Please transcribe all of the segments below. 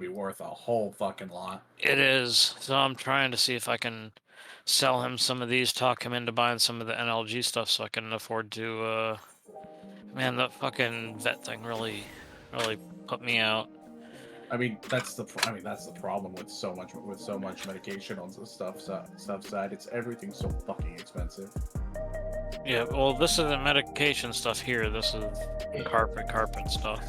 be worth a whole fucking lot. It is. So I'm trying to see if I can sell him some of these, talk him into buying some of the NLG stuff so I can afford to, man, that fucking vet thing really put me out. I mean, that's the problem with so much medication on the stuff side. It's everything's so fucking expensive. Yeah, well, this isn't medication stuff here. This is carpet stuff.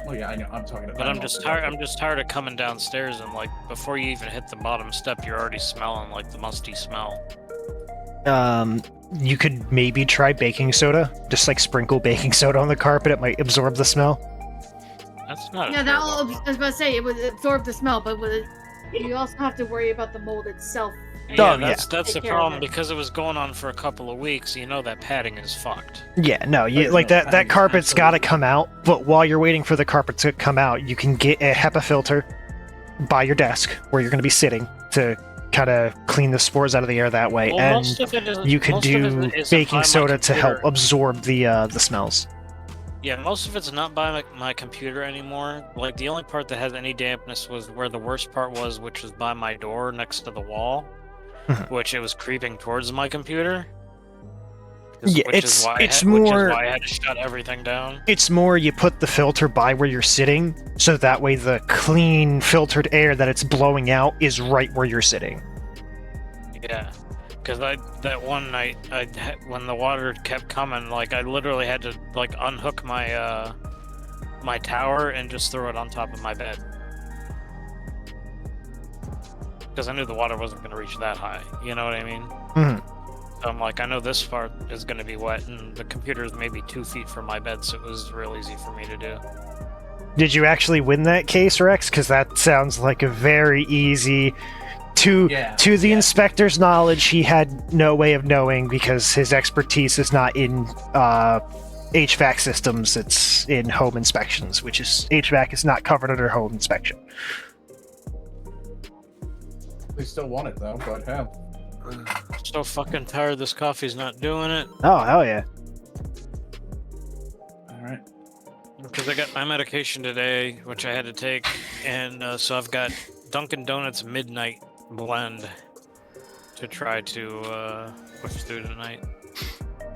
Oh yeah, I know. I'm talking about. But I'm just tired. I'm just tired of coming downstairs and like before you even hit the bottom step, you're already smelling like the musty smell. You could maybe try baking soda. Just like sprinkle baking soda on the carpet. It might absorb the smell. That's not. Yeah, I was about to say it would absorb the smell, but you also have to worry about the mold itself. Yeah, that's the problem because it was going on for a couple of weeks. You know that padding is fucked. Yeah, no, like that carpet's got to come out. But while you're waiting for the carpet to come out, you can get a HEPA filter by your desk where you're going to be sitting to kind of clean the spores out of the air that way, well, and you can do baking soda to help absorb the smells. Yeah, most of it's not by my computer anymore. Like, the only part that has any dampness was where the worst part was, which was by my door next to the wall, which it was creeping towards my computer. Yeah, which is why I had to shut everything down. It's more you put the filter by where you're sitting, so that way the clean, filtered air that it's blowing out is right where you're sitting. Yeah. Because that one night, when the water kept coming, like I literally had to like unhook my my tower and just throw it on top of my bed. Because I knew the water wasn't going to reach that high. You know what I mean? So I'm like, I know this part is going to be wet, and the computer is maybe 2 feet from my bed, so it was real easy for me to do. Did you actually win that case, Rex? Because that sounds like a very easy. To the inspector's knowledge, he had no way of knowing because his expertise is not in HVAC systems, it's in home inspections, which is HVAC is not covered under home inspection. They still want it though, but hell. So fucking tired this coffee's not doing it. Oh, hell yeah. Alright. Because I got my medication today, which I had to take, and so I've got Dunkin' Donuts Midnight Blend to try to push through tonight.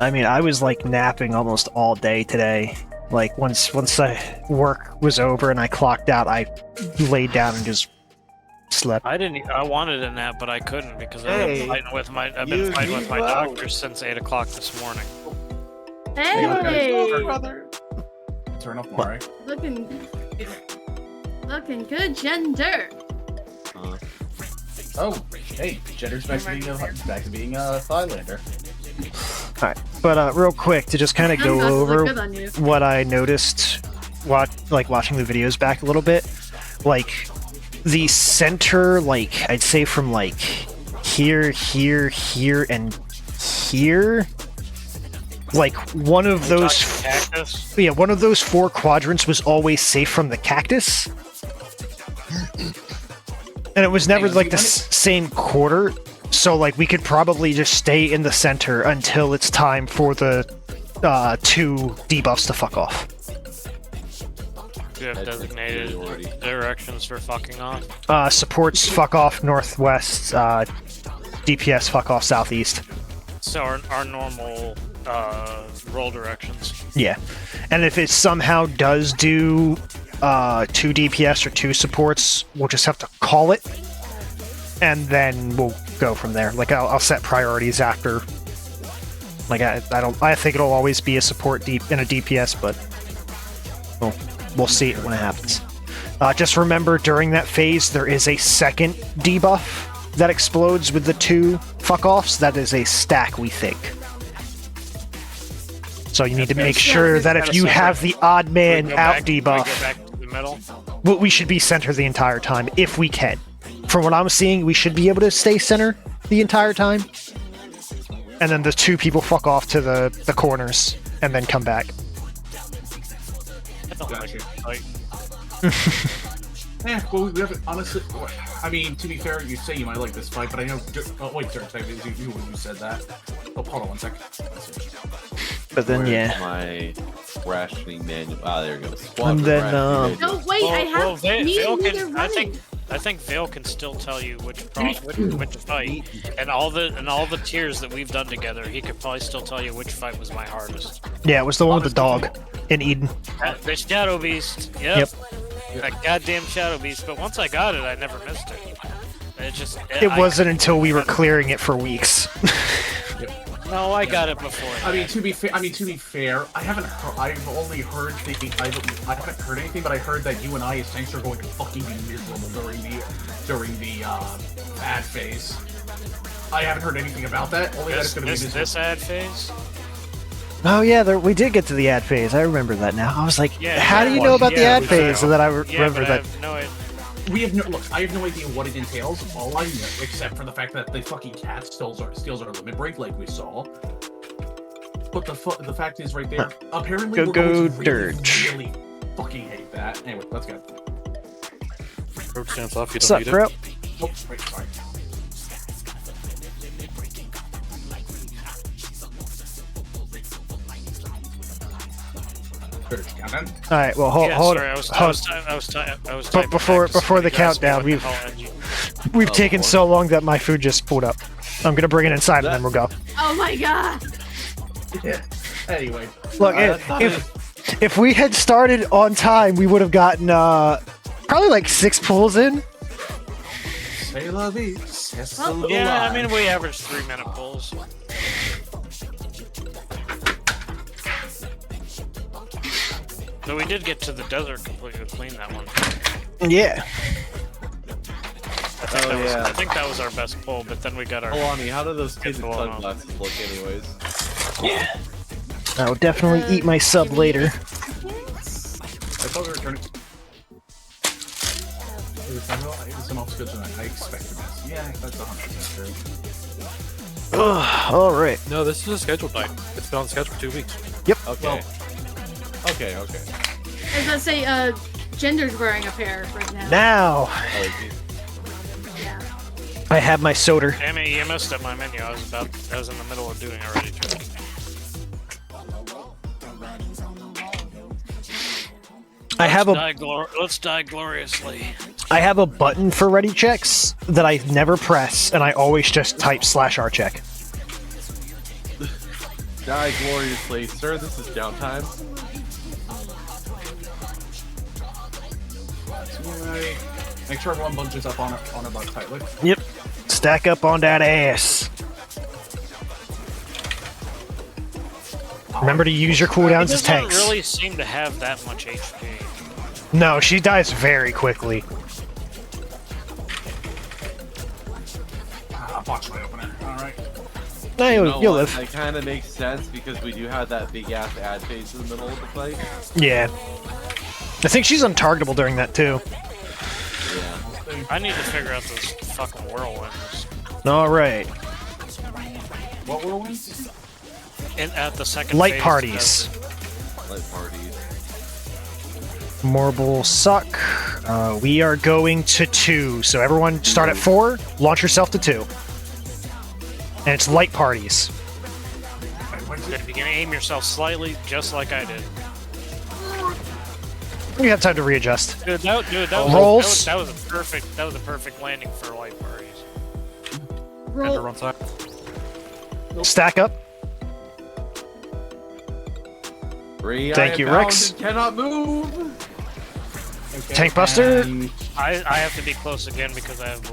I mean, I was like napping almost all day today. Like once work was over and I clocked out, I laid down and just slept. I wanted a nap, but I couldn't because I've been fighting with my doctor since 8 o'clock this morning. Hey, brother. Turn off Mari. Looking good, gender. Oh, hey, Jenner's back to being a Thailander. Alright, but real quick, to just kind of go over what I noticed watching the videos back a little bit, like, the center, like, I'd say from, like, here, and here, like, one of those four quadrants was always safe from the cactus. And it was never like the same quarter, so like we could probably just stay in the center until it's time for the 2 debuffs to fuck off. Do you have designated directions for fucking off? Supports fuck off northwest, DPS fuck off southeast. So our normal roll directions. Yeah, and if it somehow does do 2 DPS or 2 supports, we'll just have to call it, and then we'll go from there. Like I'll set priorities after. Like I think it'll always be a support in a DPS, but we'll see it when it happens. Just remember, during that phase, there is a second debuff that explodes with the 2 fuck-offs. That is a stack, we think. So you need to make sure that if you have the odd man out debuff, we should be center the entire time, if we can. From what I'm seeing, we should be able to stay center the entire time. And then the 2 people fuck off to the corners, and then come back. Yeah, well, we haven't, honestly, I mean, to be fair, you say you might like this fight, but I know, oh, wait, sorry, it was you when you said that. Oh, hold on one sec. But then, Where's yeah. my rationing manual? Ah, there it goes. Squadron And then, rationing No, manual. wait, I have me Vale and you can, running. I think Vale can still tell you which fight, and all the tiers that we've done together. He could probably still tell you which fight was my hardest. Yeah, it was the one with the dog in Eden. The Shadow Beast. Yep. That goddamn Shadow Beast. But once I got it, I never missed it. It wasn't until we were clearing it for weeks. No, I got it before. I mean, to be fair, I haven't. I've only heard I haven't heard anything, but I heard that you and I, as tanks, are going to fucking be miserable during the ad phase. I haven't heard anything about that. Only that it's going to be miserable. This ad phase. Oh yeah, we did get to the ad phase. I remember that now. I was like, Yeah, how do you know about the ad phase? And then I remember but that. I have no idea. We have no look. I have no idea what it entails. All I know, except for the fact that the fucking cat steals our limit break, like we saw. But the fact is, right there. Apparently, we're going to really fucking hate that. Anyway, let's go. Road stands off. You What's don't up, need bro? it. Oh, wait, sorry. All right, well, hold. Sorry, I was But before the countdown, we've taken so long that my food just pulled up. I'm gonna bring it inside and then we'll go. Oh my god! Yeah. Anyway, Look, if we had started on time, we would have gotten probably like 6 pulls in. say la vie. Yeah, I mean we averaged 3-minute pulls. So we did get to the desert completely clean that one. Yeah. I think that was our best pull, but then we got our. Alani, how do those kids Get with blown up. sunglasses look, anyways? Yeah. I will definitely eat my sub later. I thought we were turning. It was an off than I expected. Yeah, that's 100% true. All right. No, this is a scheduled night. It's been on schedule for 2 weeks. Okay. Okay. As I say, Gender's wearing a pair right now. Now Yeah. I have my soda. Damn it, you missed up my menu. I was in the middle of doing a ready check. I have a Let's die gloriously. I have a button for ready checks that I never press, and I always just type /R check. Die gloriously. Sir, this is downtime. Right. Make sure everyone bunches up on it about tightly. Yep. Stack up on that ass. Remember to use your cooldowns as Doesn't tanks. really seem to have that much HP. No, she dies very quickly. Box my opener. Alright. No, You know you'll what? live. That kind of makes sense because we do have that big ass ad phase in the middle of the fight. Yeah. I think she's untargetable during that too. Yeah. I need to figure out those fucking whirlwinds. All right. What whirlwinds? At the second Light phase, parties. Light parties. Marble suck. We are going to 2. So everyone start at 4. Launch yourself to 2. And it's light parties. You can aim yourself slightly, just like I did. You have time to readjust. Dude, that Rolls. was a perfect landing for light parties. Roll. Run side. Stack up. Thank you, Rex. Cannot move. Okay, Tank buster. and- I have to be close again because I have.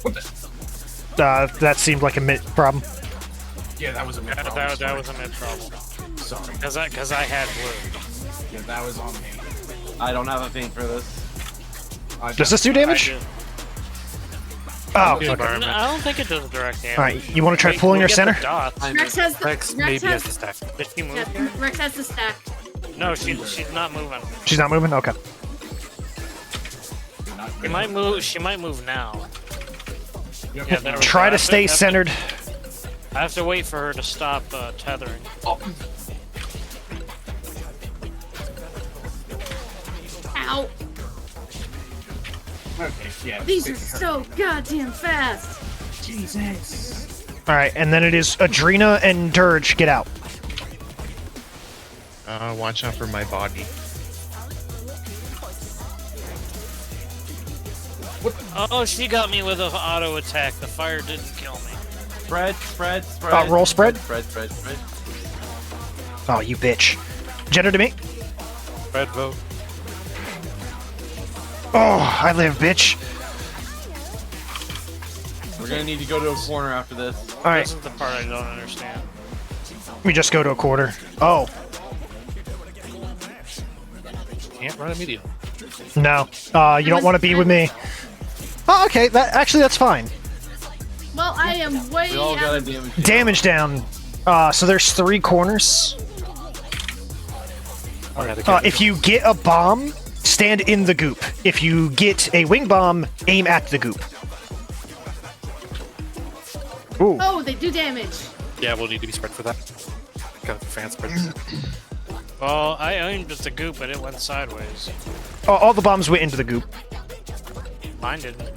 What the? That seemed like a mid problem. Yeah, that was a mid That was a mid problem. Sorry. Because I had blue. Yeah, that was on me. I don't have a thing for this. Does this do damage? I did. Oh, Good okay. environment. I don't think it does direct damage. All right. You want to try pulling your get center? the dots. Rex has the Rex maybe has the stack. Did she move? yeah, Rex has the stack. No, she's not moving. She's not moving. Okay. She might move. She might move now. Yep. Yeah, there we Try go. to stay centered. I have to wait for her to stop tethering. Oh. Ow! Okay, yeah. These are so goddamn fast. Jesus. Alright, and then it is Adrena and Dirge, get out. Watch out for my body. Oh, she got me with an auto attack. The fire didn't kill me. Spread. Roll spread? Spread. Oh, you bitch. Jenna to me. Red vote. Oh, I live, bitch. We're gonna need to go to a corner after this. Alright, This is the part I don't understand. we just go to a quarter. Oh, Can't run immediately. no. You don't want to be with me. Oh, okay, that's fine. Well, I am way We all got out a of... damage. Damage down. So there's 3 corners. If you get a bomb, stand in the goop. If you get a wing bomb, aim at the goop. Ooh. Oh, they do damage. Yeah, we'll need to be spread for that. Got a fan spread. Well, I aimed at the goop, but it went sideways. Oh, all the bombs went into the goop. Mine didn't.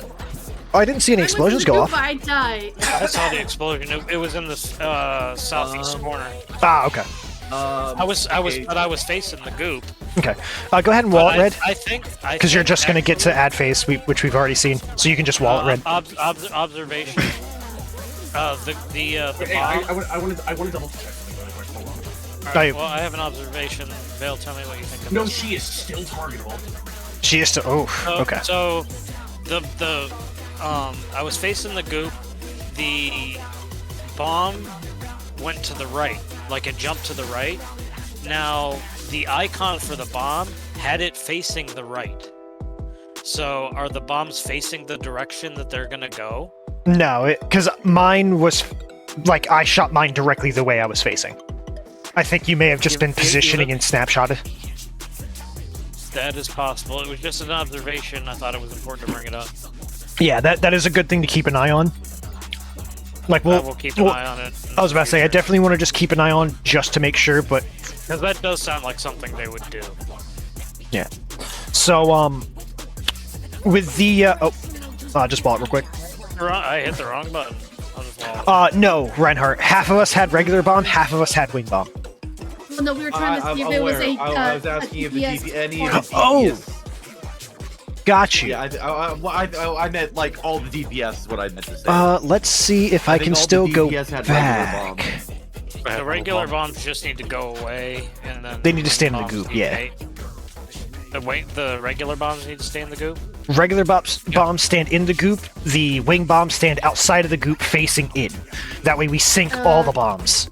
Oh, I didn't see any I went to explosions the go goop, off. I died. I saw the explosion. It was in the southeast corner. Ah, okay. I was facing the goop. Okay. Go ahead and wall it red. I think Because you're just going to get to ad phase, which we've already seen. So you can just wall it red. Observation. The Hey, bomb. I want to double check something really quick. Hold on. Alright, well, I have an observation. Vale, tell me what you think of No, this. she is still targetable. She is to. Oh, okay. So, I was facing the goop. The bomb went to the right, like it jumped to the right. Now, the icon for the bomb had it facing the right. So, are the bombs facing the direction that they're gonna go? No, because mine was. Like, I shot mine directly the way I was facing. I think you may have just been positioning and snapshotted. That is possible. It was just an observation. I thought it was important to bring it up. Yeah, that is a good thing to keep an eye on. Like, I will keep an eye on it. I was about to say, I definitely want to just keep an eye on just to make sure, but Because that does sound like something they would do. yeah. So, with the just wall it real quick. I hit the wrong button. I'll just wall it. No, Reinhardt. Half of us had regular bomb, half of us had wing bomb. Well, no, we were trying to see if I'm it was aware. a. I was asking if the DPS any of the Oh! DPS. Got you. Yeah, I meant like all the DPS is what I meant to say. Let's see if I think can all the still go DPS had regular back. The regular bombs just need to go away, and then They need to the stay in the bombs goop, need to yeah. hate. The regular bombs need to stay in the goop. Regular bombs stand in the goop. The wing bombs stand outside of the goop, facing in. That way, we sink all the bombs.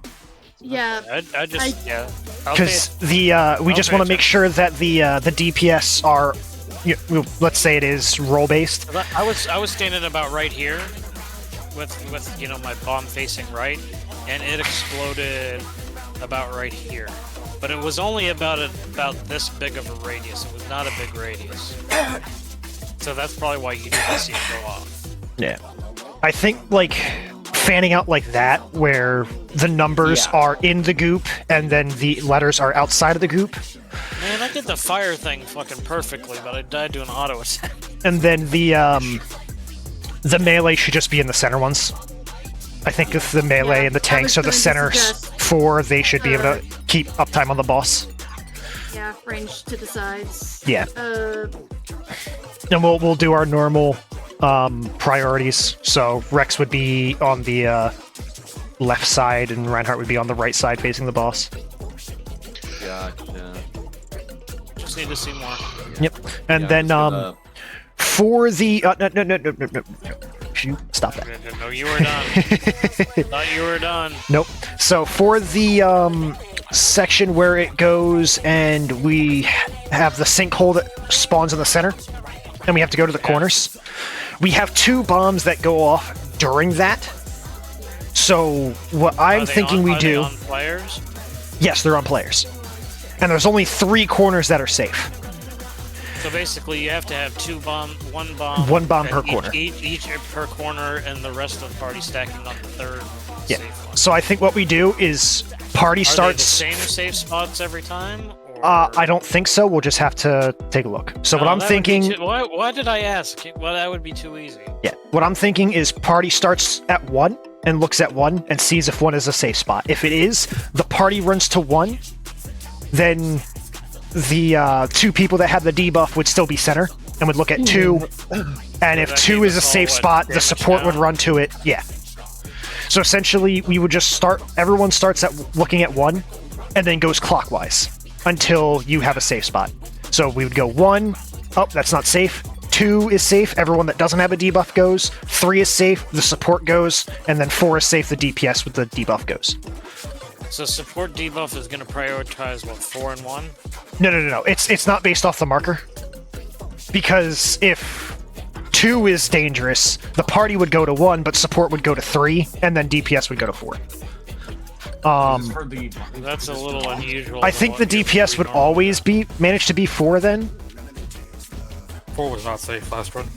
Yeah. I just yeah. I'll Because pay we just pay want to make attention. sure that the DPS are, let's say it is role based. I was standing about right here, with my bomb facing right, and it exploded about right here. But it was only about this big of a radius. It was not a big radius. So that's probably why you didn't see it go off. Yeah, I think like fanning out like that, where the numbers are in the goop and then the letters are outside of the goop, Man, I did the fire thing fucking perfectly, but I died to an auto attack. and then the melee should just be in the center ones. I think if the melee Yeah, and the I tanks was are the going to center suggest, 4, they should be able to keep uptime on the boss. Yeah, range to the sides. Yeah. Uh, And we'll do our normal priorities. So Rex would be on the left side, and Reinhardt would be on the right side, facing the boss. Gotcha. Just need to see more. Yep. And Yeah, then just gonna- for the no. Shoot, stop that. No, you were done. Thought you were done. Nope. So for the section where it goes and we have the sinkhole that spawns in the center, and we have to go to the corners, we have 2 bombs that go off during that. So what I'm thinking we do... Are they on players? Yes, they're on players. And there's only 3 corners that are safe. So basically, you have to have one bomb per at corner. Each per corner, and the rest of the party stacking on the third Yeah. safe one. So I think what we do is party Are starts... they the same safe spots every time? Or... I don't think so. We'll just have to take a look. So what No, I'm that would be thinking... why did I ask? Well, that would be too easy. Yeah. What I'm thinking is party starts at 1, and looks at 1 and sees if 1 is a safe spot. If it is, the party runs to 1, then the 2 people that have the debuff would still be center and would look at 2, and if 2 is a safe spot, the support would run to it. Yeah. So essentially, we would just start, everyone starts at looking at 1, and then goes clockwise until you have a safe spot. So we would go 1, oh, that's not safe. 2 is safe, everyone that doesn't have a debuff goes. 3 is safe, the support goes. And then 4 is safe, the DPS with the debuff goes. So support debuff is going to prioritize, what, 4 and 1? No. It's not based off the marker. Because if 2 is dangerous, the party would go to 1, but support would go to 3, and then DPS would go to 4. That's a little unusual. I think the DPS would always manage to be 4 then. 4 was not safe last run.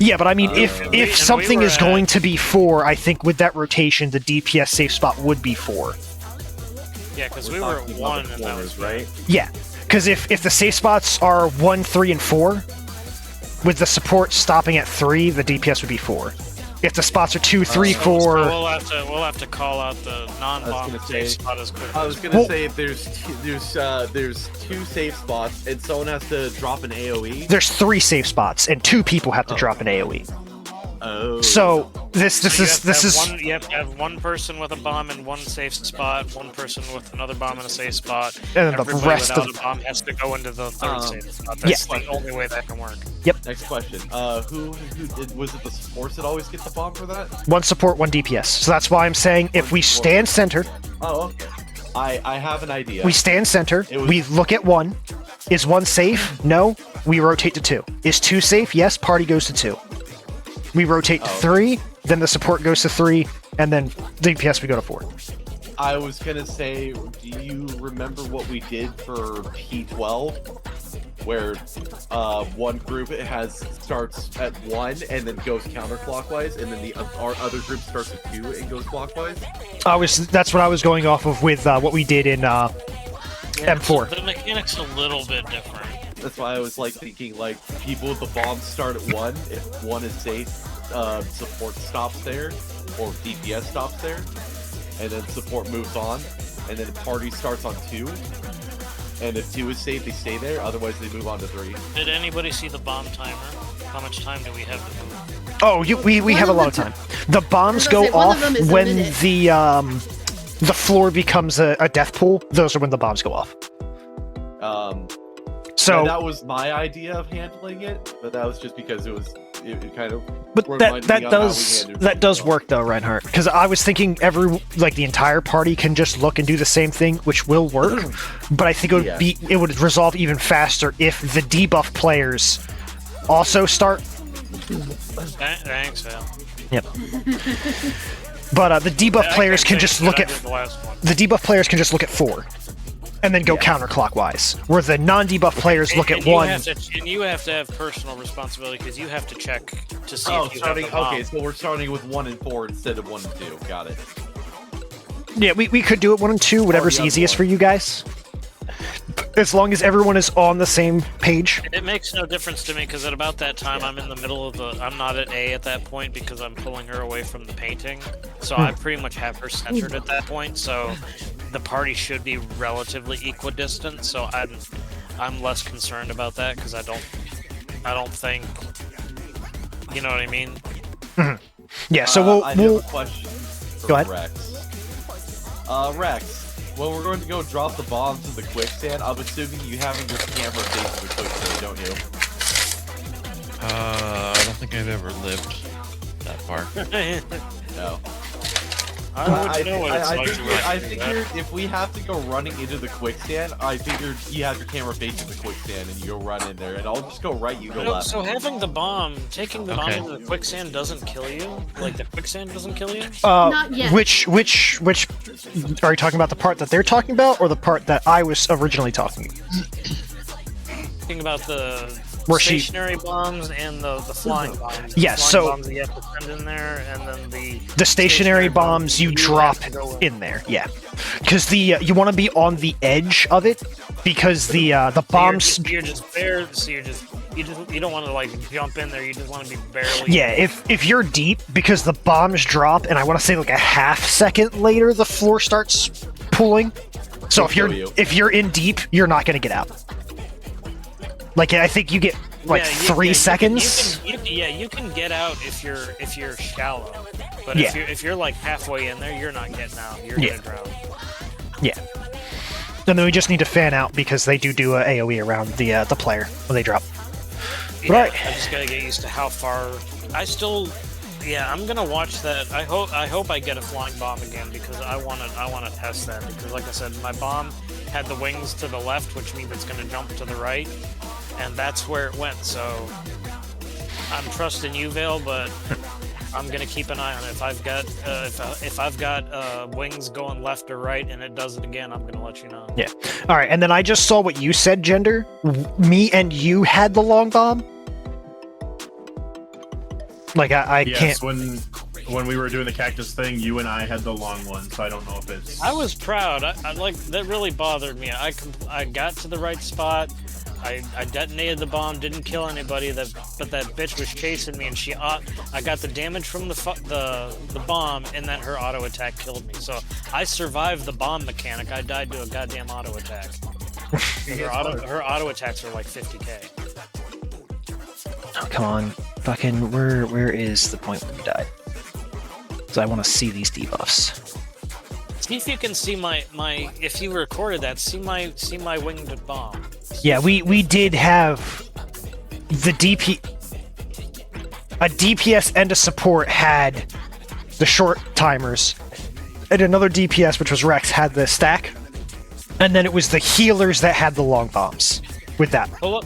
Yeah, but I mean, if something is going to be 4, I think with that rotation, the DPS safe spot would be 4. Yeah, because we were at 1 and that was right. Yeah, because if the safe spots are 1, 3, and 4, with the support stopping at 3, the DPS would be 4. If the spots are 2, 3, 4... So we'll have to call out the non-bomb safe spot as quickly. I was gonna say if there's 2 safe spots and someone has to drop an AOE. There's 3 safe spots and 2 people have to drop an AOE. Oh. So this is you have to have 1 person with a bomb in 1 safe spot, 1 person with another bomb in a safe spot, and then the everybody rest without of a bomb has to go into the 3rd safe spot. That's the only way that can work. Yep. Next question. Who did? Was it the supports that always get the bomb for that? 1 support, 1 DPS. So that's why I'm saying if we stand center. Oh, okay. I have an idea. We stand center. We look at 1. Is 1 safe? No. We rotate to 2. Is 2 safe? Yes. Party goes to 2. We rotate to 3, then the support goes to 3, and then DPS we go to 4. I was gonna say, do you remember what we did for P12? Where one group starts at 1 and then goes counterclockwise, and then our other group starts at 2 and goes clockwise? That's what I was going off of with what we did in M4. So the mechanic's a little bit different. That's why I was like thinking like people with the bombs start at 1. If 1 is safe, support stops there, or DPS stops there, and then support moves on, and then the party starts on 2. And if 2 is safe, they stay there. Otherwise, they move on to 3. Did anybody see the bomb timer? How much time do we have to move? Oh, we have a lot of time. The bombs go off when the floor becomes a death pool. Those are when the bombs go off. So that was my idea of handling it, but that was just because it kind of. But that does work though, Reinhardt. Because I was thinking the entire party can just look and do the same thing, which will work. But I think it would resolve even faster if the debuff players also start. Thanks, Al. Yep. But the debuff players can just look at 4. And then go counterclockwise, where the non-debuff players look at 1. And you have to have personal responsibility because you have to check to see if you have the bomb. Okay, so we're starting with 1 and 4 instead of 1 and 2. Got it. Yeah, we could do it 1 and 2, whatever's easiest for you guys. As long as everyone is on the same page. It makes no difference to me because at about that time I'm in the middle of I'm not at A at that point because I'm pulling her away from the painting. So I pretty much have her centered at that point. So the party should be relatively equidistant. So I'm less concerned about that because I don't think, you know what I mean. Yeah. So I have a question. Go ahead. Rex. When we're going to go drop the bombs in the quicksand, I'm assuming you having your camera facing the quicksand, don't you? I don't think I've ever lived that far. No. I figured if we have to go running into the quicksand, I figured you have your camera facing the quicksand and you go run in there, and I'll just go right, you go left. So having the bomb, taking the bomb into the quicksand doesn't kill you? Like the quicksand doesn't kill you? Not yet. Which are you talking about, the part that they're talking about or the part that I was originally talking about? Think about the Where she- stationary bombs and the flying bombs. Yeah, The flying so- bombs that you have to send in there, and then The stationary bombs you drop have to go in there, yeah. Because the you want to be on the edge of it, because the bombs. You're just bare. So you don't want to like jump in there. You just want to be barely. Yeah, if you're deep, because the bombs drop, and I want to say like a half second later, the floor starts pulling. So if you're in deep, you're not gonna get out. Like I think you get like 3 seconds. You can get out if you're shallow, but Yeah. if you're like halfway in there, you're not getting out. You're Yeah. gonna drown. Yeah. And then we just need to fan out because they do a AOE around the player when they drop. Yeah, Right. I just gotta get used to how far. I'm gonna watch that. I hope I get a flying bomb again because I wanna test that because like I said, my bomb had the wings to the left, which means it's gonna jump to the right, and that's where it went. So I'm trusting you, Vale, but I'm gonna keep an eye on it. If I've got wings going left or right and it does it again, I'm gonna let you know. Yeah. All right. And then I just saw what you said, Gender. Me and you had the long bomb. Like I Yes, can't. when we were doing the cactus thing, you and I had the long one, so I don't know if it's. I was proud. I like that really bothered me. I got to the right spot. I detonated the bomb, didn't kill anybody. But that bitch was chasing me, and I got the damage from the bomb, and then her auto attack killed me. So I survived the bomb mechanic. I died to a goddamn auto attack. her auto attacks are like 50k. Oh, come on, fucking where is the point where we died? Because I want to see these debuffs. See if you can see my if you recorded that. See my winged bomb. Yeah, we did have the a DPS and a support had the short timers, and another DPS, which was Rex, had the stack, and then it was the healers that had the long bombs with that. Pull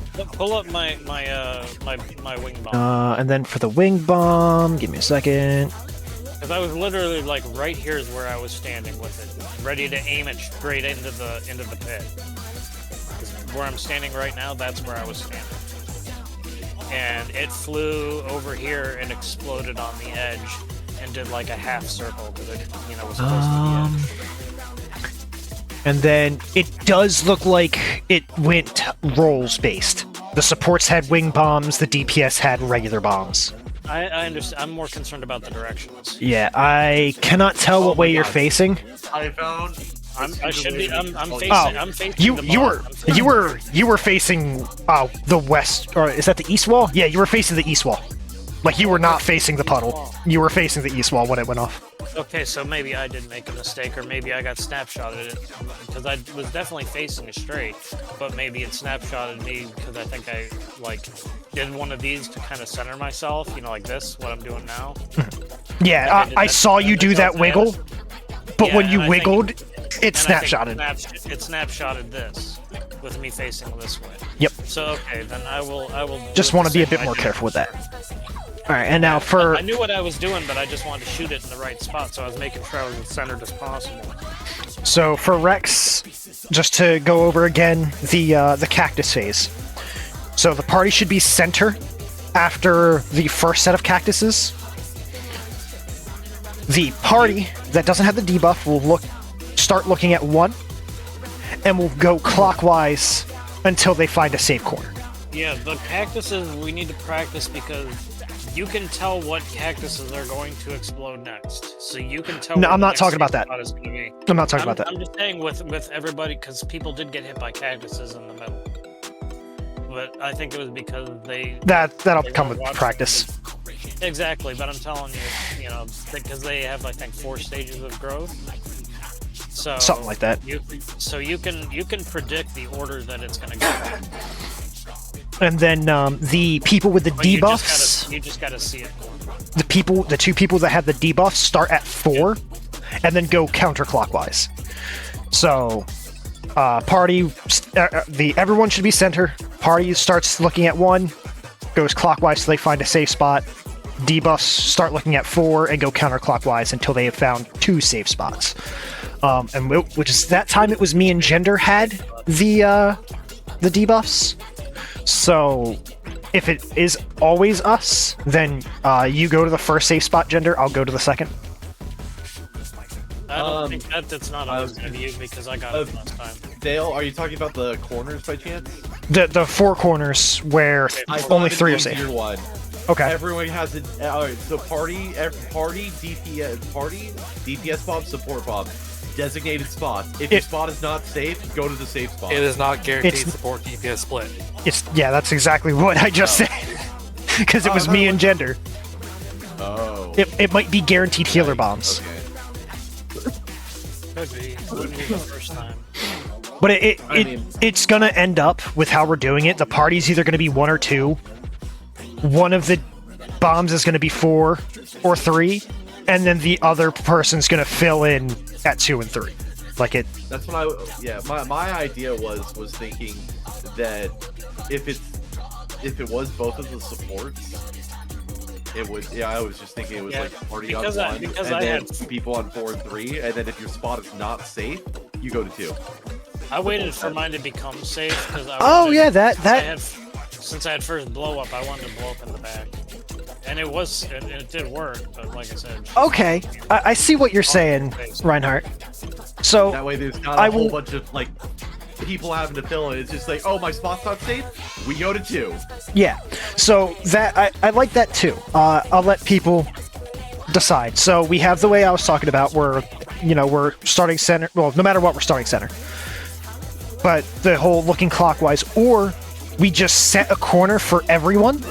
up my wing bomb. And then for the wing bomb, give me a second. Because I was literally like right here is where I was standing with it, ready to aim it straight into the pit. 'Cause where I'm standing right now, that's where I was standing. And it flew over here and exploded on the edge and did like a half circle because it, was close to the edge. And then it does look like it went rolls based. The supports had wing bombs, the DPS had regular bombs. I understand. I'm more concerned about the directions. Yeah, I cannot tell what way you're facing. I found. I'm facing. Oh, I'm facing. you were facing the west, or is that the east wall? Yeah, you were facing the east wall. Like you were not facing the puddle. You were facing the east wall when it went off. Okay, so maybe I did make a mistake, or maybe I got snapshotted because I was definitely facing it straight, but maybe it snapshotted me because I think I did one of these to kind of center myself, like this, what I'm doing now. Yeah, I saw you do that wiggle, but when you and wiggled, it I think snapshotted. It snapshotted this with me facing this way. Yep. So okay, then I will. Just want to be a bit more careful with that. All right, and now for I knew what I was doing, but I just wanted to shoot it in the right spot, so I was making sure I was as centered as possible. So for Rex, just to go over again the cactus phase. So the party should be center after the first set of cactuses. The party that doesn't have the debuff will start looking at 1, and will go clockwise until they find a safe corner. Yeah, the cactuses we need to practice because you can tell what cactuses are going to explode next. So you can tell. No, what I'm the not next talking about safe that. spot is gonna be. I'm not talking about that. I'm just saying with everybody because people did get hit by cactuses in the middle. But I think it was because That'll they come weren't with watching practice. Exactly, but I'm telling you, because they have I think 4 stages of growth. So Something like that. You can predict the order that it's going to go. And then the people with the But debuffs, you just gotta see it. the 2 people that have the debuffs start at 4, and then go counterclockwise. So, everyone should be center. Party starts looking at 1, goes clockwise till they find a safe spot. Debuffs start looking at 4 and go counterclockwise until they have found 2 safe spots. Which is that time it was me and Gender had the debuffs. So, if it is always us, then you go to the first safe spot, Gender. I'll go to the second. I don't think that's not always going to be you because I got it last time. Dale, are you talking about the corners by chance? The four corners where only 3 are safe. Tier 1. Okay. Everyone has a. Alright, so party, DPS bomb, support bomb. Designated spot. If your spot is not safe, go to the safe spot. It is not guaranteed support DPS split. Yeah, that's exactly what I just said. Because it was me and Gender. Oh. It might be guaranteed healer bombs. Okay. Could be. Wouldn't be the first time. But I mean- it's gonna end up with how we're doing it. The party's either gonna be 1 or 2. One of the bombs is gonna be 4 or 3, and then the other person's gonna fill in at 2 and 3. Like it. That's what my idea was thinking that if it was both of the supports, it would. Yeah, I was just thinking it was like party on 1, and then people on 4 and 3, and then if your spot is not safe, you go to 2. I waited for mine to become safe because I. Oh wanted- yeah, that. Since I had first blow up, I wanted to blow up in the back, and it did work. But like I said. Okay, I see what you're saying, Reinhardt. So That way, there's not a whole bunch of like people having to fill it. It's just like, oh, my spot's not safe. We go to 2. yeah, so that I like that too. I'll let people decide. So we have the way I was talking about, where we're starting center. Well, no matter what, we're starting center. But the whole looking clockwise, or we just set a corner for everyone,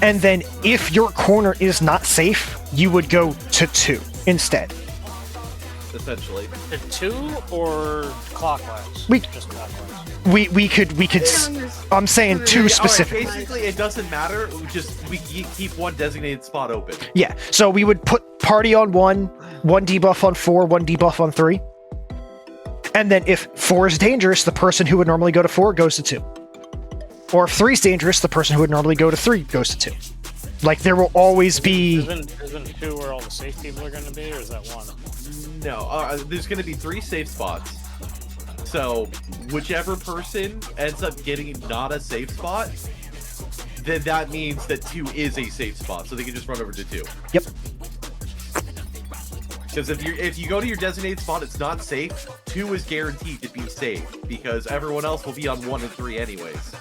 and then if your corner is not safe, you would go to 2 instead. Essentially. The 2 or clockwise? Just clockwise. We could. I'm saying 2 specifically. Alright, basically, it doesn't matter. We keep one designated spot open. Yeah. So we would put party on 1 debuff on 4, 1 debuff on 3. And then if 4 is dangerous, the person who would normally go to 4 goes to 2. Or if 3 is dangerous, the person who would normally go to 3 goes to 2. Like, there will always be... Isn't 2 where all the safe people are going to be, or is that 1? No, there's going to be 3 safe spots. So, whichever person ends up getting not a safe spot, then that means that 2 is a safe spot, so they can just run over to 2. Yep. Because if you go to your designated spot, it's not safe. 2 is guaranteed to be safe because everyone else will be on 1 and 3 anyways.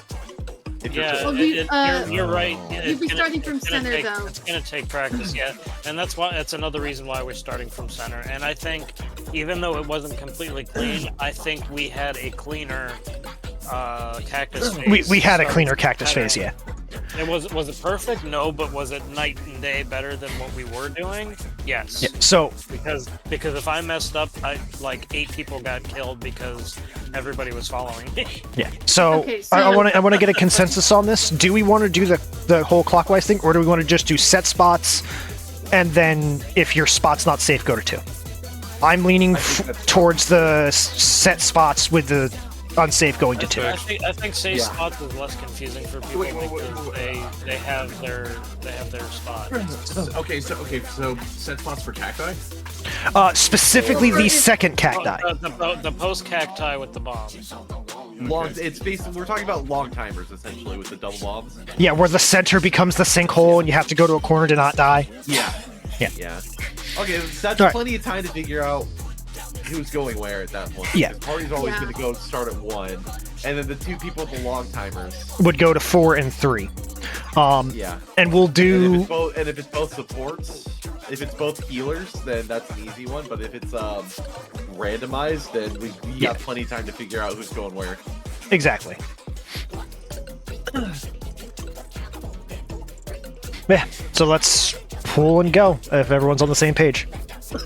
Yeah, you're right. You'd be starting from center, though. It's gonna take practice, yeah, and that's another reason why we're starting from center. And I think, even though it wasn't completely clean, I think we had a cleaner cactus phase. We had a cleaner cactus phase, yeah. It was it perfect? No, but was it night and day better than what we were doing? Yes. Yeah, so because if I messed up, like 8 people got killed because everybody was following me. Yeah. So, Okay, so- I want to get a consensus on this. Do we want to do the whole clockwise thing, or do we want to just do set spots, and then if your spot's not safe, go to 2? I'm leaning towards the set spots with the unsafe going to 2. I think safe spots is less confusing for people because they have their spot. Okay, so set spots for cacti? Specifically the second cacti. The post cacti with the bombs. It's basically, we're talking about long timers essentially with the double bombs. Yeah, where the center becomes the sinkhole and you have to go to a corner to not die. Yeah. Okay, that's plenty of time to figure out who's going where at that point. Yeah. The party's always going to go start at 1, and then the 2 people with the long timers would go to 4 and 3. Yeah. And we'll do. And if it's both supports, if it's both healers, then that's an easy one. But if it's randomized, then we got plenty of time to figure out who's going where. Exactly. Yeah. So let's pull and go if everyone's on the same page.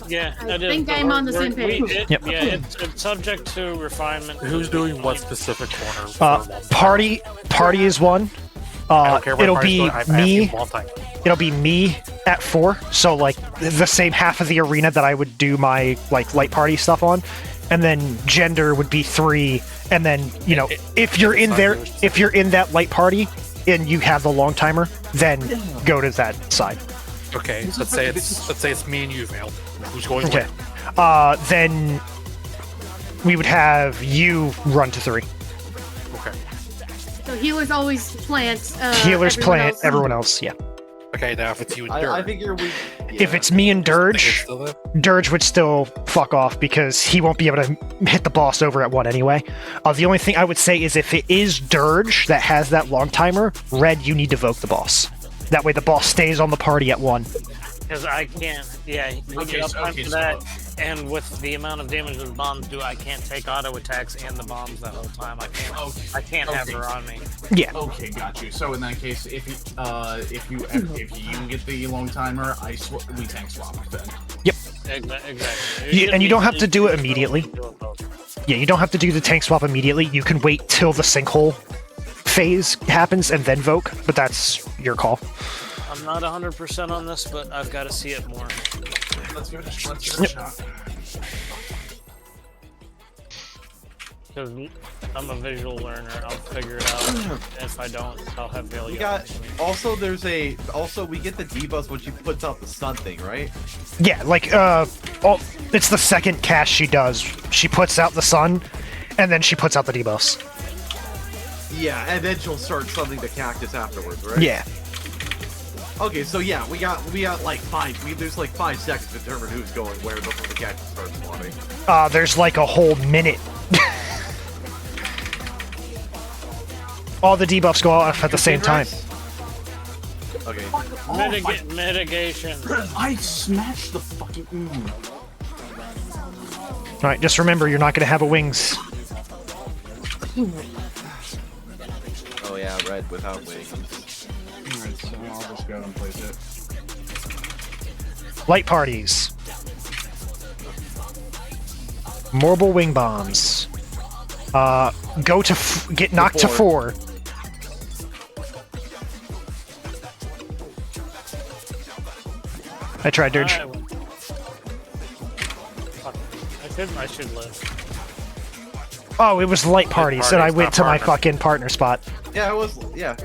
Yeah, I think I'm on the same page. Yep. Yeah, it's subject to refinement. Who's doing what specific corner? Party is 1. I don't care what It'll party's be doing, I'm me. asking multi. It'll be me at 4. So like the same half of the arena that I would do my like light party stuff on, and then Gender would be 3. And then if you're in that light party and you have the long timer, then go to that side. Okay, let's say it's me and you, Vale. Who's going Okay. where? Then we would have you run to 3. Okay. So healers always plant. Healers everyone plant, else. everyone else, yeah. Okay, now if it's you and Dirge. I think you're weak. If it's me and Dirge, Still there? Dirge would still fuck off because he won't be able to hit the boss over at 1 anyway. The only thing I would say is if it is Dirge that has that long timer, Red, you need to evoke the boss. That way the boss stays on the party at 1. Because I can't. Yeah, you Okay, get up time okay, for so- that. And with the amount of damage the bombs do, I can't take auto attacks and the bombs that whole time. I can't have Okay. her on me. Yeah. Okay, got you. So in that case, if you get the long timer, we tank swap then. Exactly. And you don't have to do it immediately. Yeah, you don't have to do the tank swap immediately. You can wait till the sinkhole phase happens and then voke, but that's your call. I'm not 100% on this, but I've got to see it more. Let's give it a shot. Because I'm a visual learner, I'll figure it out. If I don't, I'll have failure. We got also we get the debuffs when she puts out the stun thing, right? Yeah, like, it's the second cast she does. She puts out the sun, and then she puts out the debuffs. Yeah, and then she'll start stunning the cactus afterwards, right? Yeah. Okay, so yeah, we got like there's like 5 seconds to determine who's going where before the cactus starts spawning. There's like a whole minute. All the debuffs go off at the same time. Okay. Mitigation. I smashed the fucking. Alright, just remember, you're not going to have a wings. Oh yeah, red without wings. Alright, so I'll just go and place it. Light parties. Mortal wing bombs. Go to get knocked to 4. I tried, Dirge. I should live. Oh, it was light parties, and I parties, went not to my partner. fucking partner spot. Yeah, it was. Yeah.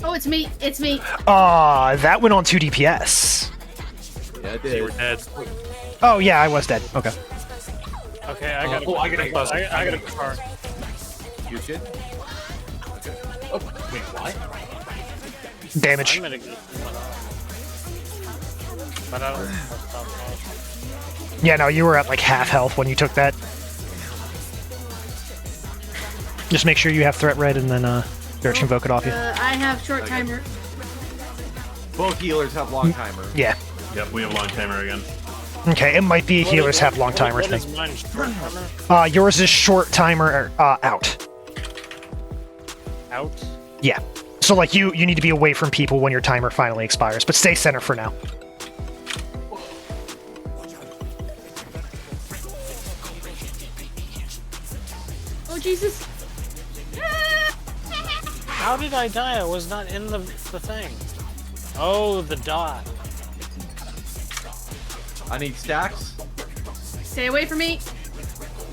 Oh, it's me. It's me. That went on 2 DPS. Yeah, it You were did. dead. Oh, yeah, I was dead. Okay. Okay, I got. I got a car. You good? Oh, wait, what? Damage. I'm mitigating, but I don't. Yeah, no, you were at like half health when you took that. Just make sure you have threat red, and then Dirge can invoke it off you. I have short timer. Both healers have long timer. Yeah. Yep, we have a long timer again. Okay, it might be healers have long timer What thing. is mine, short timer? Yours is short timer out. Out. Yeah. So like you need to be away from people when your timer finally expires, but stay center for now. Oh Jesus! How did I die? I was not in the thing. Oh, the dot. I need stacks. Stay away from me.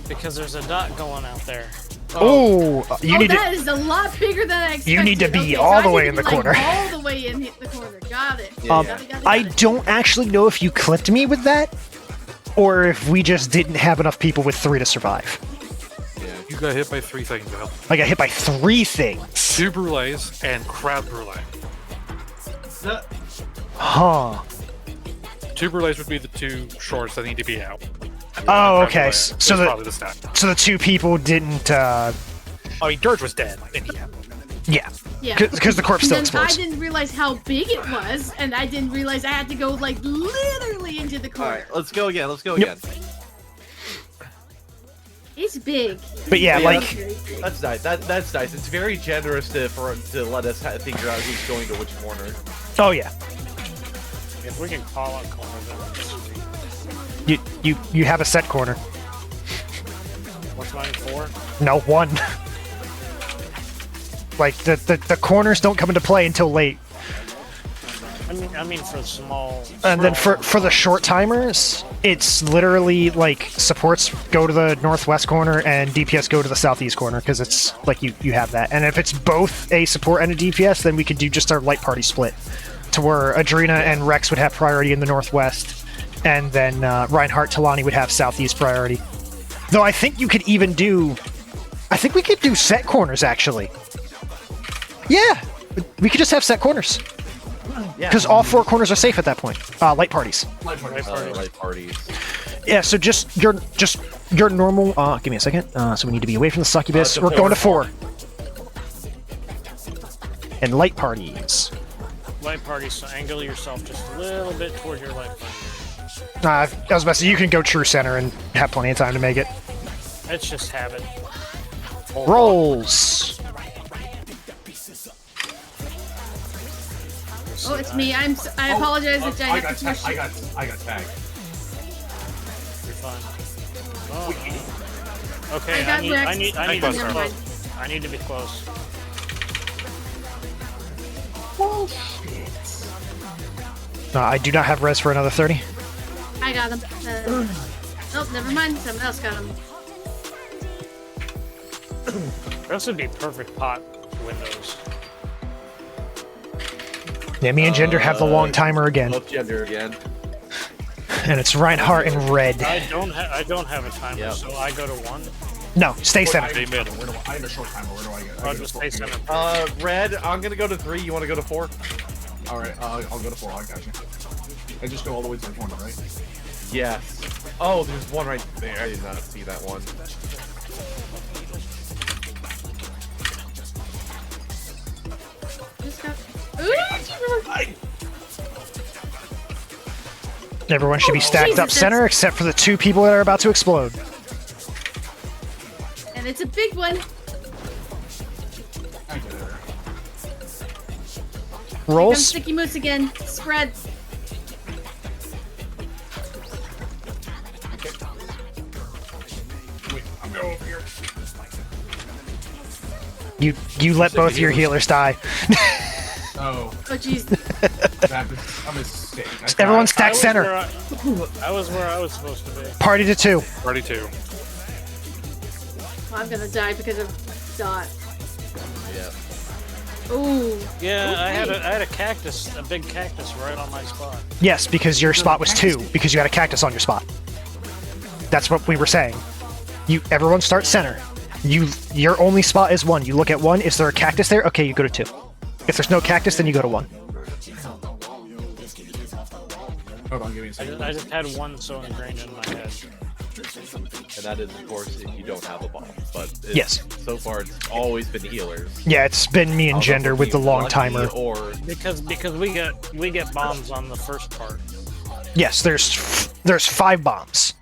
Because there's a dot going out there. Oh, you need that to. is a lot bigger than I expected. You need to be Okay, so all I the need way to in be, the corner. All the way in the corner. Got it. Yeah, Got it, got it, got I it. don't actually know if you clipped me with that, or if we just didn't have enough people with 3 to survive. You got hit by 3 things, Al. I got hit by 3 things. 2 brulees and crowd brulee. Huh. 2 brulees would be the 2 shorts that need to be out. Oh, Crowd okay. brulee So is probably the stack. the 2 people didn't. I mean, Dirge was dead in the end. Yeah. Yeah. Because the corpse And still then I explodes. didn't realize how big it was, and I didn't realize I had to go like literally into the All corner. right, let's go again. Let's go Yep. again. It's big. But yeah, Yeah, like Very big. That's nice. That's nice. It's very generous to let us figure out who's going to which corner. oh yeah, If we can call out corners, that would be sweet. you have a set corner. What's mine, 4? No, 1. Like the corners don't come into play until late. I mean for small. And then for the short timers, it's literally like supports go to the northwest corner and DPS go to the southeast corner because it's like you have that. And if it's both a support and a DPS, then we could do just our light party split to where Adrena and Rex would have priority in the northwest, and then Reinhardt Talani would have southeast priority. Though I think you could even do I think we could do set corners, actually. Yeah, we could just have set corners. Yeah. Because all 4 corners are safe at that point. Light parties. Light party. Light parties. Yeah, so just your normal. Give me a second. So we need to be away from the succubus. To We're going to 4. 4. And light parties. Light party, so angle yourself just a little bit toward your light party. I was about to say, you can go true center and have plenty of time to make it. It's just habit. Rolls. Oh, it's me. I apologize that I have to push. I got tagged. You're fine. Oh, no. Okay, I got I Rex. need to be Never mind. close. I need to be close. I do not have res for another 30. I got him. Oh, never mind. Someone else got him. This would be perfect pot windows. Yeah, me and Gender have the long timer again, Both gender again. and it's Reinhardt in red. I don't have a timer, Yep. so I go to 1. No, stay center. Stay mid. I have a short timer. Where do I get? I'll just stay center. Red, I'm gonna go to 3. You want to go to 4? All right, I'll go to 4. I got you. I just go all the way to the corner, right? Yes. Oh, there's one right there. I did not see that one. Just got. Ooh! Everyone should be stacked up Jesus, center except for the 2 people that are about to explode. And it's a big one. I get it. Here comes Rolls. Sticky Moose again. Spread. Wait, I'm going over here. You let both your healers die. Oh, Oh, jeez. that was a mistake. Everyone stack center. I was where I was supposed to be. Party to 2. 32. Well, I'm gonna die because of Dot. Yeah. Ooh. Yeah, I Okay. had a cactus, a big cactus right on my spot. Yes, because your spot was 2, because you had a cactus on your spot. That's what we were saying. Everyone start center. Your only spot is 1. You look at 1. Is there a cactus there? Okay, you go to 2. If there's no cactus, then you go to 1. Hold on, give me a second. I just had one so ingrained in my head. And that is, of course, if you don't have a bomb. But Yes. So far, it's always been healers. Yeah, it's been me and Gender with the long timer. Or Because we get bombs on the first part. Yes, there's 5 bombs.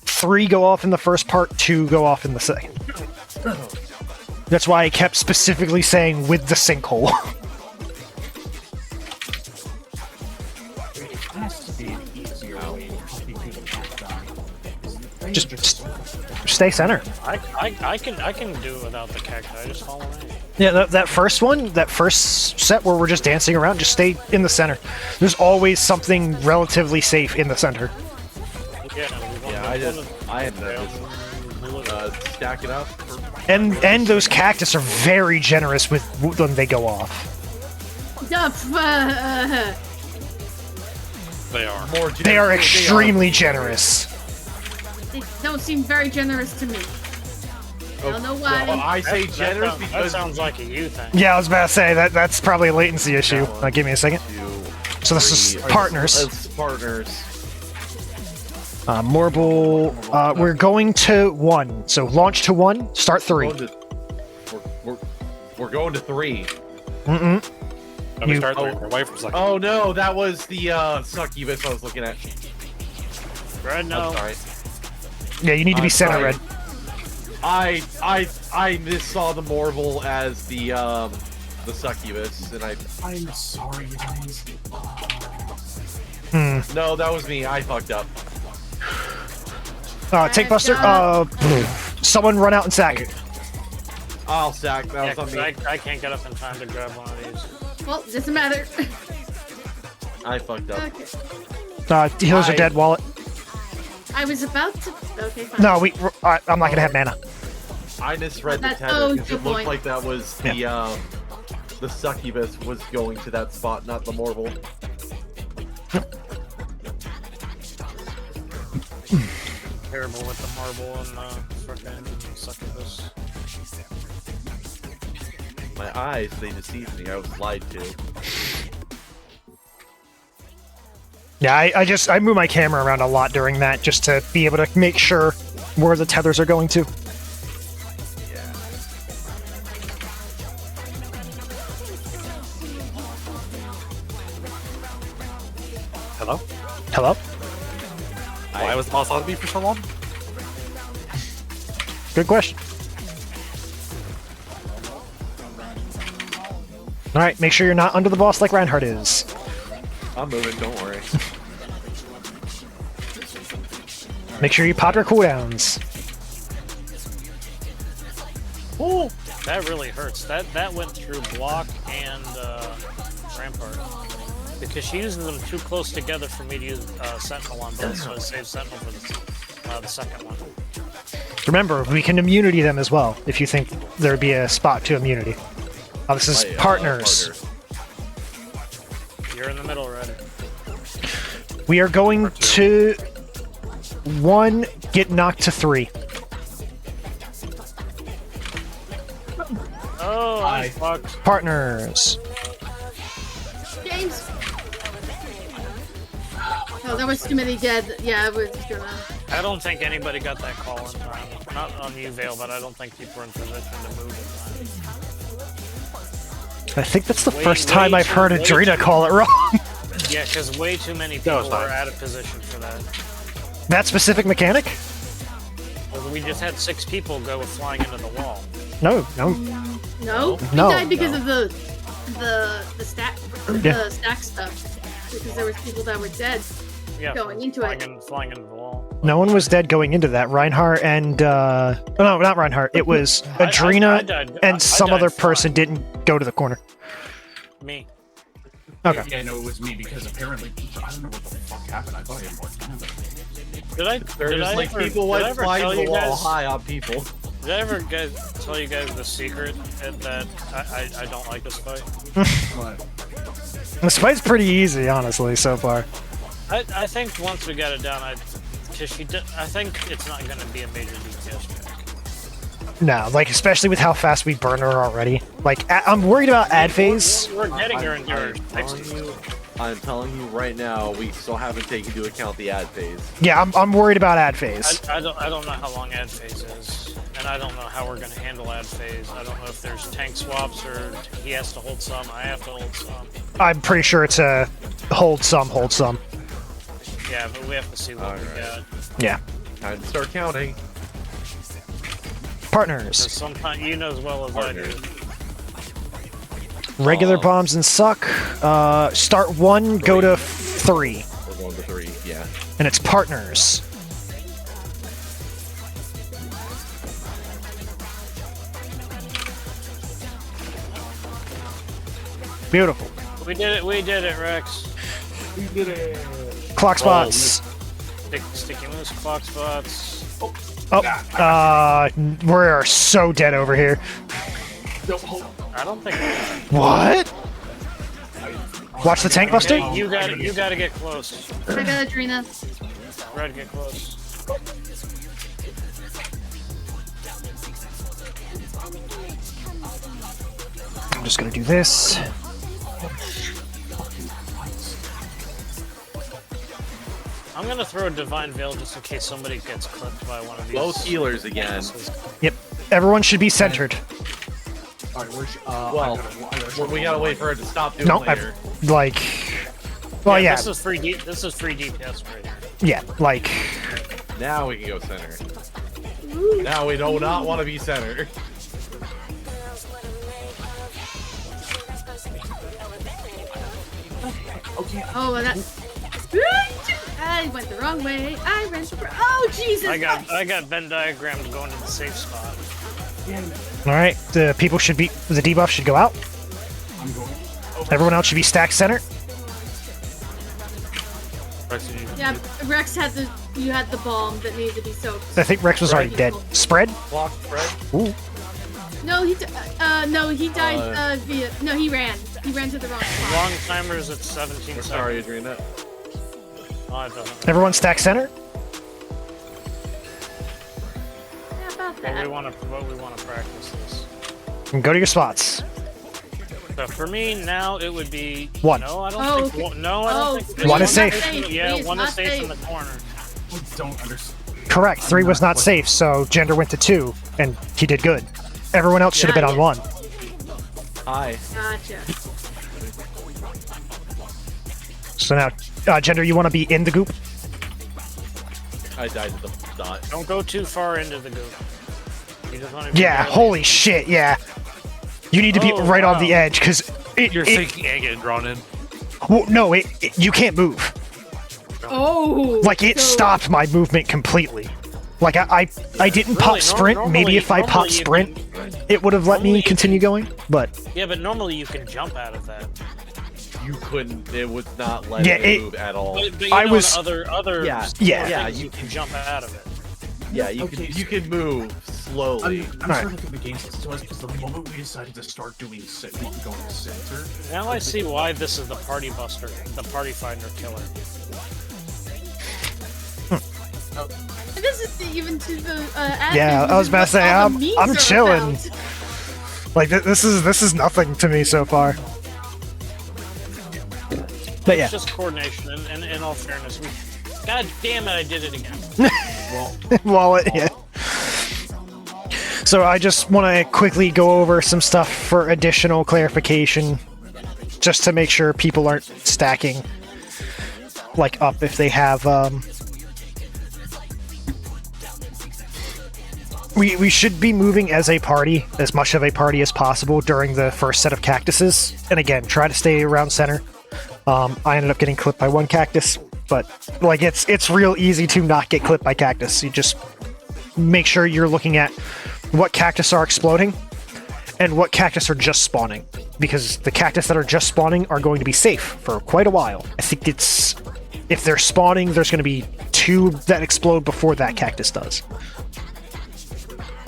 3 go off in the first part, 2 go off in the second. That's why I kept specifically saying with the sinkhole. It has to be an easier way to keep people die. Just stay center. I can do it without the cacti. Just follow me. Yeah, that first one, that first set where we're just dancing around, just stay in the center. There's always something relatively safe in the center. Yeah, I had to stack it up. And those cactus are very generous with when they go off. They are. More They are extremely generous. They don't seem very generous to me. I don't know why. Well, I say generous that because sounds like a you thing. Yeah, I was about to say that's probably a latency issue. Give me a second. 2, So this is 3, partners. It's partners. Morble. We're going to 1. So launch to 1. Start 3. We're going to 3. Mm-mm. Let me You- start there. Away from second. Oh no, that was the succubus I was looking at. Red, no. I'm sorry. Yeah, you need to be I'm center sorry. red. I missaw the Morble as the succubus, and I'm sorry, guys. no, that was me. I fucked up. Take Buster. Someone run out and sack. I'll sack. That Yeah, was on 'cause me. I can't get up in time to grab one of these. Well, doesn't matter. I fucked up. Okay. Healers are dead. Wallet. I was about to. Okay, fine. No, I'm not gonna have mana. I misread the That- tether oh, because good it looked point. like that was the succubus was going to that spot, not the Morble. Terrible with the marble and the frickin' succubus. My eyes, they deceived me. I was lied to. Yeah, I move my camera around a lot during that just to be able to make sure where the tethers are going to. Yeah. Hello? Hello? Why was the boss on me for so long? Good question. Alright, make sure you're not under the boss like Reinhardt is. I'm moving, don't worry. Make sure you pop your cooldowns. Oh, that really hurts. That went through block and rampart. Because she uses them too close together for me to use Sentinel on both, so I saved Sentinel for the second one. Remember, we can immunity them as well, if you think there'd be a spot to immunity. Oh, this is partners. You're in the middle, Red. We are going to 1, get knocked to 3. Oh, I fucked. Partners. James. Oh, there was too many dead. Yeah, we're just gonna. I don't think anybody got that call in time. Not on you, Vale, but I don't think people were in position to move in time. I think that's the first time I've heard Adrena call it wrong. Yeah, because way too many people were out of position for that. That specific mechanic? Well, we just had 6 people go flying into the wall. No. No, he No. died because of the stack Yeah. stack stuff. Because there was people that were dead Yeah, going into it. flying into the wall. No one was dead going into that. Reinhardt and, oh, no, not Reinhardt. It was Adrena and some other person didn't go to the corner. Me. Okay. Yeah, no, it was me because apparently I don't know what the fuck happened. I thought I had more time. Did I? There's Did I like ever, people did I went ever flying tell the you wall guys? high on people. Did I ever tell you guys the secret that I don't like this fight? This fight's pretty easy, honestly, so far. I think once we got it down, I think it's not going to be a major DPS check. No, like, especially with how fast we burn her already. Like, I'm worried about ad phase. We're getting her endurance. I'm telling you right now, we still haven't taken into account the ad phase. Yeah, I'm worried about ad phase. I don't know how long ad phase is, and I don't know how we're going to handle ad phase. I don't know if there's tank swaps or he has to hold some, I have to hold some. I'm pretty sure it's a hold some. Yeah, but we have to see what we got. Yeah. Time to start counting. Partners. Sometimes you know as well as I do. Regular bombs and suck. Start 1, go to 3. We're going to 3, yeah. And it's partners. Beautiful. We did it, Rex. We did it. Clock spots. Sticky moose, clock spots. Oh, we are so dead over here. I don't think. What? Watch the tank buster. You gotta get close. I got Adrena. Red, get close. I'm just gonna do this. I'm gonna throw a Divine Veil just in case somebody gets clipped by one of these. Both healers again. Yep. Everyone should be centered. Alright, where's We gotta wait for her to stop doing No, later. like. Well, yeah. This is free DPS right here. Yeah, like. Now we can go center. Now we do not want to be center. Okay. Oh, and that. I went the wrong way. I ran the. Oh Jesus! I got Venn diagrammed going to the safe spot. All right. The people should be. The debuff should go out. I'm going. Everyone else should be stacked center. Yeah, Rex had the. You had the bomb that needed to be soaked. I think Rex was already dead. Spread. Block spread. Ooh. No, he died via. No, he ran. He ran to the wrong spot. Long timers at 17 seconds. Sorry, Adrena. Oh, it doesn't. Everyone stack center. Yeah, about But that. we want to practice this. And go to your spots. So for me now, it would be One. No, I don't Oh, think. okay. No, I don't think. One is not safe. Yeah, Three is one not is safe in the corner. I don't understand. Correct. 3 was not safe, so Gender went to 2, and he did good. Everyone else should have been on 1. Hi. Gotcha. So now, Gender, you want to be in the goop? I died to the dot. Don't go too far into the goop. You just want to Yeah, holy shit, yeah. You need to be Oh, right on wow. the edge, because You're thinking and getting drawn in. well, no, you can't move. Oh. Like, it so- stopped my movement completely. Like, I didn't pop Really, sprint. normally- Maybe if I normally popped you sprint, can- it would have let normally me you continue going, but... Yeah, but normally you can jump out of that. You couldn't. It would not let Yeah, it it- move at all. But you I know, was- in other Yeah, yeah, things, you can jump out of it. Yeah, you Okay, can. You can move slowly. I'm starting to think the game says to us because the moment we decided to start doing going to center. Now I see why this is the party buster, the party finder killer. It isn't even to the admin Yeah, I was about to say, what all I'm- the I'm memes are chilling. about. Like, this is nothing to me so far. But yeah. It's just coordination, and in all fairness, God damn it, I did it again. Wallet, yeah. So I just want to quickly go over some stuff for additional clarification, just to make sure people aren't stacking, like, up if they have, We should be moving as a party, as much of a party as possible during the first set of cactuses. And again, try to stay around center. I ended up getting clipped by one cactus, but like it's real easy to not get clipped by cactus. You just make sure you're looking at what cactus are exploding and what cactus are just spawning, because the cactus that are just spawning are going to be safe for quite a while. I think it's if they're spawning, there's going to be 2 that explode before that cactus does.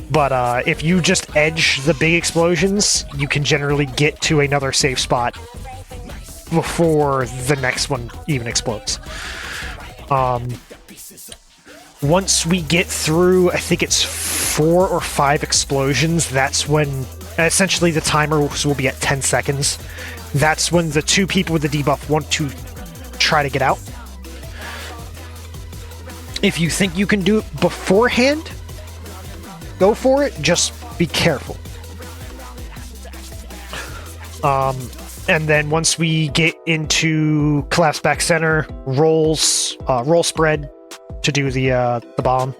But if you just edge the big explosions, you can generally get to another safe spot before the next one even explodes. Once we get through, I think it's 4 or 5 explosions, that's when essentially the timer will be at 10 seconds. That's when the 2 people with the debuff want to try to get out. If you think you can do it beforehand, go for it, just be careful. And then once we get into collapse back center, roll spread to do the bomb,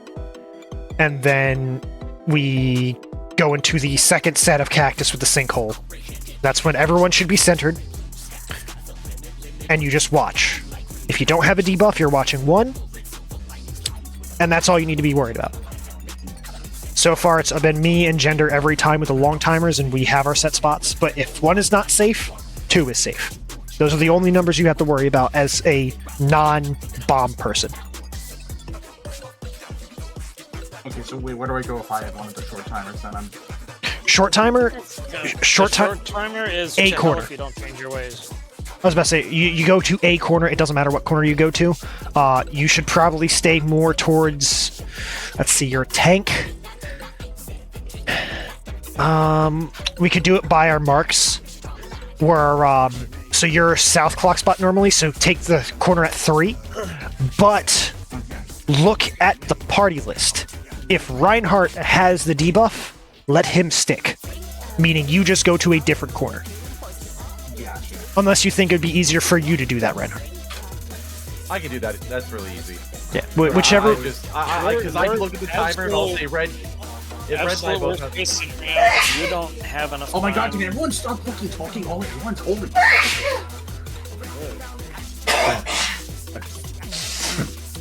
and then we go into the second set of cactus with the sinkhole. That's when everyone should be centered, and you just watch. If you don't have a debuff, you're watching 1, and that's all you need to be worried about. So far, it's been me and Gender every time with the long timers, and we have our set spots. But if 1 is not safe, 2 is safe. Those are the only numbers you have to worry about as a non-bomb person. Okay, so wait, where do I go if I have one of the short timers? Then I'm. Short timer, The short timer is A to hell corner. if you don't change your ways. I was about to say, you go to a corner, it doesn't matter what corner you go to. You should probably stay more towards, let's see, your tank. We could do it by our marks, where, so you're south clock spot normally, so take the corner at 3, but look at the party list. If Reinhardt has the debuff, let him stick, meaning you just go to a different corner. Gotcha. Unless you think it'd be easier for you to do that, Reinhardt. I can do that. That's really easy. Yeah, whichever. Because I can look at the timer and I'll say red. If red and I Absolute both worst have. case scenario, you don't have enough Oh my god, time. can everyone stop fucking talking all at once? Holy.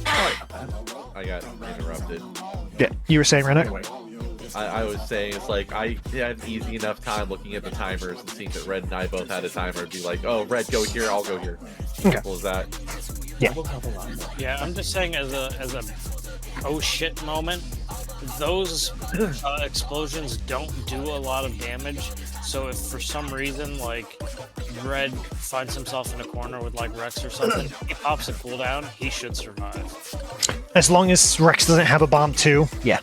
Sorry about that. I got interrupted. Yeah, you were saying, Reinhardt? Anyway. I was saying it's like I had easy enough time looking at the timers and seeing that Red and I both had a timer. It'd be like, oh, Red, go here, I'll go here. Okay. Simple as that. Yeah. Will help a lot more. Yeah, I'm just saying as a oh shit moment, those explosions don't do a lot of damage. So if for some reason like Red finds himself in a corner with like Rex or something, he pops a cooldown, he should survive. As long as Rex doesn't have a bomb too, yeah.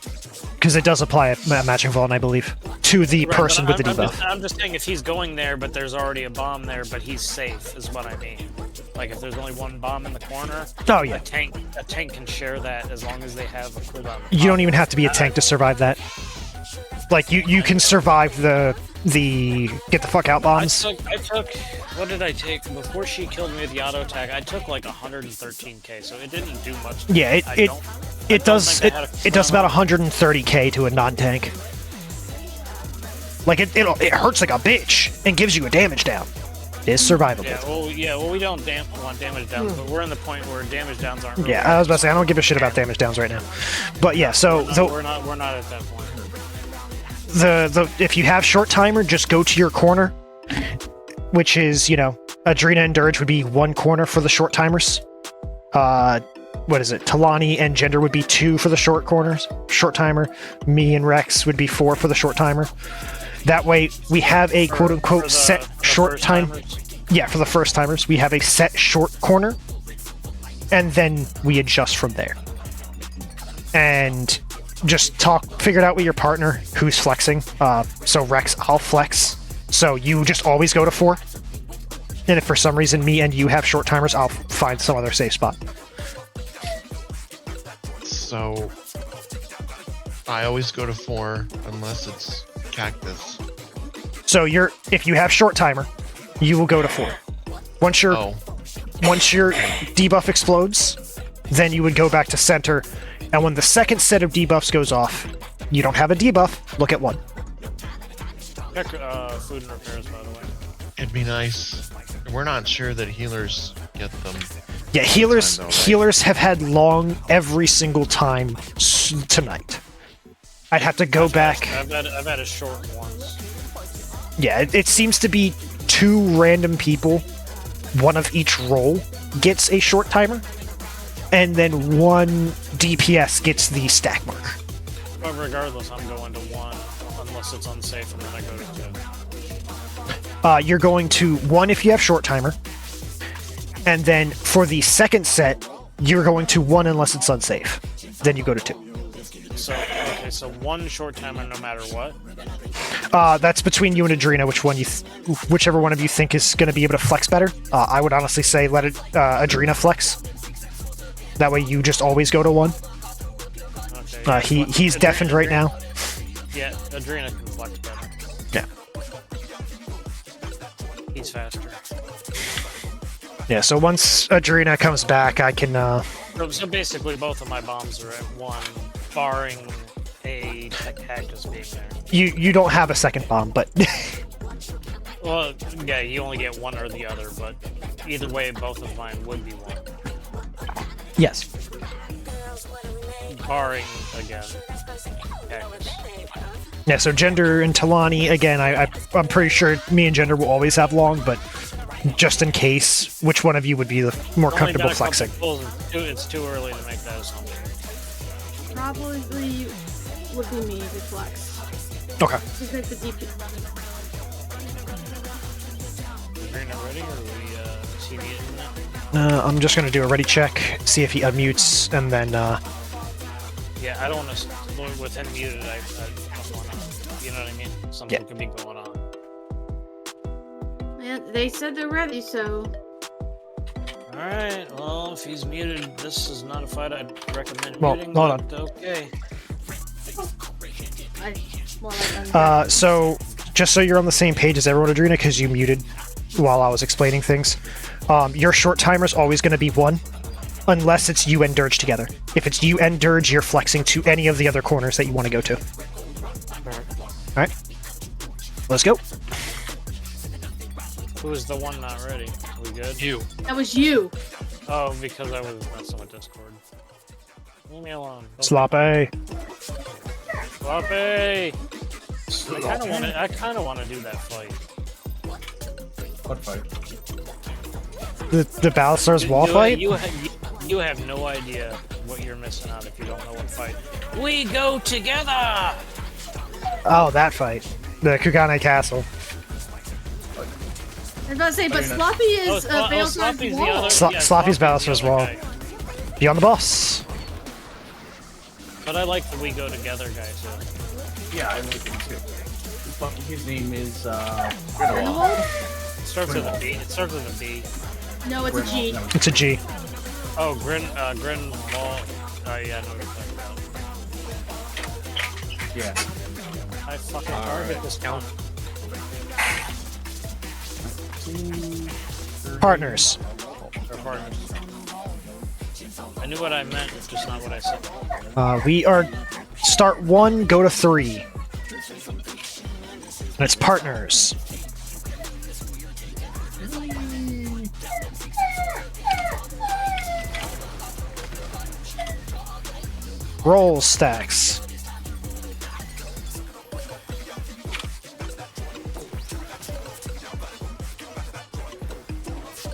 Because it does apply at Matching Vault, I believe. to the Right, person but with the I'm debuff. I'm just saying if he's going there, but there's already a bomb there, but he's safe, is what I mean. Like if there's only one bomb in the corner, Oh yeah, a tank can share that as long as they have a cooldown. you don't even have to be a tank to survive that. Like you can survive the get the fuck out bombs. I took what did I take before she killed me with the auto attack? I took like 113k, so it didn't do much. Yeah, it does about 130k to a non-tank. Like it hurts like a bitch and gives you a damage down. It's survivable. Well, we don't want damage downs, but we're in the point where damage downs aren't. Really Yeah, I was about to say I don't give a shit about damage downs right now. But yeah, so we're not at that point. If you have short timer, just go to your corner, which is, Adrena and Dirge would be one corner for the short timers. What is it? Talani and Gender would be 2 for the short timer. Me and Rex would be 4 for the short timer. That way, we have a quote-unquote set short time. Yeah, for the first timers, we have a set short corner, and then we adjust from there. And just figure it out with your partner who's flexing. So Rex, I'll flex. So you just always go to 4. And if for some reason me and you have short timers, I'll find some other safe spot. So I always go to 4 unless it's cactus. So if you have short timer, you will go to 4. Once your debuff explodes, then you would go back to center. And when the second set of debuffs goes off, you don't have a debuff, look at 1. Check food and repairs, by the way. It'd be nice. We're not sure that healers get them. Yeah, healers have had long every single time tonight. I'd have to go back. I've had a short once. Yeah, it seems to be 2 random people, one of each role gets a short timer, and then 1 DPS gets the stack mark. But regardless, I'm going to 1 unless it's unsafe, and then I go to 2. You're going to 1 if you have short timer, and then for the second set, you're going to 1 unless it's unsafe. Then you go to 2. So 1 short timer no matter what? That's between you and Adrena, whichever one of you think is going to be able to flex better. I would honestly say let Adrena flex. That way you just always go to 1. Okay. He's deafened right now. Yeah, Adrena can flex better. Yeah. He's faster. Yeah, so once Adrena comes back, I can... So basically both of my bombs are at 1, barring a cactus being there. You don't have a second bomb, but... Well, yeah, you only get 1 or the other, but either way, both of mine would be 1. Yes. Barring, again, cactus. Yeah, so Gender and Talani, again, I'm pretty sure me and Gender will always have long, but just in case, which one of you would be the more comfortable flexing? It's too early to make that assumption. Probably would be me to flex. Okay. Just make the DP. Are you not ready, or are we see the internet? I'm just going to do a ready check, see if he unmutes, and then... Yeah, I don't want to... With him muted, I don't want to... You know what I mean? Something could be going on. Yeah, they said they're ready, so... Alright, well, if he's muted, this is not a fight I'd recommend muting, hold on. but okay. So, just so you're on the same page as everyone, Adrena, because you muted while I was explaining things, your short timer is always going to be 1, unless it's you and Dirge together. If it's you and Dirge, you're flexing to any of the other corners that you want to go to. Alright. Let's go. Who was the one not ready? We good? You. That was you. Oh, because I was messing with Discord. Leave me alone. Sloppy. Sloppy! I kind of want to do that fight. What fight? The Battlestar's wall fight? You have no idea what you're missing out if you don't know what fight. We go together! Oh, that fight. The Kugane Castle. I was about to say, but Sloppy is Sloppy's Battlestar's wall. Sloppy's Battlestar's wall. Be on the boss. But I like the we go together guy too. Yeah, I like it too. fucking his name is Grindelwald? It starts with a B. It starts with a B. No, it's a G. No, It's a G. Oh, Grinwall. Oh yeah, I know what you're talking about. yeah. I fucking target this count. Partners. They're partners. I knew what I meant, it's just not what I said. We are start 1, go to 3. And it's partners. Roll stacks.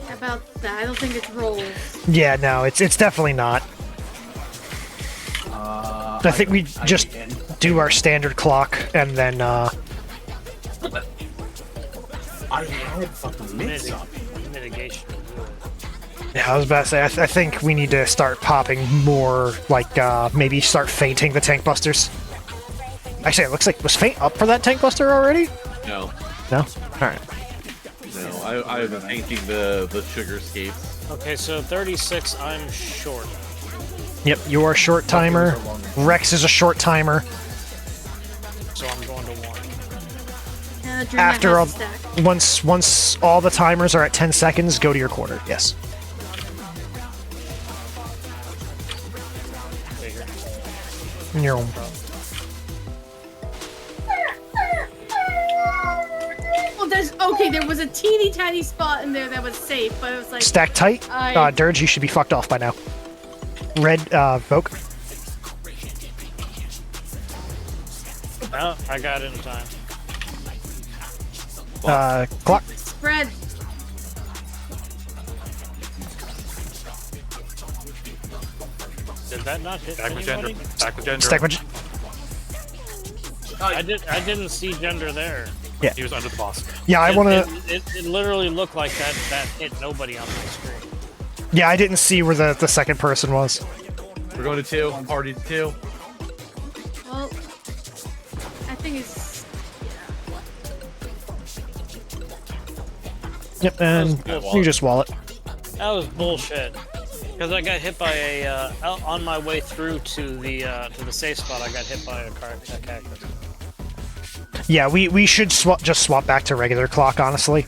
How about that? I don't think it's rolls. Yeah, no, it's definitely not. I think we just do our standard clock and then I had fucking mix up. Mitigation. yeah, I was about to say I think we need to start popping more, like maybe start fainting the tank busters. Actually, it looks like was Feint up for that tank buster already? No, No. All right. no, I was painting the sugar scapes. Okay, so 36, I'm short. Yep, you are short timer. Rex is a short timer. So I'm going to 1. And Adrena After has a stack. once all the timers are at 10 seconds, go to your quarter. Yes. Figure. You're- Oh, there was a teeny tiny spot in there that was safe, but it was like Stack tight. Dirge, you should be fucked off by now. Red, Vogue. Oh, I got it in time. Clock. spread. Did that not hit Back with gender. anybody? Back with gender. Stack. With- I didn't see gender there. He was under the boss. yeah, I want to. It literally looked like that hit nobody on my screen. Yeah, I didn't see where the second person was. We're going to 2. Party to 2. Well, I think it's Yep, and you just wallet. That was bullshit. Because I got hit by a on my way through to the safe spot. I got hit by a cactus. Yeah, we should just swap back to regular clock, honestly.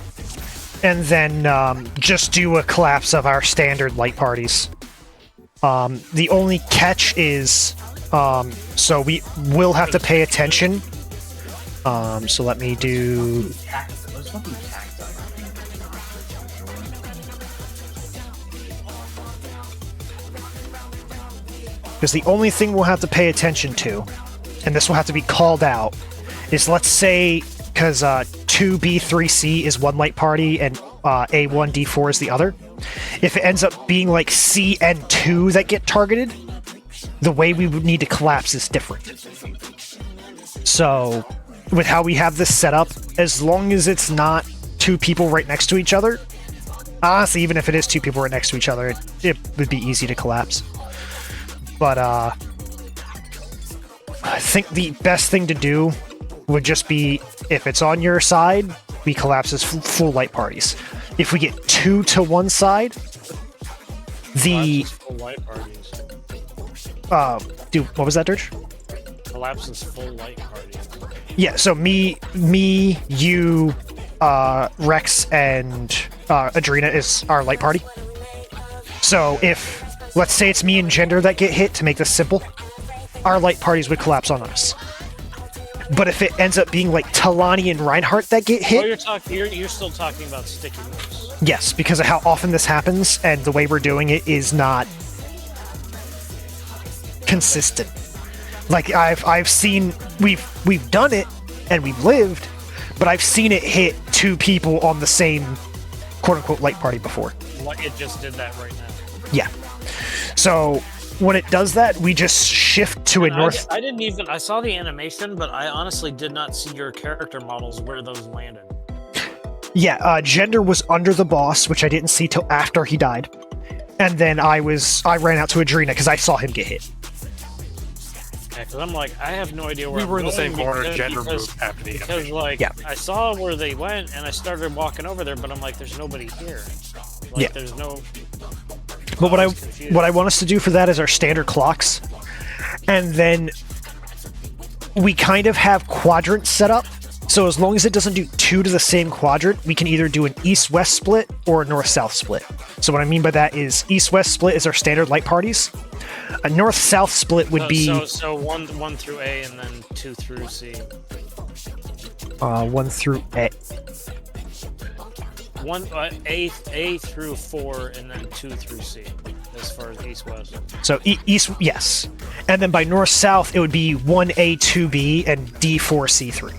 And then just do a collapse of our standard light parties. The only catch is, so we will have to pay attention. So let me do... Those fucking cacti. Because the only thing we'll have to pay attention to, and this will have to be called out, is let's say, because 2B3C is one light party and A1D4 is the other. If it ends up being like C and 2 that get targeted, the way we would need to collapse is different. So, with how we have this set up, as long as it's not 2 people right next to each other, honestly, even if it is 2 people right next to each other, it would be easy to collapse. But, I think the best thing to do would just be, if it's on your side, we collapse as full light parties. If we get 2 to one side, the... Full light parties. Dude, what was that, Dirge? Collapses full light parties. Yeah, so me, you, Rex, and Adrena is our light party. So if, let's say it's me and Gender that get hit, to make this simple, our light parties would collapse on us. But if it ends up being like Talani and Reinhardt that get Oh, hit, you're still talking about sticky moves. yes, because of how often this happens and the way we're doing it is not consistent. Like I've seen we've done it and we've lived, but I've seen it hit 2 people on the same quote unquote light party before. Like it just did that right now. Yeah. So when it does that, we just shift to a And north. I didn't even. I saw the animation, but I honestly did not see your character models where those landed. Yeah, Gender was under the boss, which I didn't see till after he died, and then I ran out to Adrena because I saw him get hit. Yeah, because I'm like, I have no idea where We were in the same going corner. because- Jen because- removed happened. Because like Yeah. I saw where they went and I started walking over there, but I'm like, there's nobody here. Like, Yeah. There's no. But what I was confused. what I want us to do for that is our standard clocks, and then we kind of have quadrants set up. So as long as it doesn't do 2 to the same quadrant, we can either do an east-west split or a north-south split. So what I mean by that is east-west split is our standard light parties. A north-south split would be So one through A and then 2 through C. 1 through A. A through 4 and then 2 through C, as far as east west. So east, yes, and then by north-south it would be 1A, 2B, and D4, C3.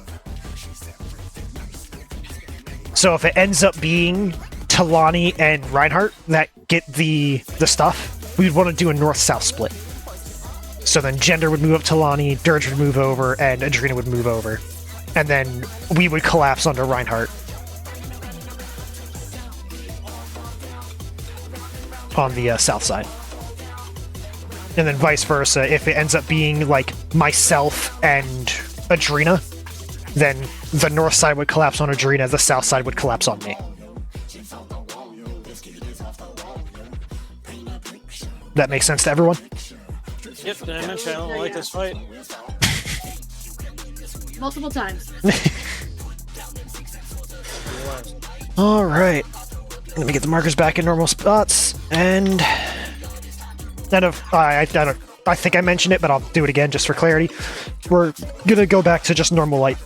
So if it ends up being Talani and Reinhardt that get the stuff, we'd want to do a north-south split. So then Gender would move up Talani, Dirge would move over, and Adrena would move over. And then we would collapse under Reinhardt. On the south side. And then vice versa, if it ends up being like myself and Adrena, then the north side would collapse on Adrena, the south side would collapse on me. That makes sense to everyone? Yep, did I mention I don't like this fight? Multiple times. Alright. Let me get the markers back in normal spots, and... I think I mentioned it, but I'll do it again just for clarity. We're gonna go back to just normal light,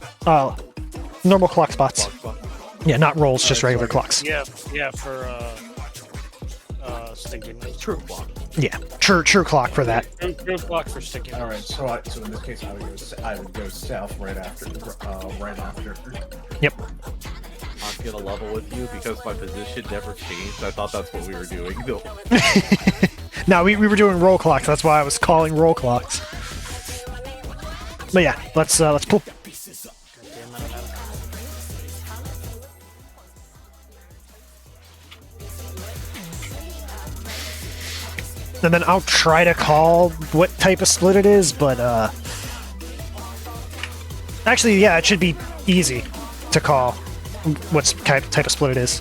normal clock spots. Yeah, not rolls, just regular clocks. Yeah, for sticking. True clock. Yeah, true clock for that. True clock for sticking. All right, so in this case, I would go south right after. Yep. I'm gonna level with you because my position never changed. I thought that's what we were doing. No. No, we were doing roll clocks. That's why I was calling roll clocks. But yeah, let's pull. And then I'll try to call what type of split it is, but actually, yeah, it should be easy to call what type of split it is.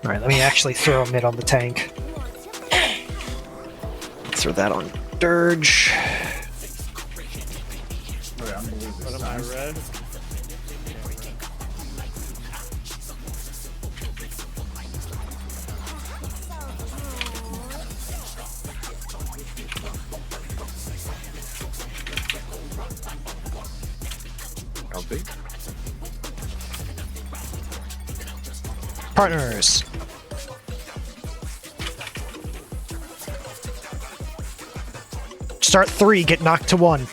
Alright, let me actually throw a mid on the tank. Throw that on Dirge. What am I red? Counting. Partners. Start 3, get knocked to 1.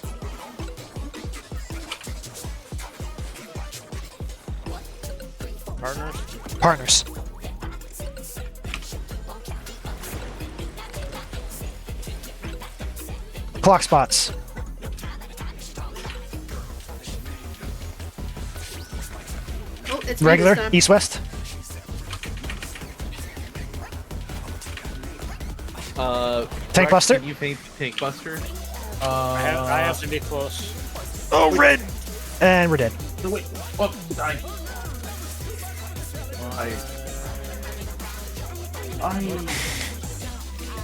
Partners? Partners. Clock spots. Oh, it's Regular, time. east-west. Tank Rex, Buster? Can you paint Tank Buster? I have to be close. Oh, red! And we're dead. No, wait. Oh,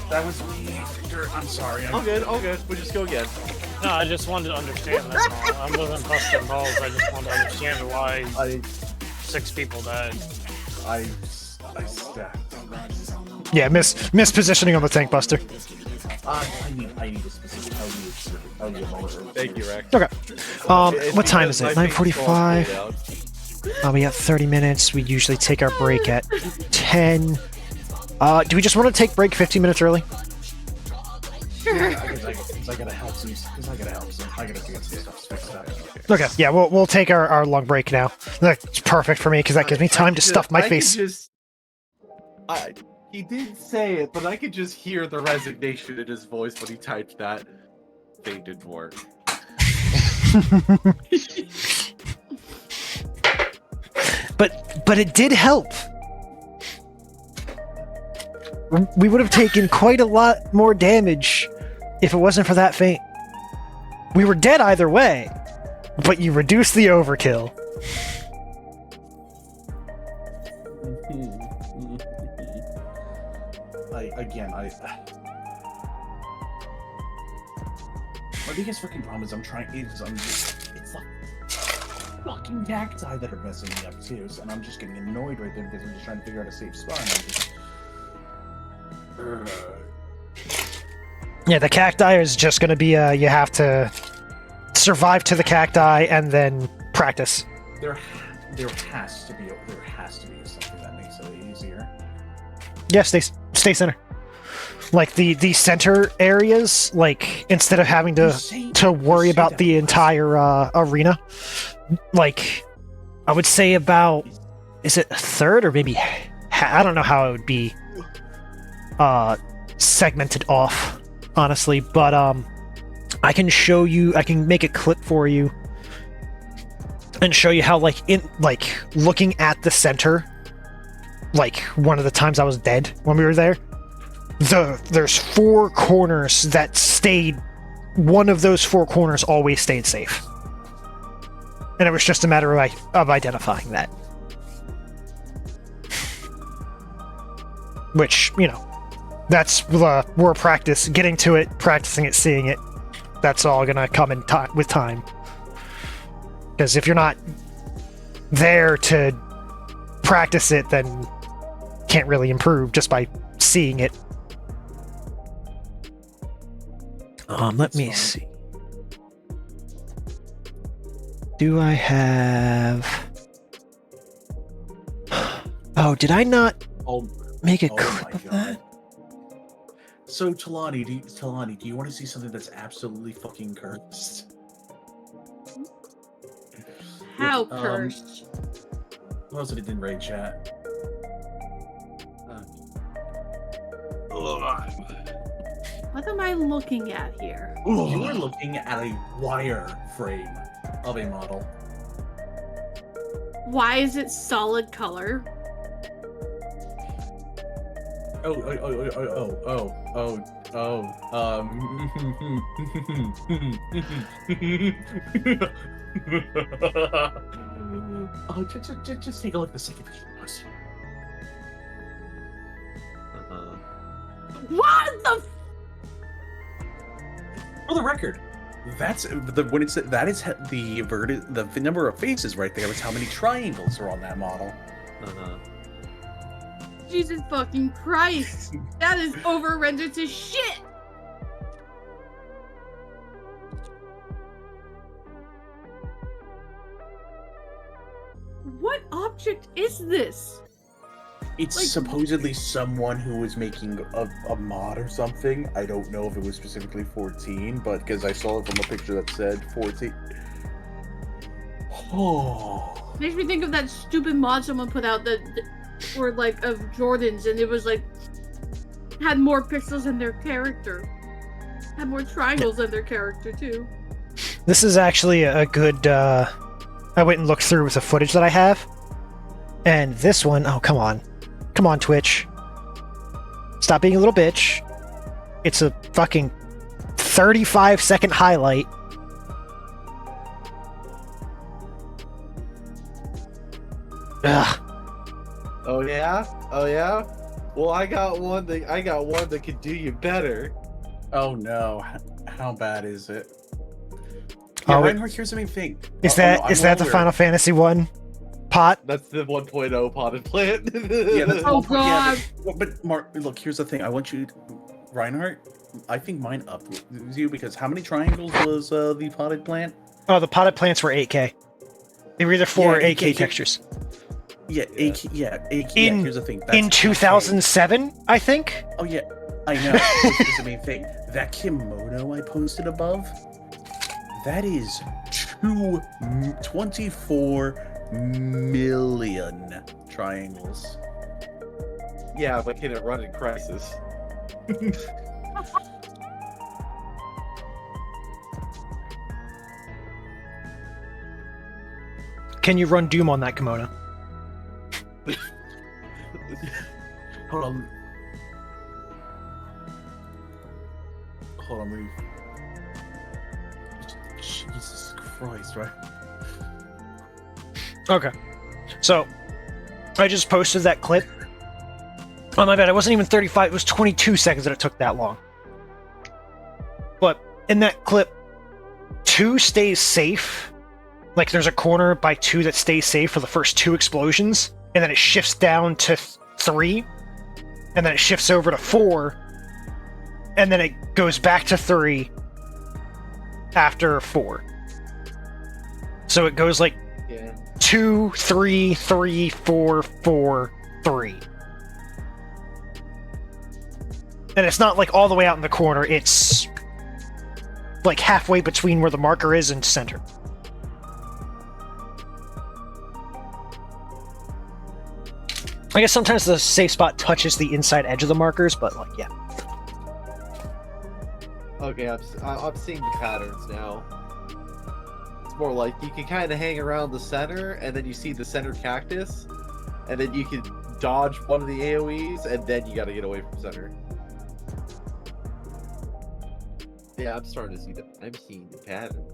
that was me, Victor. I'm sorry. All good, all good. We'll just go again. No, I just wanted to understand that's all. I wasn't busting balls. I just wanted to understand why 6 people died. I stacked. Yeah, mispositioning on the Tank Buster. I need a specific. I need a moment. Thank you, Rex. Okay. It's What time because is it? my face 9:45. falls down. We got 30 minutes. We usually take our break at 10. Do we just want to take break 15 minutes early? Sure. Because I gotta help some. I gotta get some stuff fixed up. Okay, yeah, we'll take our long break now. That's perfect for me because that gives me time to stuff my face. He did say it, but I could just hear the resignation in his voice when he typed that. They didn't work. But it did help. We would have taken quite a lot more damage if it wasn't for that feint. We were dead either way, but you reduced the overkill. My biggest fucking problem is it's the fucking cacti that are messing me up too, and I'm just getting annoyed right there because I'm just trying to figure out a safe spot. And I'm just... Yeah, the cacti is just going to be you have to survive to the cacti and then practice. There has to be something that makes it easier. Yeah, stay center. Like the center areas, like instead of having to worry about the entire arena, like I would say about, is it a third or maybe I don't know how it would be segmented off, honestly, but I can show you, I can make a clip for you and show you how like looking at the center, like one of the times I was dead when we were there. There's 4 corners that stayed. One of those 4 corners always stayed safe, and it was just a matter of identifying that. Which, you know, that's more practice. Getting to it, practicing it, seeing it. That's all gonna come in with time. Because if you're not there to practice it, then can't really improve just by seeing it. Let me see. Do I have... Oh, did I not make a clip of that? So, Talani, do you want to see something that's absolutely fucking cursed? How cursed? Who else did in raid chat? What am I looking at here? You are looking at a wire frame of a model. Why is it solid color? Just take a look at the second picture. What the? For the record, that's when it's that is the number of faces right there is how many triangles are on that model. Jesus fucking Christ! That is over-rendered to shit! What object is this? It's supposedly someone who was making a mod or something. I don't know if it was specifically 14, but because I saw it from a picture that said 14. Oh. Makes me think of that stupid mod someone put out that were like of Jordans, and it was like had more pixels in their character, had more triangles in their character too. This is actually a good. I went and looked through with the footage that I have, and this one, oh come on. Come on, Twitch. Stop being a little bitch. It's a fucking 35-second highlight. Ugh. Oh yeah? Oh yeah? Well, I got one that could do you better. Oh no. How bad is it? Yeah, Reinhardt, here's the main thing. Is that the Final Fantasy 1 pot? That's the 1.0 potted plant. Yeah, that's oh god. Yeah, but Mark, look, here's the thing. I want you, Reinhardt. I think mine up with you because how many triangles was the potted plant? Oh, the potted plants were 8K. They were either 4 or 8K textures. Yeah, 8K. Yeah, 8K. Here's the thing. That's in 2007, 8K. I think. Oh yeah, I know. That's the main thing. That kimono I posted above. That is 24 million triangles. Yeah, but can it run in Crisis? Can you run Doom on that kimono? Hold on. Hold on, move. Jesus Christ, right? Okay. So, I just posted that clip. Oh, my bad. It wasn't even 35. It was 22 seconds that it took that long. But in that clip, 2 stays safe. Like, there's a corner by 2 that stays safe for the first 2 explosions. And then it shifts down to 3. And then it shifts over to 4. And then it goes back to 3 after 4. So it goes like Yeah. 2, 3, 3, 4, 4, 3. And it's not like all the way out in the corner, it's like halfway between where the marker is and center. I guess sometimes the safe spot touches the inside edge of the markers, but like, yeah. Okay, I'm seeing the patterns now. It's more like you can kind of hang around the center, and then you see the center cactus, and then you can dodge one of the AoEs, and then you got to get away from center. Yeah, I'm starting to see the. I'm seeing the pattern.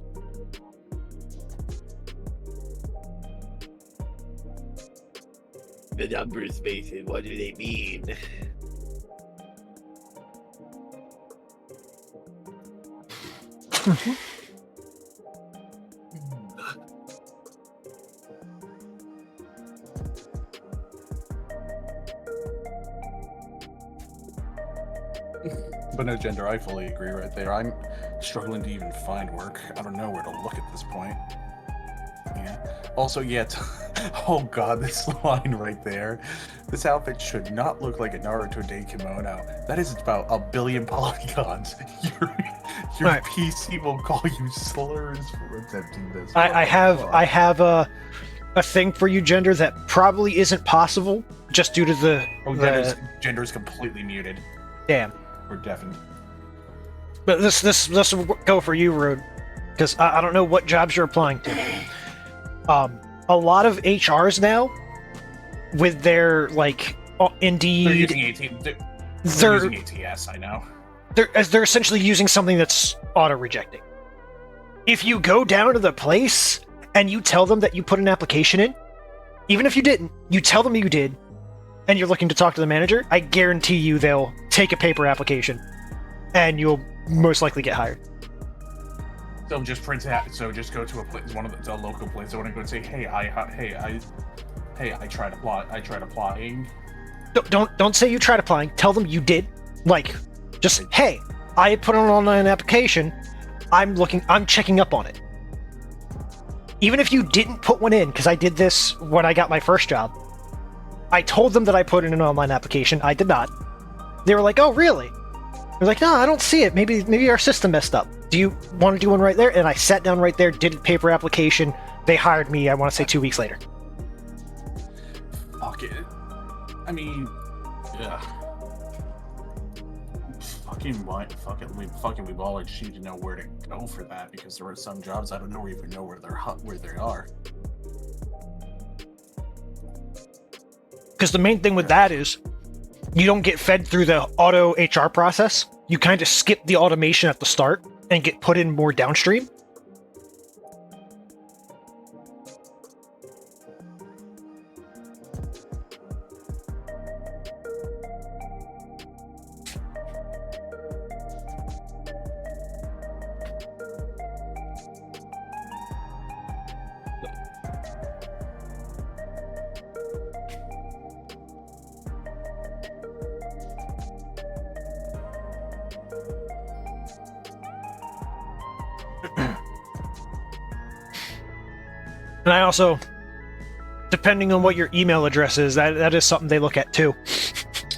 The numbers, Mason. What do they mean? But no, Gender, I fully agree right there. I'm struggling to even find work. I don't know where to look at this point. Yeah. Also, yeah. Oh god, this line right there. This outfit should not look like a Naruto Day kimono. That is about 1 billion polygons. Your Right. PC will call you slurs for attempting this. I have a thing for you, Gender, that probably isn't possible just due to the. Oh, Gender's completely muted. Damn. Or deafened. But this will go for you, Rude, because I don't know what jobs you're applying to. A lot of HRs now, with their like Indeed, They're using they're using ATS. I know. They're essentially using something that's auto rejecting. If you go down to the place and you tell them that you put an application in, even if you didn't, you tell them you did, and you're looking to talk to the manager, I guarantee you they'll take a paper application, and you'll most likely get hired. So just print out. So just go to a place, one of the local places. I want to go and say, hey, I tried applying. Don't say you tried applying. Tell them you did. Like, just hey, I put an online application. I'm checking up on it. Even if you didn't put one in, because I did this when I got my first job. I told them that I put in an online application. I did not. They were like, "Oh, really?" They're like, "No, I don't see it. Maybe our system messed up. Do you want to do one right there?" And I sat down right there, did a paper application. They hired me. I want to say 2 weeks later. Fuck it. I mean, yeah. We've all just need to know where to go for that, because there are some jobs I don't even know where they are. Because the main thing with that is you don't get fed through the auto HR process. You kind of skip the automation at the start and get put in more downstream. And I also, depending on what your email address is, that is something they look at too.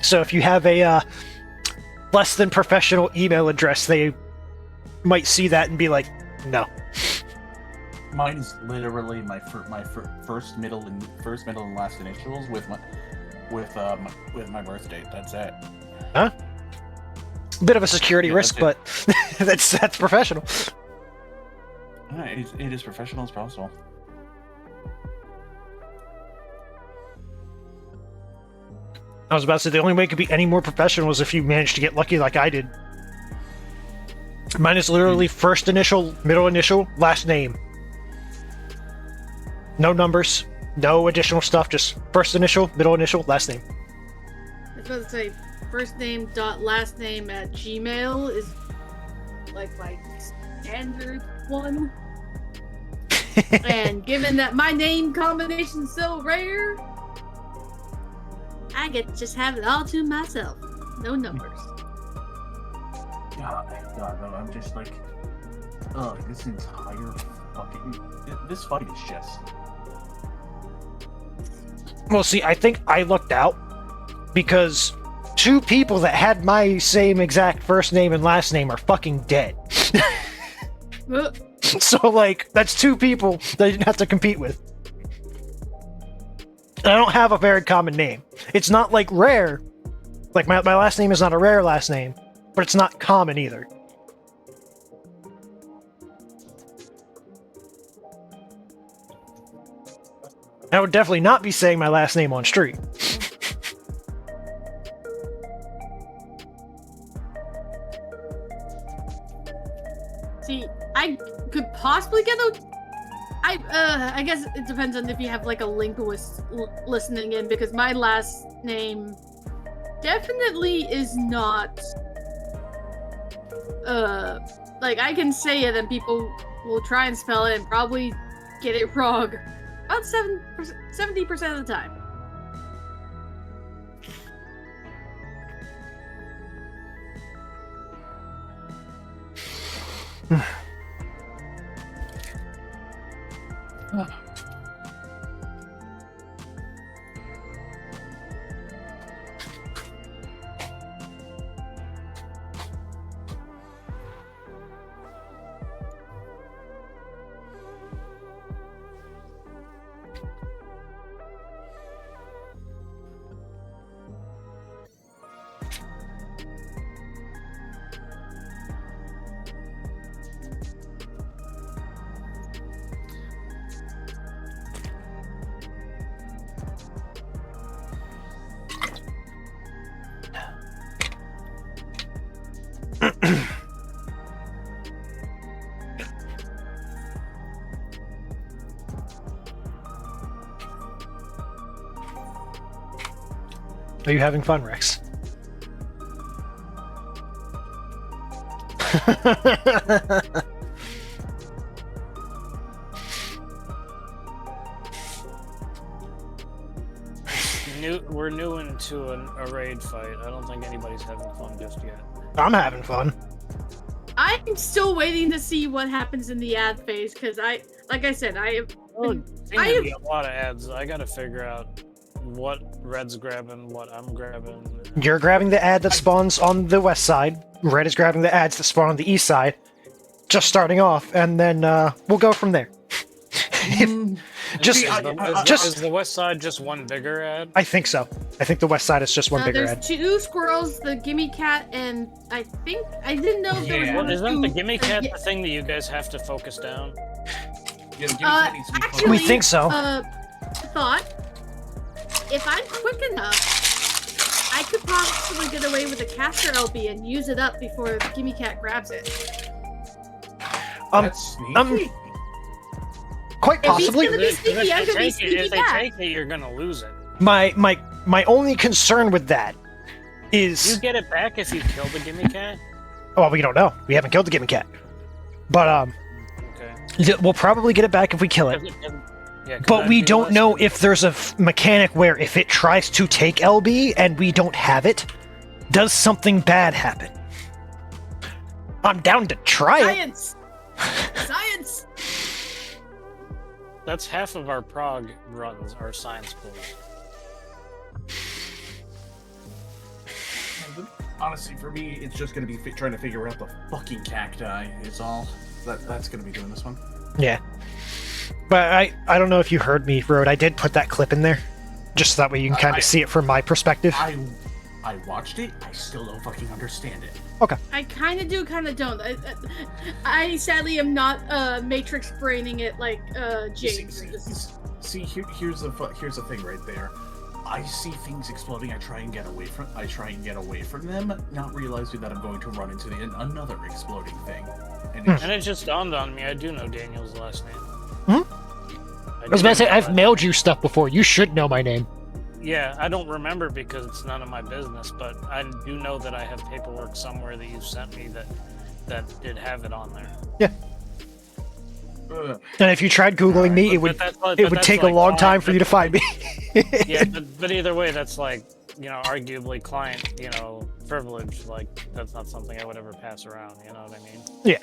So if you have a less than professional email address, they might see that and be like, no. Mine is literally my first, middle, and last initials with my birth date. That's it. Huh? Bit of a security risk, but that's professional. Yeah, it is professional as possible. I was about to say the only way it could be any more professional is if you managed to get lucky like I did. Mine is literally first initial, middle initial, last name. No numbers, no additional stuff, just first initial, middle initial, last name. I was about to say, first name dot last name at Gmail is like my standard one. And given that my name combination is so rare, I get to just have it all to myself. No numbers. God, no, I'm just like, this entire this fight is just. Well, see, I think I lucked out because 2 people that had my same exact first name and last name are fucking dead. So, like, that's 2 people that I didn't have to compete with. And I don't have a very common name. It's not, like, rare. Like, my last name is not a rare last name, but it's not common either. I would definitely not be saying my last name on street. See, I could possibly get a. I guess it depends on if you have like a linguist listening in, because my last name definitely is not. Like I can say it and people will try and spell it and probably get it wrong about 70% of the time. Are you having fun, Rex? We're new into a raid fight. I don't think anybody's having fun just yet. I'm having fun. I'm still waiting to see what happens in the ad phase, because like I said, I have A lot of ads. I gotta figure out what Red's grabbing, what I'm grabbing. You're grabbing the ad that spawns on the west side. Red is grabbing the ads that spawn on the east side. Just starting off, and then we'll go from there. Is the west side just one bigger ad? I think so. I think the west side is just one bigger there's ad. 2 squirrels, the gimme cat, and I think I didn't know if there was one or Isn't two. the gimme cat the thing that you guys have to focus down? Yeah, the gimme cat needs to be actually, We think so. Thought if I'm quick enough, I could possibly get away with a caster LB and use it up before the gimme cat grabs it. That's sneaky. Quite possibly. If he's gonna be sneaky, I'm gonna be sneaky If they back. take it, you're gonna lose it. My only concern with that is You get it back if you kill the gimme cat? well, we don't know. We haven't killed the gimme cat, but Okay. we'll probably get it back if we kill it. Yeah, But we don't know if there's a mechanic where if it tries to take LB and we don't have it, does something bad happen? I'm down to try it. Science! Science! That's half of our prog runs, our science pools. Honestly, for me, it's just gonna be trying to figure out the fucking cacti. Is all. That's gonna be doing this one. Yeah. But I don't know if you heard me, Road. I did put that clip in there, just so that way you can kind of see it from my perspective. I watched it. I still don't fucking understand it. Okay. I kind of do, kind of don't. I sadly am not matrix braining it like James. See, here's the thing right there. I see things exploding. I try and get away from them, not realizing that I'm going to run into another exploding thing. And And it just dawned on me, I do know Daniel's last name. I was about to say, I've mailed you stuff before. You should know my name. Yeah, I don't remember because it's none of my business, but I do know that I have paperwork somewhere that you sent me that did have it on there. Yeah. And if you tried Googling me, it would take a long time for you to find me. Yeah, but either way, that's like, arguably client, privilege. Like, that's not something I would ever pass around, you know what I mean? Yeah.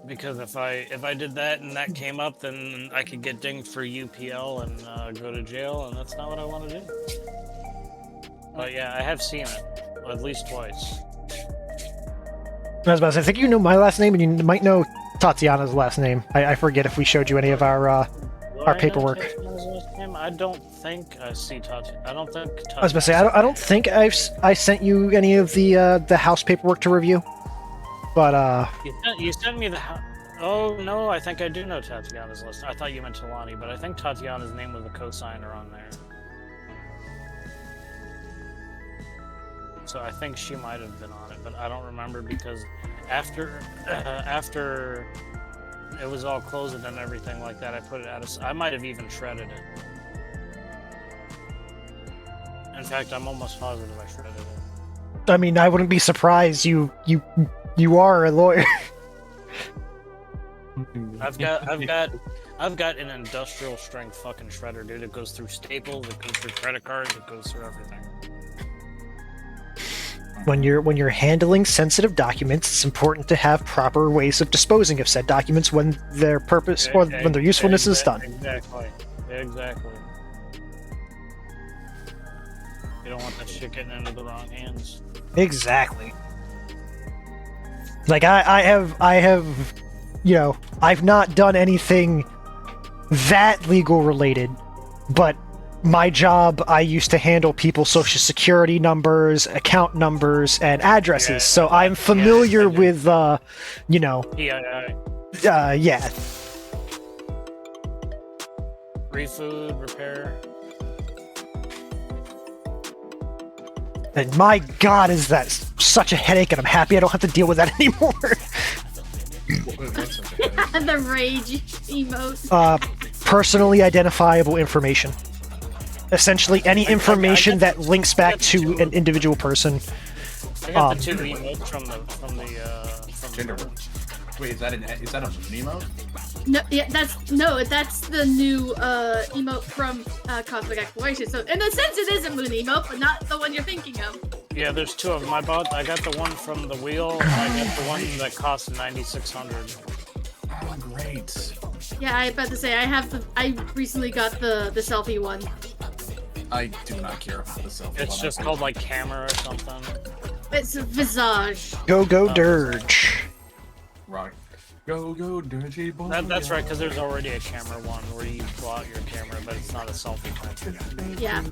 Because if I did that and that came up, then I could get dinged for UPL and go to jail, and that's not what I want to do. But yeah, I have seen it at least twice. I was about to say, I think you know my last name, and you might know Tatiana's last name. I forget if we showed you any of our paperwork. I don't think I see Tatiana. I don't think. I was about to say, I don't think I sent you any of the house paperwork to review. But you sent me the. Oh no, I think I do know Tatiana's list. I thought you meant Talani, but I think Tatiana's name was the co-signer on there. So I think she might have been on it, but I don't remember because after it was all closed and everything like that, I put it out of. I might have even shredded it. In fact, I'm almost positive I shredded it. I mean, I wouldn't be surprised. You are a lawyer. I've got an industrial strength fucking shredder, dude. It goes through Staples, it goes through credit cards, it goes through everything. When you're handling sensitive documents, it's important to have proper ways of disposing of said documents when their purpose or when their usefulness is done. Exactly. You don't want that shit getting into the wrong hands. Exactly. Like I have, I've not done anything that legal related, but my job, I used to handle people's social security numbers, account numbers, and addresses, Yeah, so I'm familiar with, PII. Yeah. Free food, repair. And my god, is that such a headache, and I'm happy I don't have to deal with that anymore. The rage emote. Personally identifiable information. Essentially, any information that links back to an individual person. I got the two emotes from the Gender. Wait, is that a moon emote? No, yeah, that's the new emote from Cosmic Exploration. So in a sense, it is a moon emote, but not the one you're thinking of. Yeah, there's two of them. I got the one from the wheel. I got the one that costs 9,600. Oh, great. Yeah, I about to say I recently got the selfie one. I do not care about the selfie. It's just called like camera or something. It's a visage. Go Dirge. Right. Go dirty boy. That's right, because there's already a camera one where you pull out your camera, but it's not a selfie type. Yeah.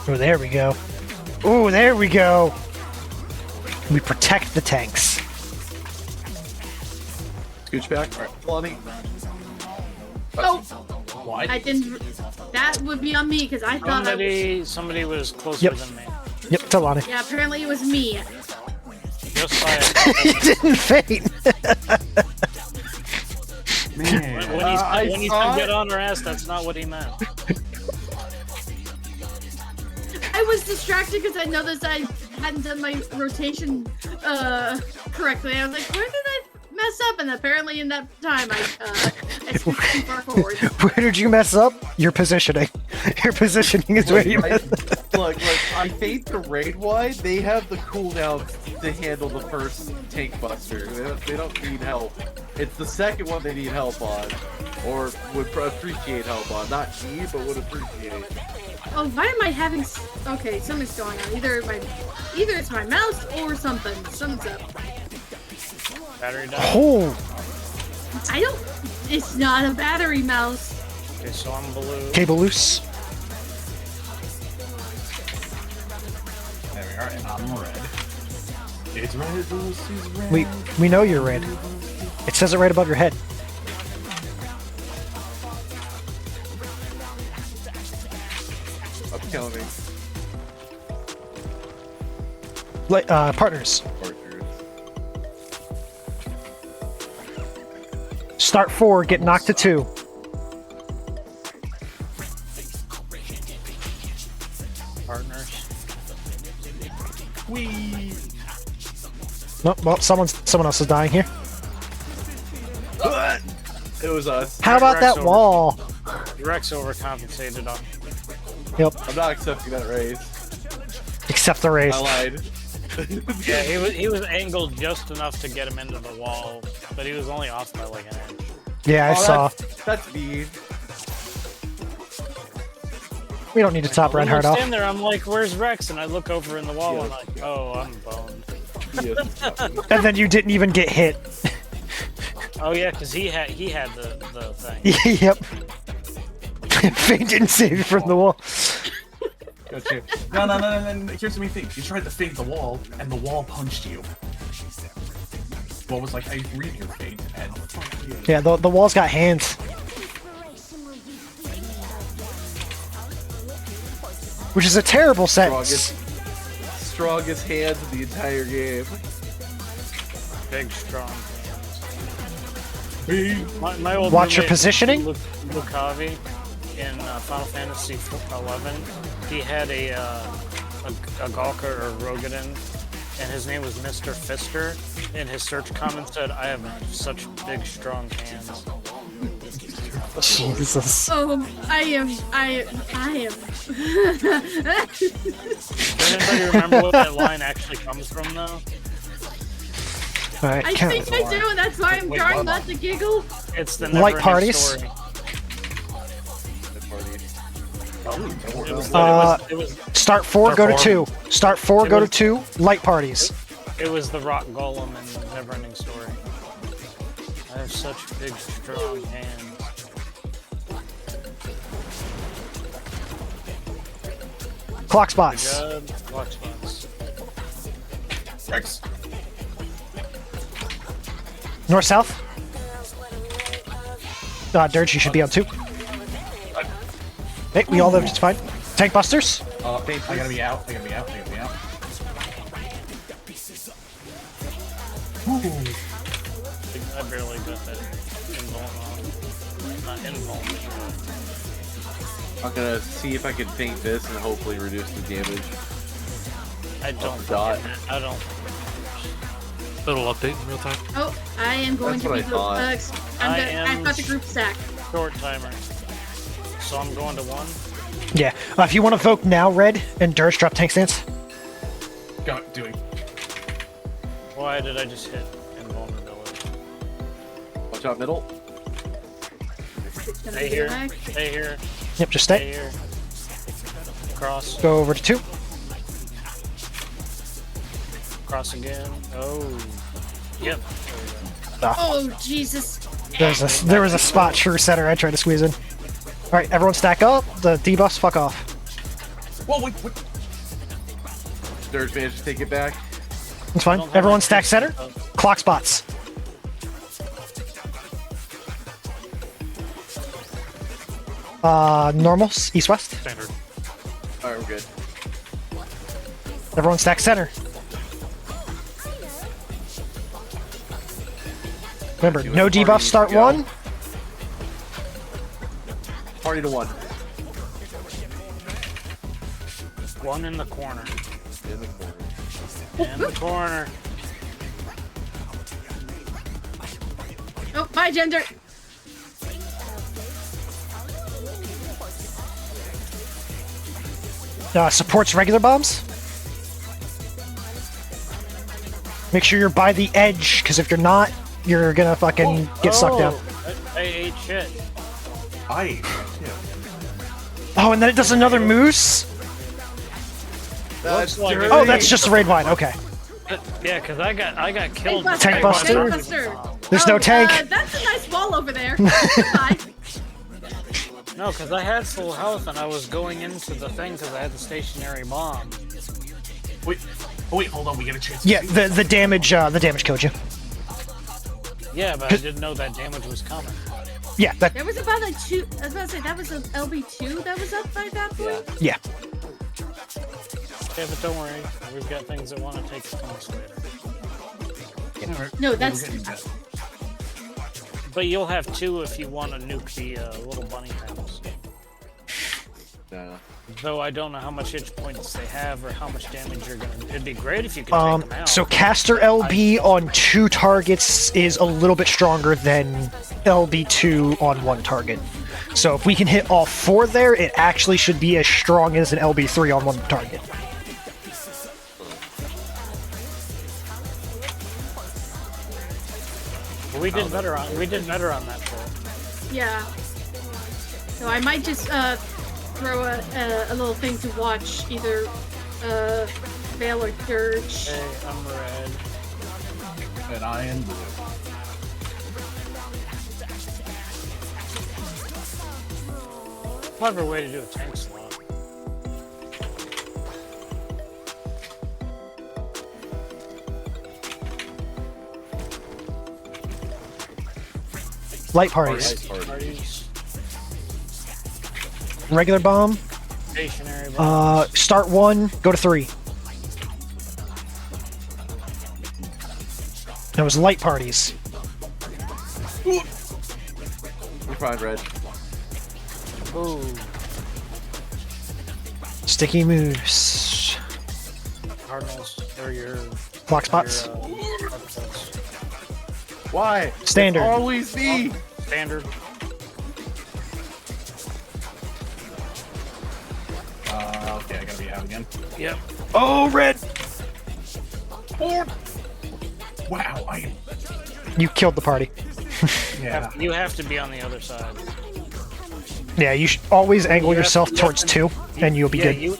Oh, there we go. Oh, there we go. We protect the tanks. Scooch back. All right, Lonnie. Oh, What? I didn't. That would be on me because I thought Somebody was closer Yep. than me. Yep, Talani. Yeah, apparently it was me. Just by It didn't faint. Man. when he said get on her ass, that's not what he meant. I was distracted because I noticed I hadn't done my rotation correctly. I was like, where did I mess up? And apparently in that time I switched too far forward. Where did you mess up? Your positioning. Your positioning is where you messed up. Look, I think the raid wide, they have the cooldown to handle the first tank buster. They don't need help. It's the second one they need help on, or would appreciate help on. Not need, but would appreciate. Oh, why am I having? Okay, something's going on. Either it's my mouse or something. Something's up. Battery down. Oh, I don't. It's not a battery mouse. Okay, so I'm blue. Cable loose. There we are, and I'm red. It's red, Lucy's red. We know you're red. It says it right above your head. I'm counting. Partners. Partners. Start 4, get knocked to 2. Partners. Whee! No, well, someone else is dying here. It was us. How about that Rex wall? Rex overcompensated on. Yep, I'm not accepting that raise. except the raise. I lied. Yeah, he was angled just enough to get him into the wall, but he was only off by like an inch. Yeah, I Oh, saw. That's mean. We don't need to top When Reinhardt we're off. standing there, I'm like, "Where's Rex?" And I look over in the wall, and I'm like, "Oh, I'm boned." Yes. And then you didn't even get hit. Oh yeah, because he had the thing. Yep. Fang didn't save you from the wall. Gotcha. No. Here's the main thing. You tried to fake the wall, and the wall punched you. Well, was like, I read your fate, and fuck you. Yeah, the wall's got hands. Which is a terrible sentence. Strongest hands in the entire game. Big, strong hands. My old Watch your roommate, positioning. Lukavi, in Final Fantasy 11, he had a Galka or Rogadin, and his name was Mr. Fister, and his search comment said, "I have such big, strong hands." Jesus. Oh, I am. Does anybody remember what that line actually comes from, though? Alright, I count. think I do, and that's why I'm Wait, trying what? not to giggle. It's the Light never-ending parties? story. It was Start 4, go to 2. Start 4, It go to was- 2. Light parties. It was the rock golem in Neverending Story. I have such big, strong hands. Clock spots. Good watch spots. Rex. North, south. Dirge, you should be on 2. Hey, we all lived, it's fine. Tank busters. I gotta be out. I gotta be out. I barely got that invuln on. Not invuln. I'm gonna see if I can paint this and hopefully reduce the damage. I don't. Dot. I don't. Little update in real time. Oh, I am going That's to what be I thought. I've got the group stack. Short timer. So I'm going to 1. Yeah. If you want to vote now, Red, and Dirge drop tank stance. Doing. Why did I just hit invulnerability? Watch out, middle. Stay here. Stay here. Yep, just Stay stay. here. Cross. Go over to 2. Cross again. Oh. Yep. There we go. Oh, Jesus. There was a spot true center I tried to squeeze in. Alright, everyone stack up. The debuffs, fuck off. Whoa, wait. Dirge managed to take it back. It's fine. Don't have Everyone my stack center. Clock spots. Normals, east west. Standard. Alright, we're good. Everyone stack center. Remember, See what no the party debuffs needs start to go. 1. Party to 1. 1 in the corner. In the corner. In the corner. Oh, bye, gender. Supports regular bombs. Make sure you're by the edge, because if you're not, you're gonna fucking get sucked down. I ate shit. Yeah. Oh, and then it does another moose? Looks like dirty. Oh, that's just a raid wine, okay. Yeah, because I got killed. Tank buster? There's no tank. That's a nice wall over there. Goodbye. No, because I had full health and I was going into the thing because I had the stationary bomb. Wait, oh wait, hold on. We get a chance. To Yeah, see. the damage killed you. Yeah, but I didn't know that damage was coming. Yeah, that. There was about a 2. I was about to say that was an LB2 that was up by that point. Yeah. Yeah, but don't worry, we've got things that want to take us later. Alright, No, we're that's- getting that. But you'll have 2 if you want to nuke the little bunny things. Nah. Though I don't know how much hit points they have or how much damage you're gonna. It'd be great if you could take them out. So caster LB on 2 targets is a little bit stronger than LB2 on 1 target. So if we can hit all 4 there, it actually should be as strong as an LB3 on 1 target. We did better on that floor. Yeah. So I might just throw a little thing to watch, either Vale or Dirge. Hey, I'm red. And I am blue. Clever way to do a tank slot. Light parties. Parties, Regular bomb. stationary bombs. Start 1, go to 3. That was light parties. You're fine, Red. Ooh. Sticky moves. Cardinals. They're your. Block spots. Why? Standard. It's always me. Standard. Okay, I gotta be out again. Yep. Oh, red! Wow, I am. You killed the party. Yeah. You have to be on the other side. Yeah, you should always angle You have- yourself you have towards to- 2, and you'll be Yeah, good.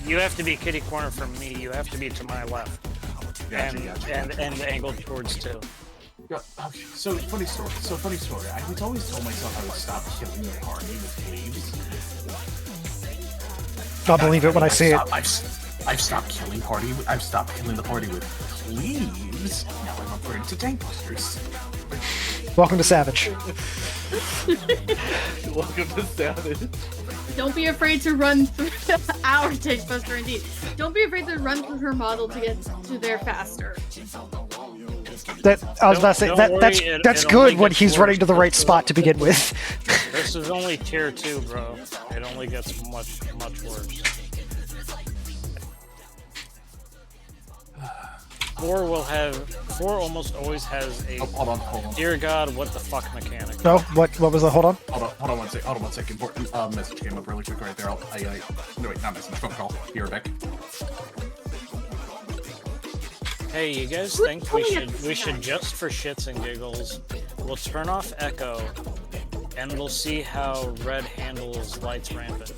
you have to be kitty corner from me. You have to be to my left. Gotcha, and, gotcha. and angled towards 2. Yeah, okay, so funny story. I was always told myself I would stop killing the party with cleaves. I'll believe it when I see it. I've stopped killing party. I've stopped killing the party with cleaves. Now I'm upgraded to tank busters. Welcome to Savage. Welcome to Savage. Don't be afraid to run through our tank buster, indeed. Don't be afraid to run through her model to get to there faster. That I was about to say Don't that worry, that's it- that's it good only when gets he's running worse to the right before spot to begin with. This is only tier 2, bro. It only gets much worse. 4 almost always has a Oh, hold on. dear God, what the fuck mechanic. No, what was the? Hold on. Hold on one second. Important message came up really quick right there. No, wait, not message. Phone call. Here, Beck. Hey, you guys think we should just for shits and giggles, we'll turn off Echo, and we'll see how Red handles Lights Rampant.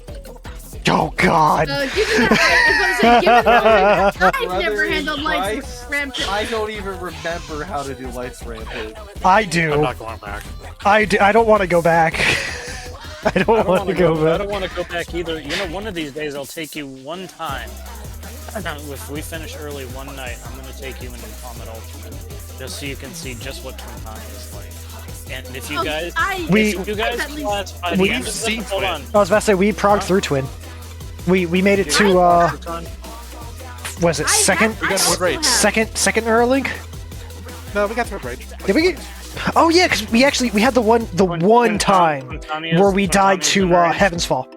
Oh God. Given that, I was gonna say, given that I've never Brother in handled lights Christ, rampant. I don't even remember how to do Lights Rampant. I I'm do. not going back. I do. I don't want to go back. I don't want to go I back. don't want to go back either. You know, one of these days I'll take you one time. If we finish early one night, I'm going to take you into Comet Ultimate, just so you can see just what Twintani is like. And if you guys, We- if you guys at least- classify the We've end of seen hold on. I was about to say we progged through Twin. We made it to was it second We got Wood Rage. second Neuralink? No, we got Thread Rage. Did we get? Oh yeah, because we had the one time where we died to Heaven's Fall.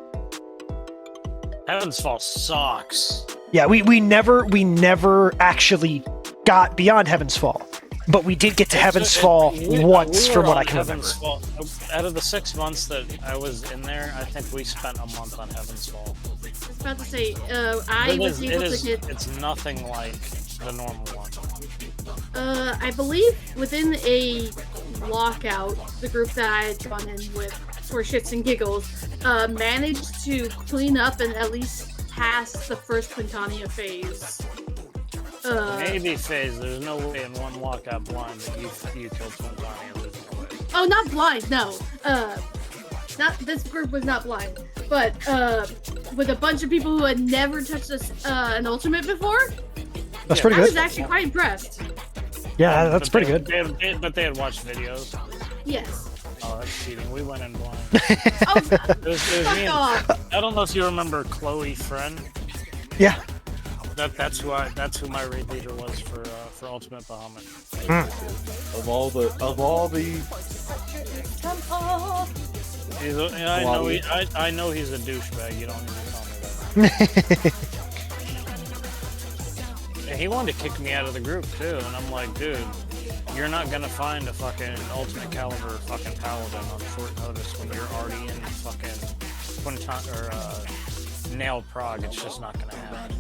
Heaven's Fall sucks. Yeah, we never actually got beyond Heaven's Fall, but we did get to Heaven's Fall once, we from were what I on can remember. Heaven's Fall. Out of the 6 months that I was in there, I think we spent a month on Heaven's Fall. I was about to say, I was able to get. It's nothing like the normal one. I believe within a lockout, the group that I had gone in with for shits and giggles managed to clean up and at least pass the first Quintania phase. Maybe phase. There's no way in one lockout blind that you killed Twintani. There's no way. Oh, not blind. No. Not this group was not blind, but with a bunch of people who had never touched an ultimate before. That's pretty I was good. actually quite impressed. Yeah, that's But pretty they- good. but they had watched videos. Yes. Oh, that's cheating. We went in blind. Oh, It was me fuck and- off. I don't know if you remember Chloe Friend. Yeah. That's who my raid leader was for Ultimate Bahamut. Of all the I know he's a douchebag. You don't need to tell me that. And he wanted to kick me out of the group too, and I'm like, dude, you're not gonna find a fucking Ultimate Caliber fucking Paladin on short notice when you're already in fucking Nailed Prague. It's just not gonna happen.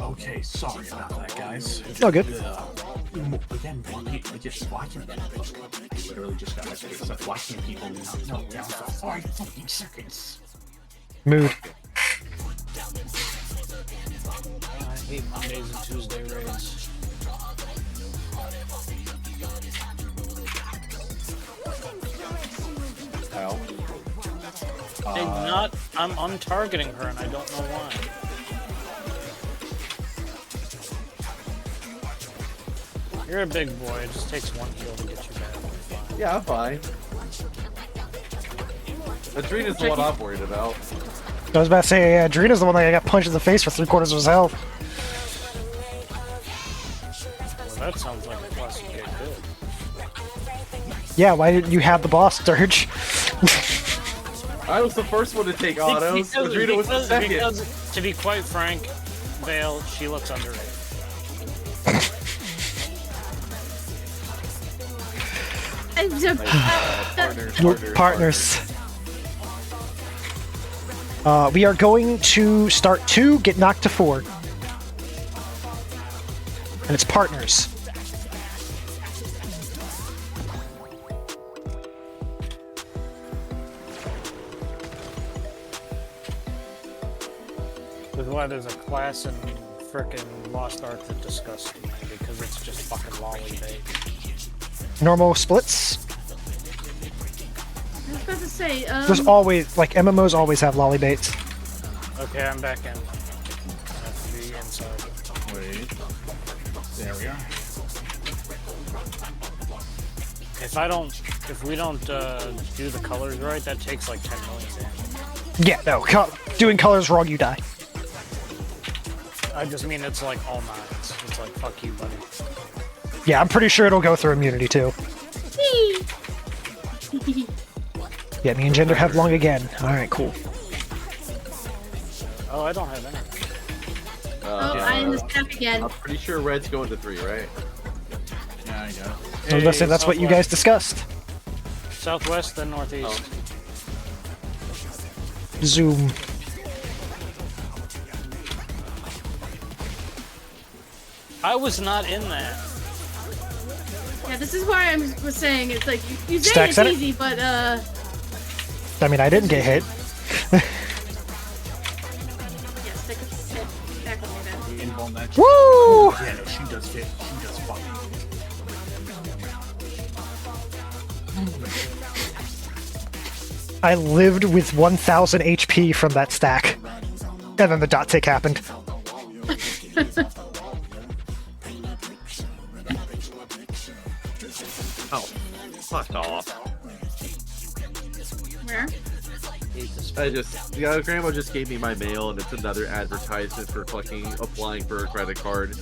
Okay, sorry about that, guys. Oh, good. Again, why can't I literally just got my face up. Why can't people not know down for 5 fucking seconds? Mood. I hate Mondays and Tuesday raids. Ow. I'm untargeting her and I don't know why. You're a big boy, it just takes one heal to get you back. Yeah, I'm fine. Adrena's the one I'm worried about. I was about to say, yeah, Drina's the one that got punched in the face for 3/4 of his health. Well, that sounds like a plus you get good. Yeah, why didn't you have the boss, Dirge? I was the first one to take autos. Adrena was the second. Because, to be quite frank, Vale, she looks underrated. Partners. We are going to start 2, get knocked to 4. And it's partners. That's why there's a class in frickin' Lost Ark that disgusts me, because it's just fucking lolly bait. Normal splits. I was about to say, There's always, like, MMOs always have lolly baits. Okay, I'm back in. I have to be inside. Wait. There we are. If we don't do the colors right, that takes like 10 million damage. Yeah, no, doing colors wrong, you die. I just mean it's like all nines. It's like, fuck you, buddy. Yeah, I'm pretty sure it'll go through immunity too. Yeah, me and Gender have long again. Alright, cool. Oh, I don't have any. I am the step again. I'm pretty sure red's going to 3, right? Yeah, I know. I was gonna say that's what you guys discussed. Southwest, then northeast. Zoom. I was not in that. Yeah, this is why I was saying it's like you say Stack it's center? easy, but I mean, I didn't get hit. yeah, stick back on me then. We involve that. Woo! Yeah, no, she does fit. She does fucking. I lived with 1000 HP from that stack. And then the dot tick happened. Oh, fuck off. Where? Grandma just gave me my mail, and it's another advertisement for fucking applying for a credit card.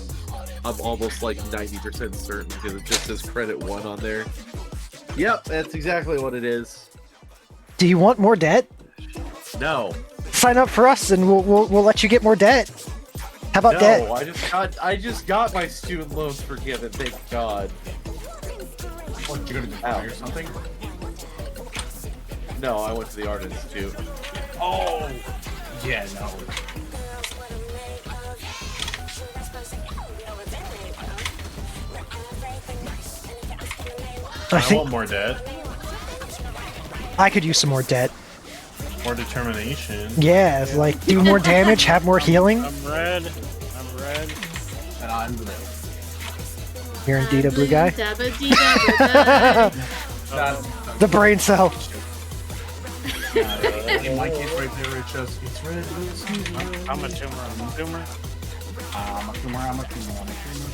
I'm almost like 90% certain because it just says credit 1 on there. Yep, that's exactly what it is. Do you want more debt? No. Sign up for us and we'll let you get more debt. How about debt? No, I just got my student loans forgiven, thank God. What, you're gonna do or something? No, I went to the Art Institute. Oh! Yeah, no. I I think want more debt, I could use some more debt. more determination. Yeah, like do more damage, have more healing. I'm red. I'm red. And I in the middle. You're in Dita, blue guy. That, The brain cell. in my case, right there, it's just it's red, blue, excuse me. I'm a tumor. I'm a tumor. I'm a tumor. I'm a tumor. I'm a tumor.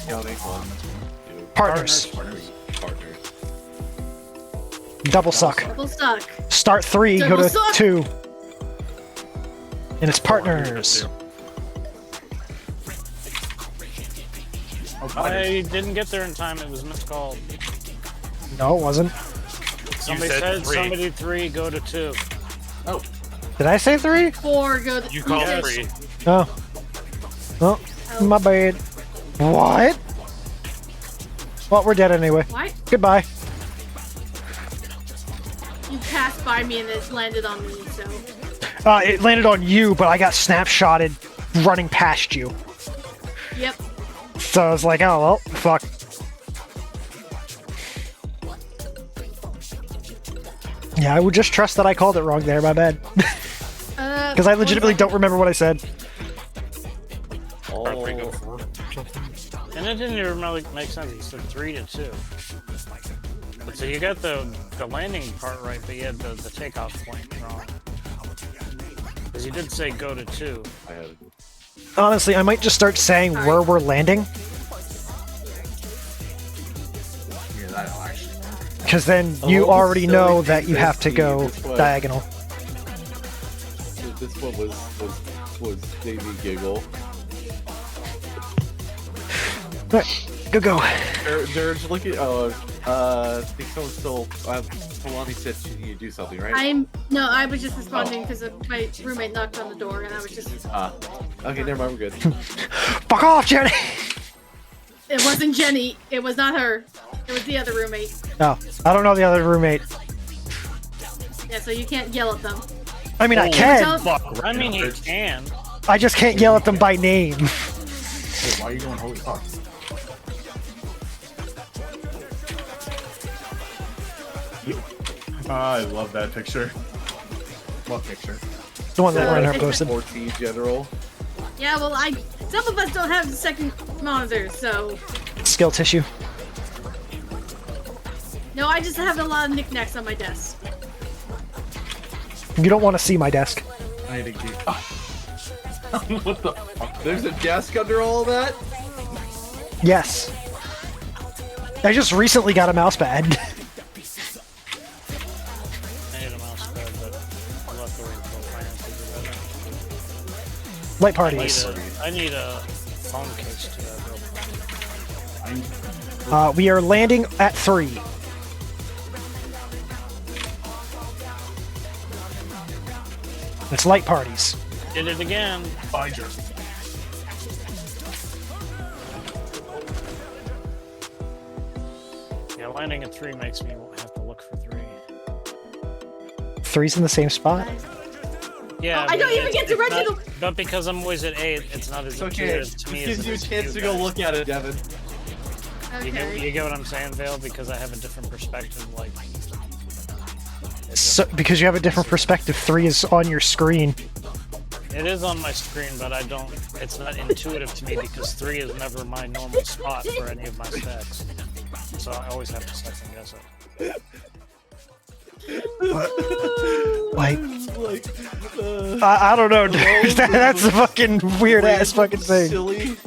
Yo, they call them Partners. partners. Double suck. Double suck. Start 3, go Double to suck. 2. And it's partners. Oh, I didn't get there in time. It was miscalled. No, it wasn't. Somebody said said 3. somebody 3, go to 2. Oh, Did I say 3? 4 go to. You called said- 3. Oh. Oh, my bad. What? Well, we're dead anyway. What? Goodbye. You passed by me and it landed on me, so. It landed on you, but I got snapshotted running past you. Yep. So I was like, oh, well, fuck. Yeah, I would just trust that I called it wrong there, my bad. Because I legitimately don't remember what I said. Probably go Oh, 4 or something. And it didn't even really make sense. He said 3 to 2. But so you got the landing part right, but you had the takeoff point wrong. Because you did say go to 2. I had it. Honestly, I might just start saying where we're landing, yeah, that'll actually work. because then Oh, you this already silly know thing that you says have to to go you, this way. diagonal. This one was made me giggle. Right, go. They're just looking. I think someone still. Kalani said she needed to do something, right? No, I was just responding because my roommate knocked on the door and I was just. Okay, never mind. We're good. Fuck off, Jenny! It wasn't Jenny. It was not her. It was the other roommate. No, I don't know the other roommate. Yeah, so you can't yell at them. I mean, I Holy can. fuck, I mean, he Rich. can. I just can't yell at them by name. Hey, why are you going holy fuck? I love that picture. What picture? The one that Reinhardt it's- posted. 14 general. Yeah, well, some of us don't have the second monitor, so. Skill tissue. No, I just have a lot of knickknacks on my desk. You don't want to see my desk. I need to keep. What the fuck? There's a desk under all of that. Yes. I just recently got a mouse pad. I need a mouse pad, but I'll have to wait until finances are better. Light parties. I need a phone case to that real quick. We are landing at 3. It's light parties. Did it again. Find your. Yeah, landing at 3 makes me have to look for 3. 3's in the same spot. Yeah, I don't but even get to it's rent not- But because I'm always at 8, it's not as It's okay. intuitive to me It as gives it you a is to chance to you go guys. look at it, Devin. Okay. You get what I'm saying, Vale? Because I have a different perspective. Like, it's So, because you have a different perspective, 3 is on your screen. it is on my screen, but I don't. It's not intuitive to me because 3 is never my normal spot for any of my stacks. So I always have to second guess it. Like, I don't know, dude. That's a fucking weird ass fucking thing. Silly.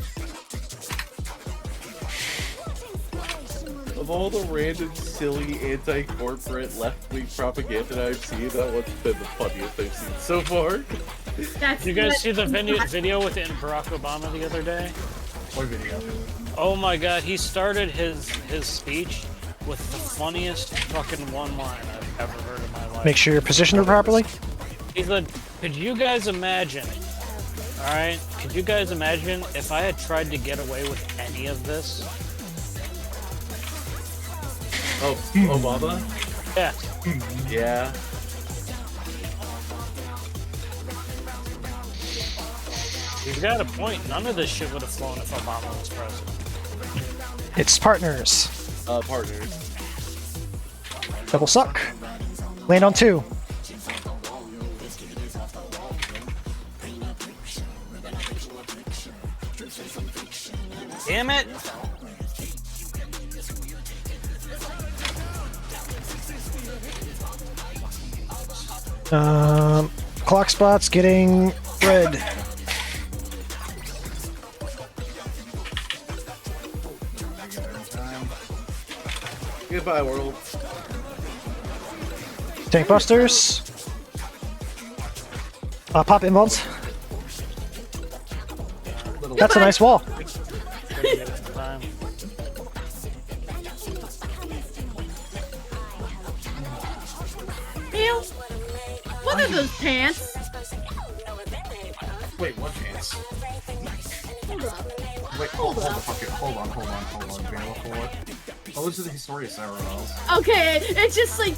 Of all the random, silly, anti-corporate, left-wing propaganda I've seen, that one's been the funniest I've seen so far. That's Did you guys what- see the video with Barack Obama the other day? What video? Oh my god, he started his speech with the funniest fucking one line I've ever heard in my life. Make sure you're positioned properly. He said, could you guys imagine, alright, could you guys imagine if I had tried to get away with any of this? Oh, Obama? Yeah. Yeah. He's got a point. None of this shit would have flown if Obama was president. It's partners. Partners. Double suck. Land on 2. Damn it! Clock spot's getting red. Goodbye, world. Tank busters. Pop inbounds. That's a nice wall. Ew. What are those pants? Wait, what pants? Hold up. Wait, hold on, hold on. Vanilla for. Oh, those are the Historia Cyrils. Okay, it's just like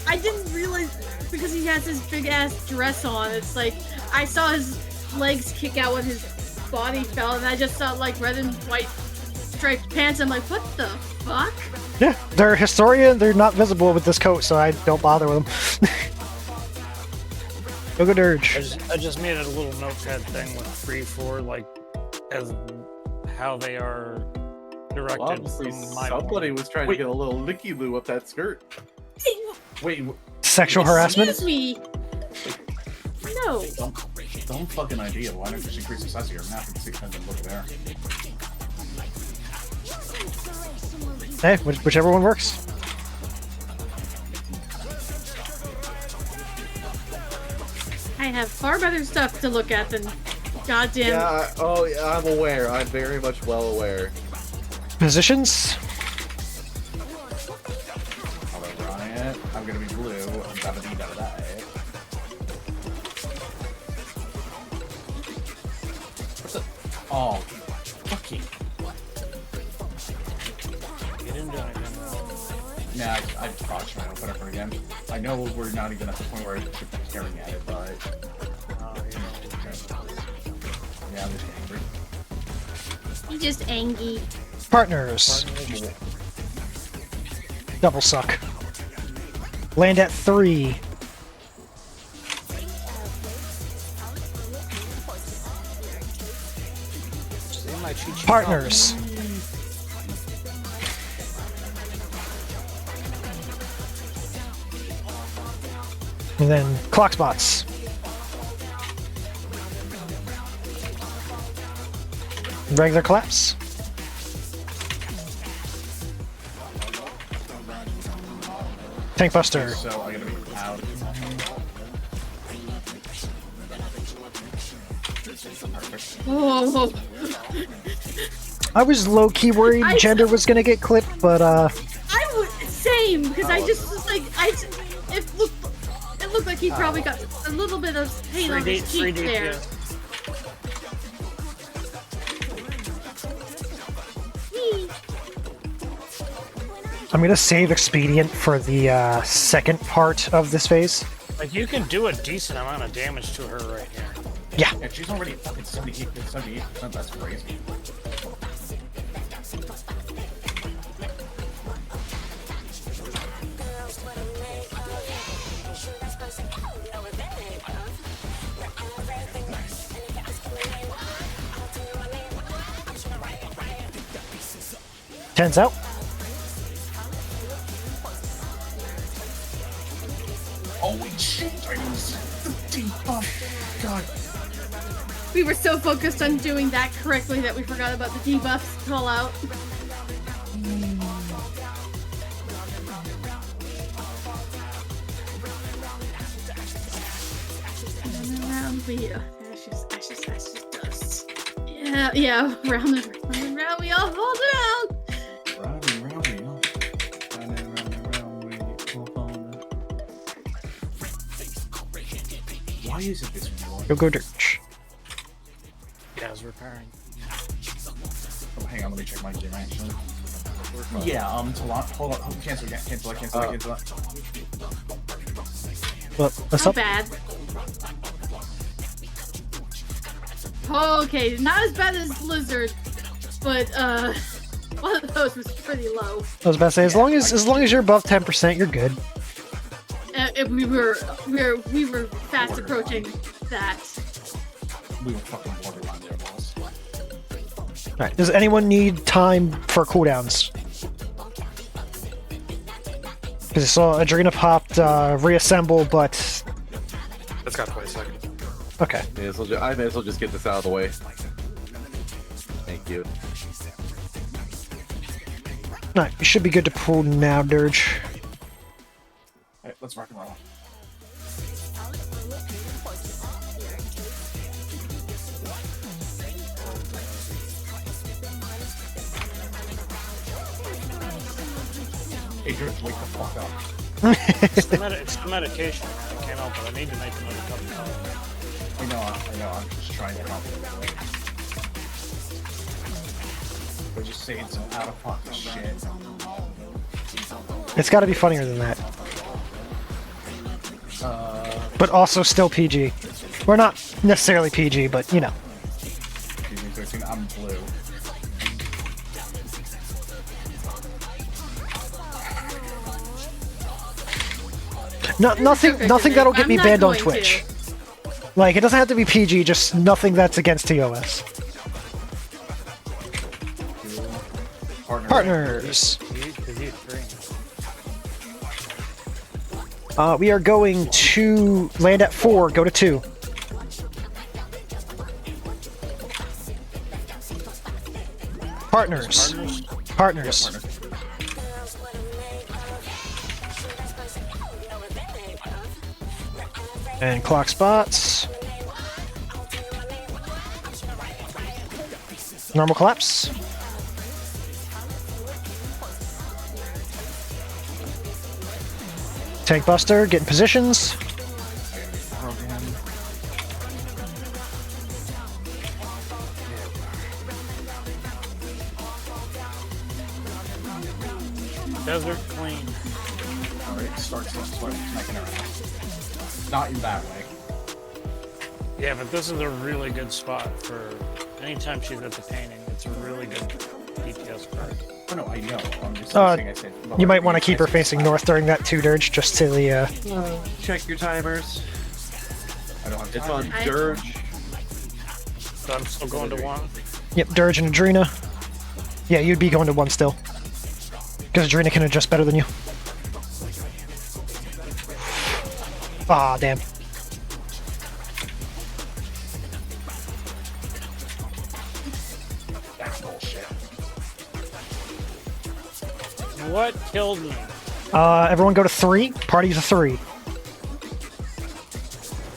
I didn't realize because he has his big ass dress on. It's like I saw his legs kick out when his body fell, and I just saw like red and white striped pants. I'm like, what the fuck? Yeah, they're Historia. They're not visible with this coat, so I don't bother with them. Go Dirge. I just made a little notepad thing with 3-4, like as how they are directed. Well, obviously, from my somebody point. was trying to get a little licky loo up that skirt. Wait, Sexual harassment. Excuse me. No. dumb fucking idea. Why don't you just increase the size of your map and see if look there? Hey, whichever one works. I have far better stuff to look at than goddamn. Yeah, I'm aware. I'm very much well aware. Positions. I'll run it. I'm gonna be blue. I'm gonna be da-da-da. What's it? Oh, fucking. You didn't do anything. Nah, I botched my whatever again. I know we're not even at the point where I should be staring at it, but yeah, I'm just angry. You just angry. Partners. Double suck. Land at 3. Partners. And then clock spots. Regular collapse. Tank buster. So I'm gonna be out. Perfect. Oh, I was low-key worried gender was gonna get clipped, but I would same because I just was like it looked like he probably got a little bit of paint on his cheek there. I'm gonna save expedient for the second part of this phase. Like you can do a decent amount of damage to her right here. Yeah. Yeah, she's already fucking 78%. That's crazy. Tens out. Holy shit! Oh god. We were so focused on doing that correctly that we forgot about the debuffs call out. Around we ashes, dust. Yeah, round and round we all hold around. Round and round we go. Round and round we go. Why is it this one? Go Dirge. Yeah, I was repairing. Oh, hang on, let me check my game actually. Yeah, Talon, hold on, cancel that. Well, what's Not up? bad. Okay, not as bad as Blizzard, but one of those was pretty low. I was about to say, as long as you're above 10%, you're good. We were fast approaching that. We were fucking borderline there, boss. Alright, does anyone need time for cooldowns? Because I saw Adrena popped reassemble, but... That's got 20 seconds. Okay. I may as well just get this out of the way. Thank you. Alright, you should be good to pull now, Dirge. Alright, let's rock and roll. Adrian, wake the fuck up. It's the medication that came out, but I need to make another cup of coffee. I know, I'm just trying to come up with a way. We're just saying some out of pocket shit. It's gotta be funnier than that. But also still PG. We're not necessarily PG, but you know. PG-13, I'm blue. No, nothing Okay, nothing that'll get I'm me not banned on going Twitch. to. Like, it doesn't have to be PG, just nothing that's against TOS. Partners. We are going to land at 4, go to 2. Partners. Partners. And clock spots. Normal collapse. Tank Buster, get in positions. Desert clean. Alright, start smacking around. Not in that way. Yeah, but this is a really good spot for anytime she's at the painting. It's a really good DPS card. Oh no, I know. I'm just saying I said. You might want to keep her facing north during that 2 Dirge, just to the, Check your timers. I don't have It's time. on Dirge. So I'm still going to 1. Yep, Dirge and Adrena. Yeah, you'd be going to 1 still. Because Adrena can adjust better than you. Ah, damn. That's bullshit. What killed me? Everyone go to 3. Party's a 3.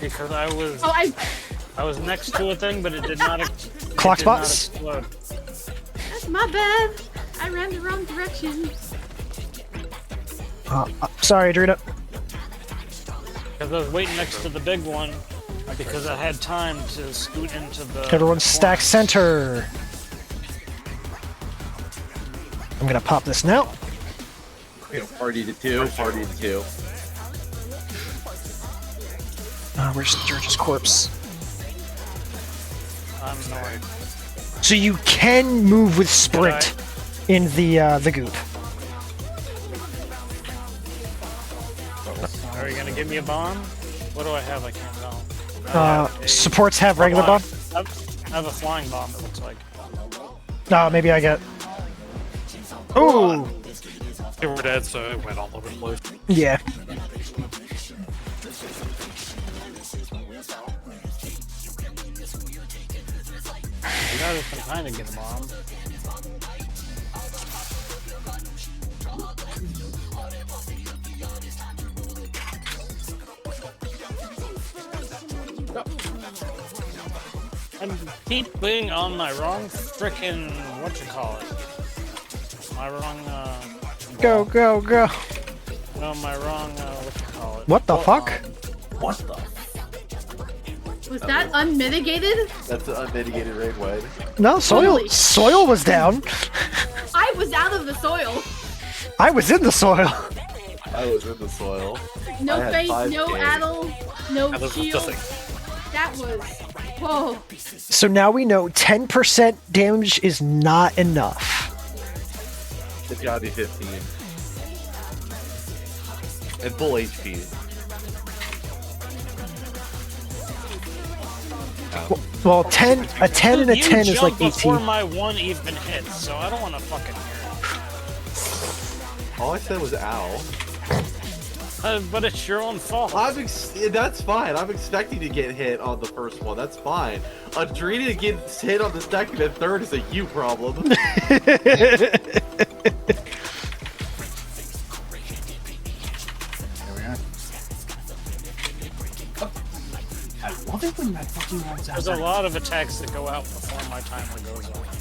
Because I was Oh, I was next to a thing, but it did not. Clock it did not spots? explode. that's my bad. I ran the wrong direction. Sorry, Adrena. Because I was waiting next to the big one, because I had time to scoot into the. Everyone stack center. I'm gonna pop this now. Party to 2. Party to 2. Where's Dirge's corpse? I'm annoyed. So you can move with sprint in the goop. Are you gonna give me a bomb? What do I have? I can't tell. I have a- Supports have regular bomb. I have a flying bomb. It looks like. Maybe I get. Ooh, They were dead, so it went all over the place. yeah. You gotta kind of get a bomb. I keep being on my wrong frickin' my wrong Go, go, go. no, my wrong what What the fuck? What the? Was that unmitigated? That's an unmitigated raid wide. No, Holy soil was down. I was out of the soil. I was in the soil. I was in the soil. No I had face, 5K. no addle, no That was shield. nothing. That was. Whoa. So now we know 10% damage is not enough. It's gotta be 15. And full HP. Well, 10, a 10 and a You 10 is like jumped before 18. my one even hit, so I don't want to fucking hear All I said was ow. it. But it's your own fault. That's fine. I'm expecting to get hit on the first one. That's fine. Adrena gets hit on the second and third is a you problem. I love it when that fucking runs out. There's a lot of attacks that go out before my timer goes off.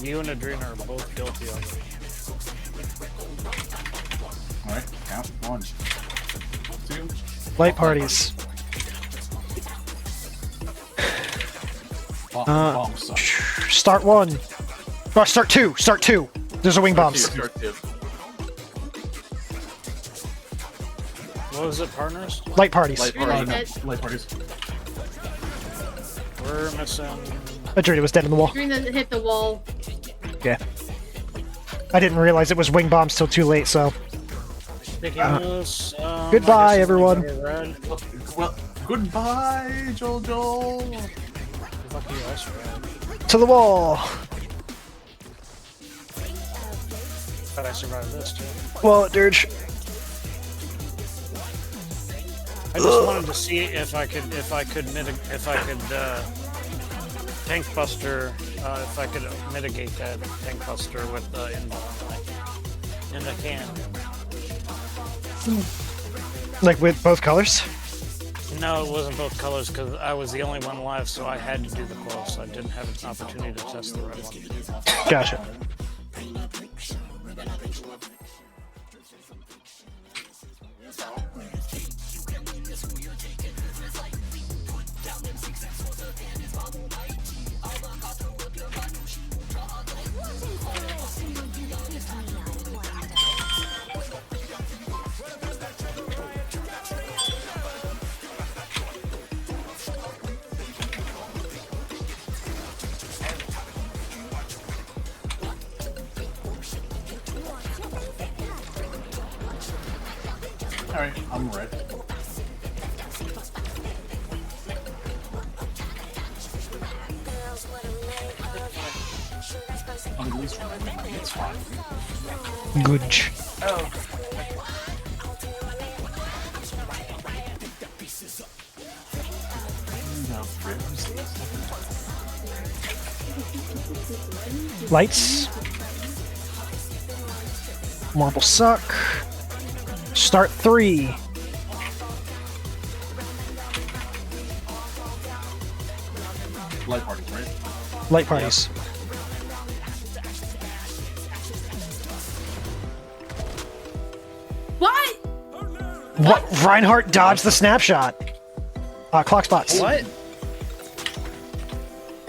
You and Adrena are both guilty of it. Alright, count. 1, 2. Light parties. Bomb suck. Start 1. Oh, start 2. Start 2. There's a wing bombs. What was it, partners? Light parties. Light Really parties. dead. Light parties. We're missing. Adrena was dead in the wall. Green hit the wall. Yeah. I didn't realize it was wing bombs till too late, so. Ridiculous. Goodbye, everyone. Well, goodbye, Jojo. Fuck you, that's right. To the wall. But I survived this too. Well, Dirge. I just wanted to see if I could tank buster, if I could mitigate that tank buster with invuln, and I can. Like with both colors? No, it wasn't both colors because I was the only one alive, so I had to do the close. I didn't have an opportunity to test the red one. Gotcha. Alright, I'm red. I'm at least red. It's fine. Good. Lights. Marble suck. Start 3. Light parties, right? Light parties. What? What? Reinhardt dodged the snapshot. Clock spots. What?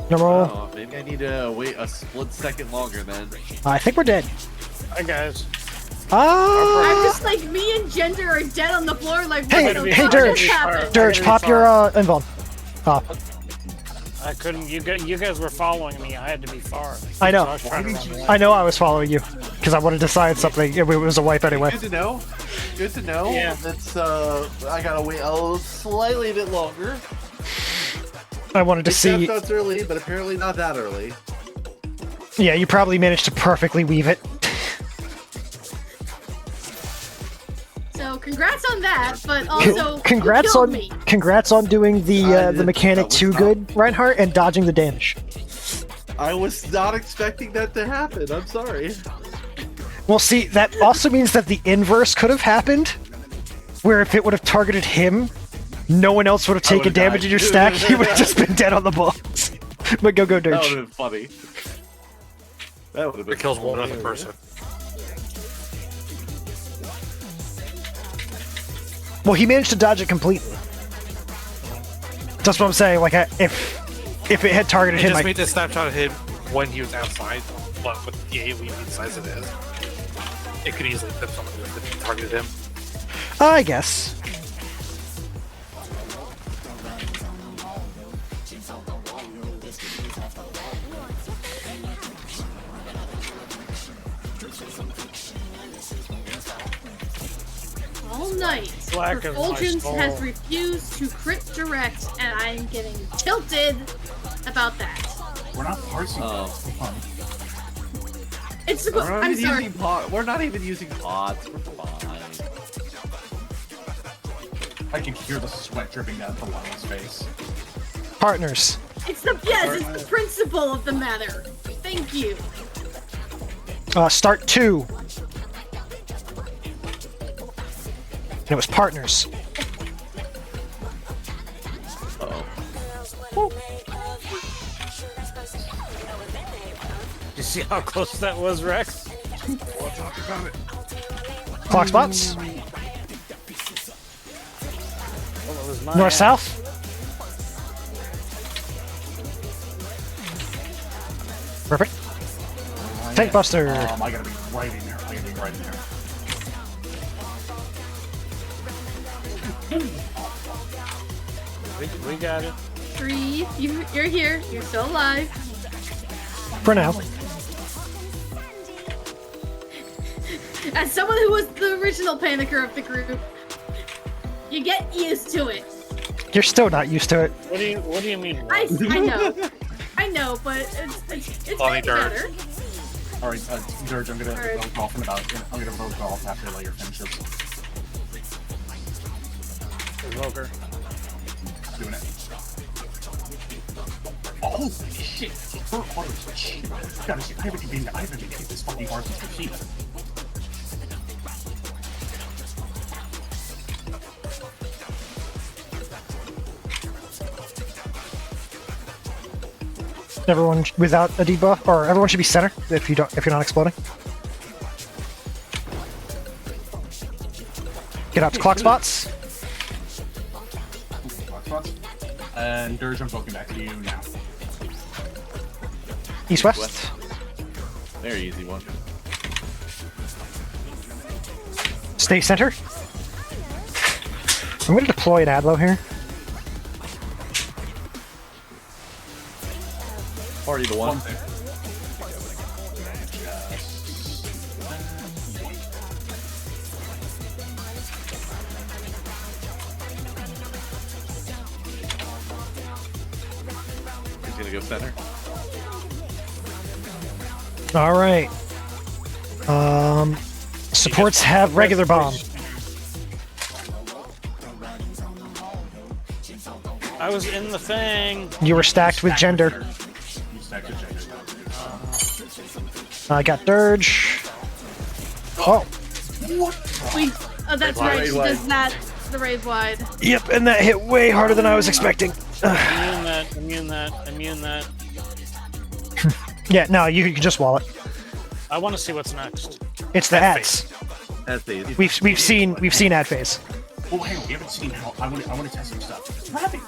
Number roll. Oh, maybe I need to wait a split second longer then. I think we're dead. Hi guys. I'm just like, me and Gender are dead on the floor, like, Hey, what the hey, fuck Dirge. just happened? Dirge, pop your invuln. Pop. I couldn't. You guys were following me. I had to be far. I know. So I was trying to run away. I know I was following you because I wanted to decide something. It was a wipe anyway. Good to know. Good to know. Yeah. That's I gotta wait a slightly bit longer. I wanted to see. That's early, but apparently not that early. Yeah, you probably managed to perfectly weave it. So congrats on that, but also Congrats who killed on me? congrats on doing the did. mechanic That was too tough. good, Reinhardt, and dodging the damage. I was not expecting that to happen. I'm sorry. Well, see, that also means that the inverse could have happened, where if it would have targeted him, no one else would have taken would've damage died. in your stack. He would have just been dead on the box. But go, That would Dirge. have been funny. That would have been It kills one funny. other person. Well, he managed to dodge it completely. That's what I'm saying. Like, if it had targeted It him, just I, made the snapshot of him when he was outside, but with the AoE size it is, it could easily clip someone if it targeted him. I guess. All night. Black of my Fulgence soul. has refused to crit direct, and I'm getting tilted about that. We're not parsing Oh. this. Come on. It's We're not I'm even sorry. using We're not even using pots. We're fine. I can hear the sweat dripping down the Lion's face. Partners. It's the the principle of the matter. Thank you. Start 2. And it was partners. Uh-oh. You see how close that was, Rex? Clock spots. Well, it was my North ass. south. Perfect. Tank Buster. I gotta be right in there. I gotta be right in there. We got it. 3. You're here. You're still alive. For now. As someone who was the original panicker of the group, you get used to it. You're still not used to it. What do you mean? I know, but it's Lonnie getting Dirge. better. Alright, Dirge, I'm gonna Alright. vote golf in about. I'm gonna vote golf after Layer finishes. Evoker. Doing it. Oh shit! Her heart is cheap. Gotta see, I haven't even hit this fucking hard since Kashida. Everyone without a debuff, or everyone should be center if you're not exploding. Get out to clock spots. Clock spots. And Dirge, I'm poking back to you now. East west. West. Very easy one. Stay center. I'm going to deploy an Adlo here. Party to one. He's gonna go center. All right. Supports have regular bomb. I was in the thing. You were stacked with gender. You stacked with gender. I got Dirge. Oh, That's Wide, right. She wide. does that. The rave wide. yep, and that hit way harder than I was expecting. Immune that. Yeah, no, you can just wall it. I want to see what's next. It's the ads. That's the easy. We've seen ad phase. Oh, hang on, we haven't seen how. I want to test some stuff. Grab it.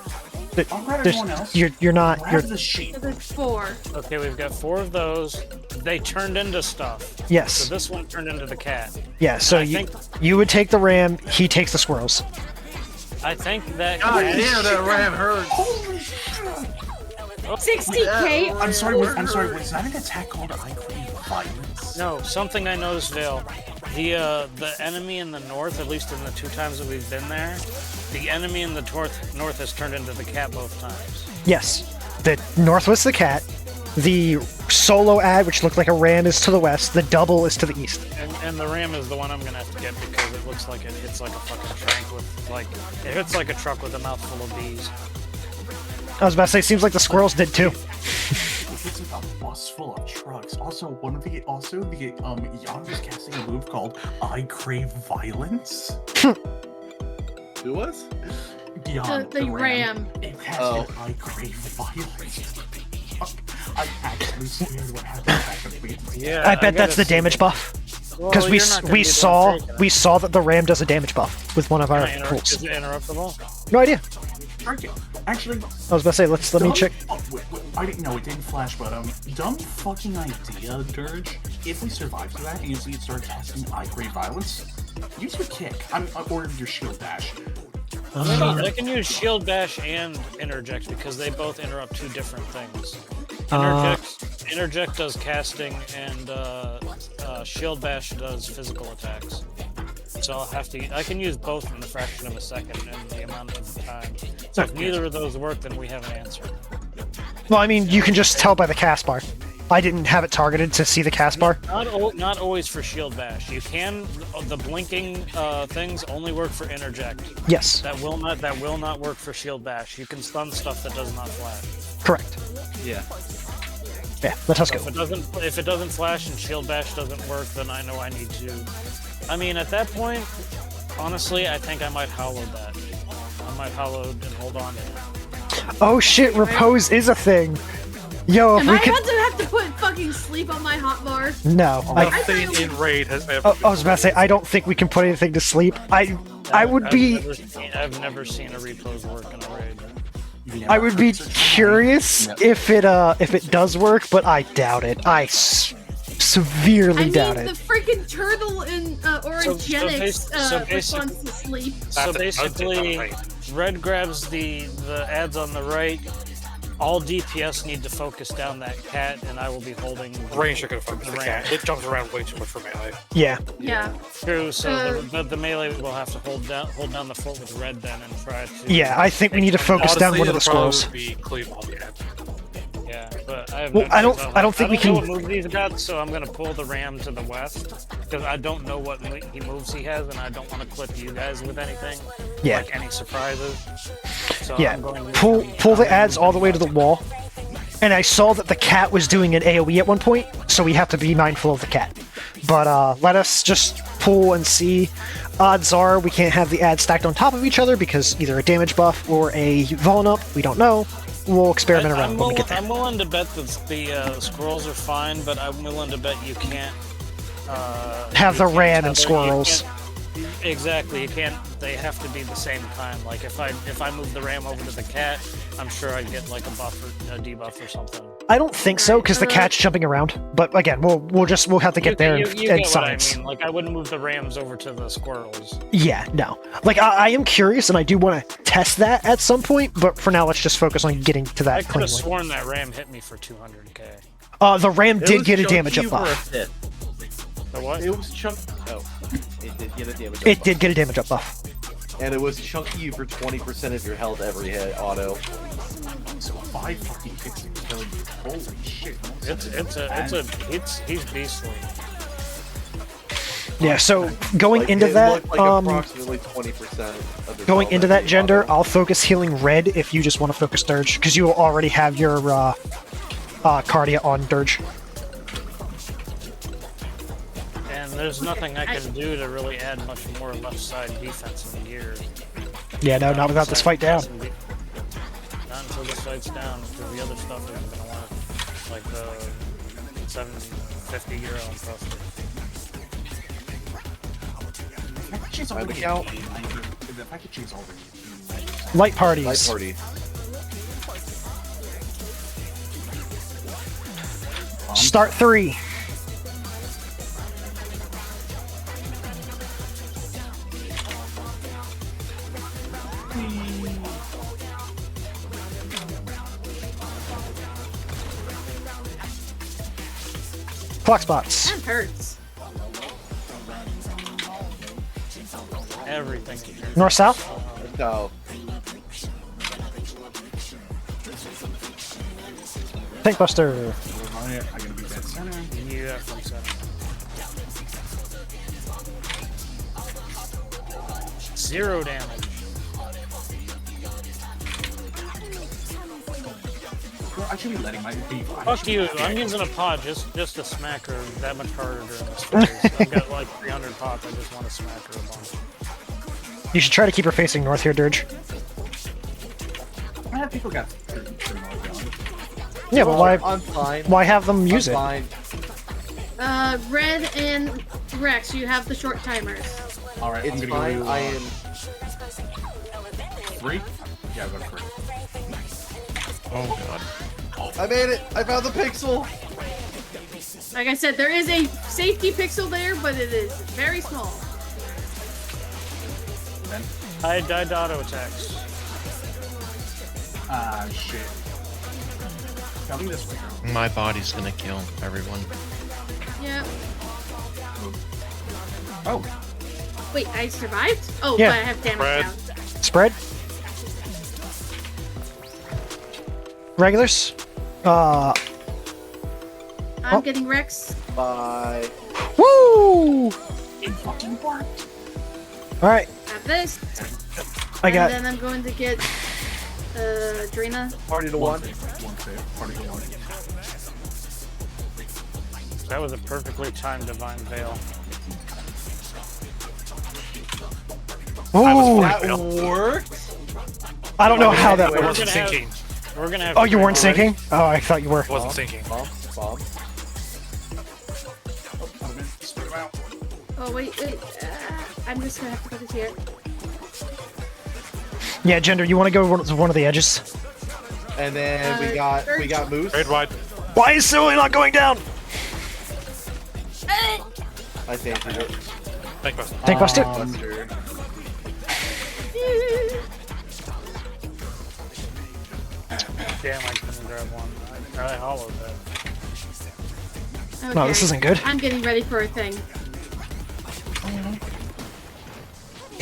I'll grab There's- everyone else. You're not. Grab You're the sheep. So there's 4. Okay, we've got 4 of those. They turned into stuff. So yes. this one turned into the cat. Yeah. So I you think- you would take the ram. He takes the squirrels. I think that. God damn, that ram hurts. Holy shit! 60k. I'm sorry. Was that an attack called I Claim Violence? No, something I noticed, Vale. The enemy in the north, at least in the 2 times that we've been there, the enemy in the north has turned into the cat both times. Yes. The north was the cat. The solo ad, which looked like a ram, is to the west. The double is to the east. And the ram is the one I'm gonna have to get because it looks like it hits like a fucking truck with it hits like a truck with a mouthful of bees. I was about to say, seems like the squirrels did too. It's like a bus full of trucks. Also, Jan was casting a move called I Crave Violence. Who was? Jan, The ram. It casted Oh. I Crave Violence. I actually scared what happened back at the beginning. Yeah, I bet that's the damage buff. Because we saw that the ram does a damage buff with one of our Is pools. it interruptible? No idea. Okay. Actually, I was about to say, let me dumb- check. Oh, wait, I didn't know it didn't flash, but dumb fucking idea, Dirge. If we survive to that and you see it start casting I Crave Violence, use your kick. Or your shield dash. I can use shield bash and interject because they both interrupt 2 different things. Interject does casting and shield bash does physical attacks. so I'll have to. I can use both in the fraction of a second and the amount of time. So if neither of those work, then we have an answer. Well, I mean, you can just tell by the cast bar. I didn't have it targeted to see the cast bar. Not always for shield bash. You can the blinking things only work for interject. Yes. That will not work for shield bash. You can stun stuff that does not flash. Correct. Yeah. Yeah, let us So go. if it doesn't flash and shield bash doesn't work, then I know I need to. I mean, at that point, honestly, I think I might hollow that. I might hollow and hold on to it. Oh shit, repose is a thing. Yo, if Am we I could. about to have to put fucking sleep on my hotbar? No, Nothing in Raid has ever. I was about to say I don't think we can put anything to sleep. I would be. I've never seen a repose work in a raid. I would be curious if it does work, but I doubt it. I severely I mean, doubt the it. freaking turtle in Orogenics responds to sleep. So That's an basically, raid. red grabs the ads on the right. All DPS need to focus down that cat, and I will be holding. Range are gonna focus the cat. It jumps around way too much for melee. Yeah. Yeah. True. So the melee will have to hold down the fort with red then and try to. Yeah, I think we need to focus down one of the it'll probably squirrels. be cleave on the ad. Yeah, but I have Well, no I clue. don't think we know can- what move he's got, so I'm gonna pull the ram to the west because I don't know what moves he has, and I don't want to clip you guys with anything. Yeah. Like any surprises. So Yeah. I'm going to Pull the ads all the way to the wall. And I saw that the cat was doing an AoE at one point, so we have to be mindful of the cat. But let us just pull and see. Odds are we can't have the ads stacked on top of each other because either a damage buff or a vuln up, we don't know. We'll experiment around when we get there. I'm willing to bet that the squirrels are fine, but I'm willing to bet you can't Have the you can't ram tether- and you squirrels. can't- Exactly, you can't. They have to be the same time. Like if I move the ram over to the cat, I'm sure I'd get like a buff or a debuff or something. I don't think so because the cat's jumping around. But again, we'll have to get there You in get what I science. mean. Like I wouldn't move the rams over to the squirrels. Yeah, no. Like I am curious, and I do want to test that at some point. But for now, let's just focus on getting to I that could have cleanly. sworn that ram hit me for 200k. The ram It did was get a chunky damage up for a buff. hit. The what? It was chunk. Oh, it did get a damage. It buff. did get a damage up buff. And it was chunky you for 20% of your health every hit auto. So 5 fucking kicks and kill you. Holy shit. He's beastly. Yeah. So going Like, into it that, looked like approximately 20% of your going health into that every gender, auto. I'll focus healing red if you just want to focus Dirge, because you will already have your Cardia on Dirge. And there's nothing I can do to really add much more left side defense in the year. Yeah, no, not without this fight down. Not until this fight's down, because the other stuff isn't gonna want it. Like the 750 euro and stuff. The fact that she's already count. the fact that she's already Light parties. Light party. Start 3. Clock spots. That hurts. Everything. North south. No. Tank Buster. I gotta be dead center. Yeah, from 7. 0 damage. Well, I should be letting my be. Fuck you, I'm using a pod just to smack her that much harder during this phase. I've got like 300 pots, I just want to smack her a bunch. You should try to keep her facing north here, Dirge. I have people got. Yeah, but why? I'm fine. Why have them use I'm it? fine. Red and Rex, you have the short timers. All right, I'm It's gonna fine. go. I am. 3. Yeah, I'll go to 3. Oh god. I made it. I found the pixel. Like I said, there is a safety pixel there, but it is very small. Then. I died to auto attacks. Ah, shit. Coming this way, girl. My body's gonna kill everyone. Yeah. Oh. Wait, I survived? Oh, Yeah. but I have damage Spread. down. Spread. Regulars. I'm getting Rex. Bye. Woo! It fucking worked. All right, Have this. I got. And then I'm going to get Drina. Party to one. One save. Party to one. That was a perfectly timed divine veil. Ooh, That worked. I don't know how that Wait, It works. wasn't have- sinking. We're gonna have. Oh, to you bring weren't already. sinking? Oh, I thought you were. It wasn't sinking. Bomb. Spread them out. Oh, wait. I'm just going to have to put this here. Yeah, Gender, you want to go to one of the edges? And then we got Moose. Trade wide. Why is Silly not going down? I think it. Thank Buster. Tank Buster. Buster. Damn, I couldn't grab one. I hollowed that. Okay. No, this isn't good. I'm getting ready for a thing.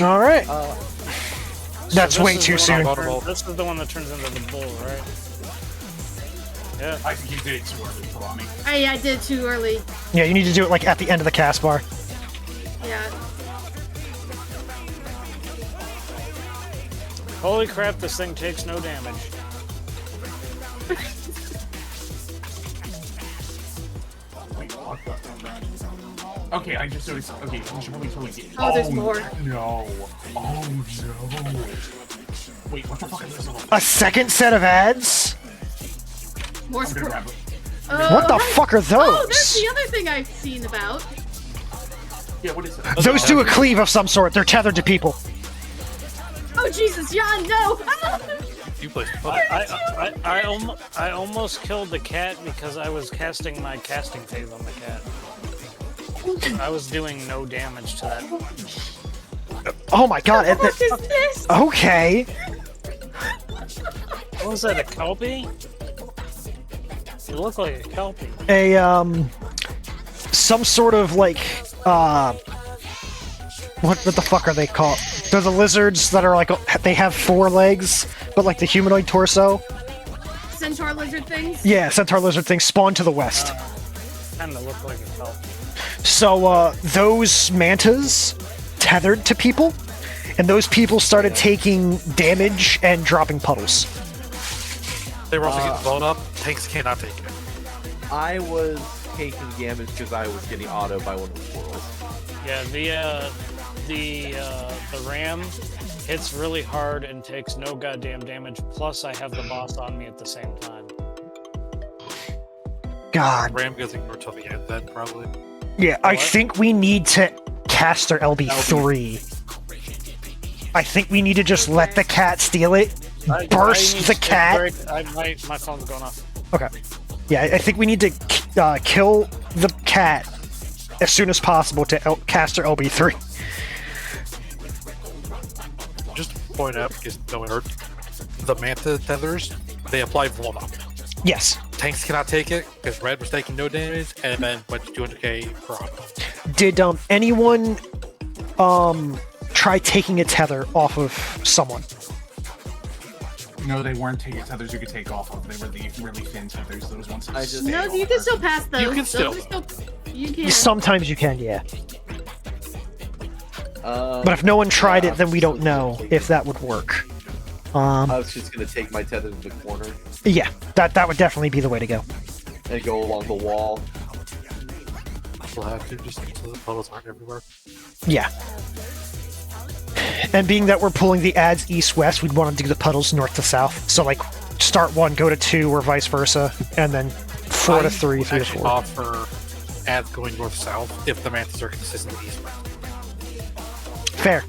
All right. That's So way this too is the soon. one that turns- This is the one that turns into the bull, right? Yeah. I think you did it too early for me. I did it too early. Yeah, you need to do it like at the end of the cast bar. Yeah. Holy crap, this thing takes no damage. Wait, what the? Okay, I just noticed. Okay, we should probably get. Oh, there's more. No. Oh no. Wait, what the fuck is this little? A second set of ads? More I'm gonna squir- grab it. What the fuck are Oh, there's those? the other thing I've seen about. Yeah, what is it? Those do a cleave of some sort. They're tethered to people. Oh, Jesus, Jan, no! You play. I almost killed the cat because I was casting my casting phase on the cat. I was doing no damage to that. Oh my god. What is this? Okay. What was that, a kelpie? It looked like a kelpie. A some sort of like what the fuck are they called? They're the lizards that are like they have 4 legs, but like the humanoid torso. Centaur lizard things? Yeah, centaur lizard thing spawned to the west. Kinda looked like a kelpie. So those mantas tethered to people, and those people started taking damage and dropping puddles. They were also getting blown up. Tanks cannot take it. I was taking damage because I was getting auto by one of the squirrels. Yeah, the ram hits really hard and takes no goddamn damage. Plus, I have the boss on me at the same time. God. Ram goes ignore till the end then, probably. Yeah, I What? think we need to cast our LB3. I think we need to just let the cat steal it, burst need the to cat. my phone's going off. Okay. Yeah, I think we need to kill the cat as soon as possible to cast our LB3. Just to point out, because no one heard, the manta tethers, they apply Vuln up. Yes. Tanks cannot take it because red was taking no damage and then went to 200k per auto. Did anyone try taking a tether off of someone? No, they weren't taking tethers you could take off of. They were the really thin tethers. Those ones. I just- No, you can still pass those. You can still. Those are You can. Sometimes you can, yeah. But But if no one tried it, then we don't know if that would work. I was just gonna take my tether to the corner Yeah, that would definitely be the way to go. and go along the wall. We'll have to just so the puddles aren't everywhere. Yeah. And being that we're pulling the ads east-west, we'd want to do the puddles north to south. So, like, start 1, go to 2, or vice versa, and then 4 to 3, 3 to Actually 4. offer ads going north-south if the mantas are consistently east-west. Fair.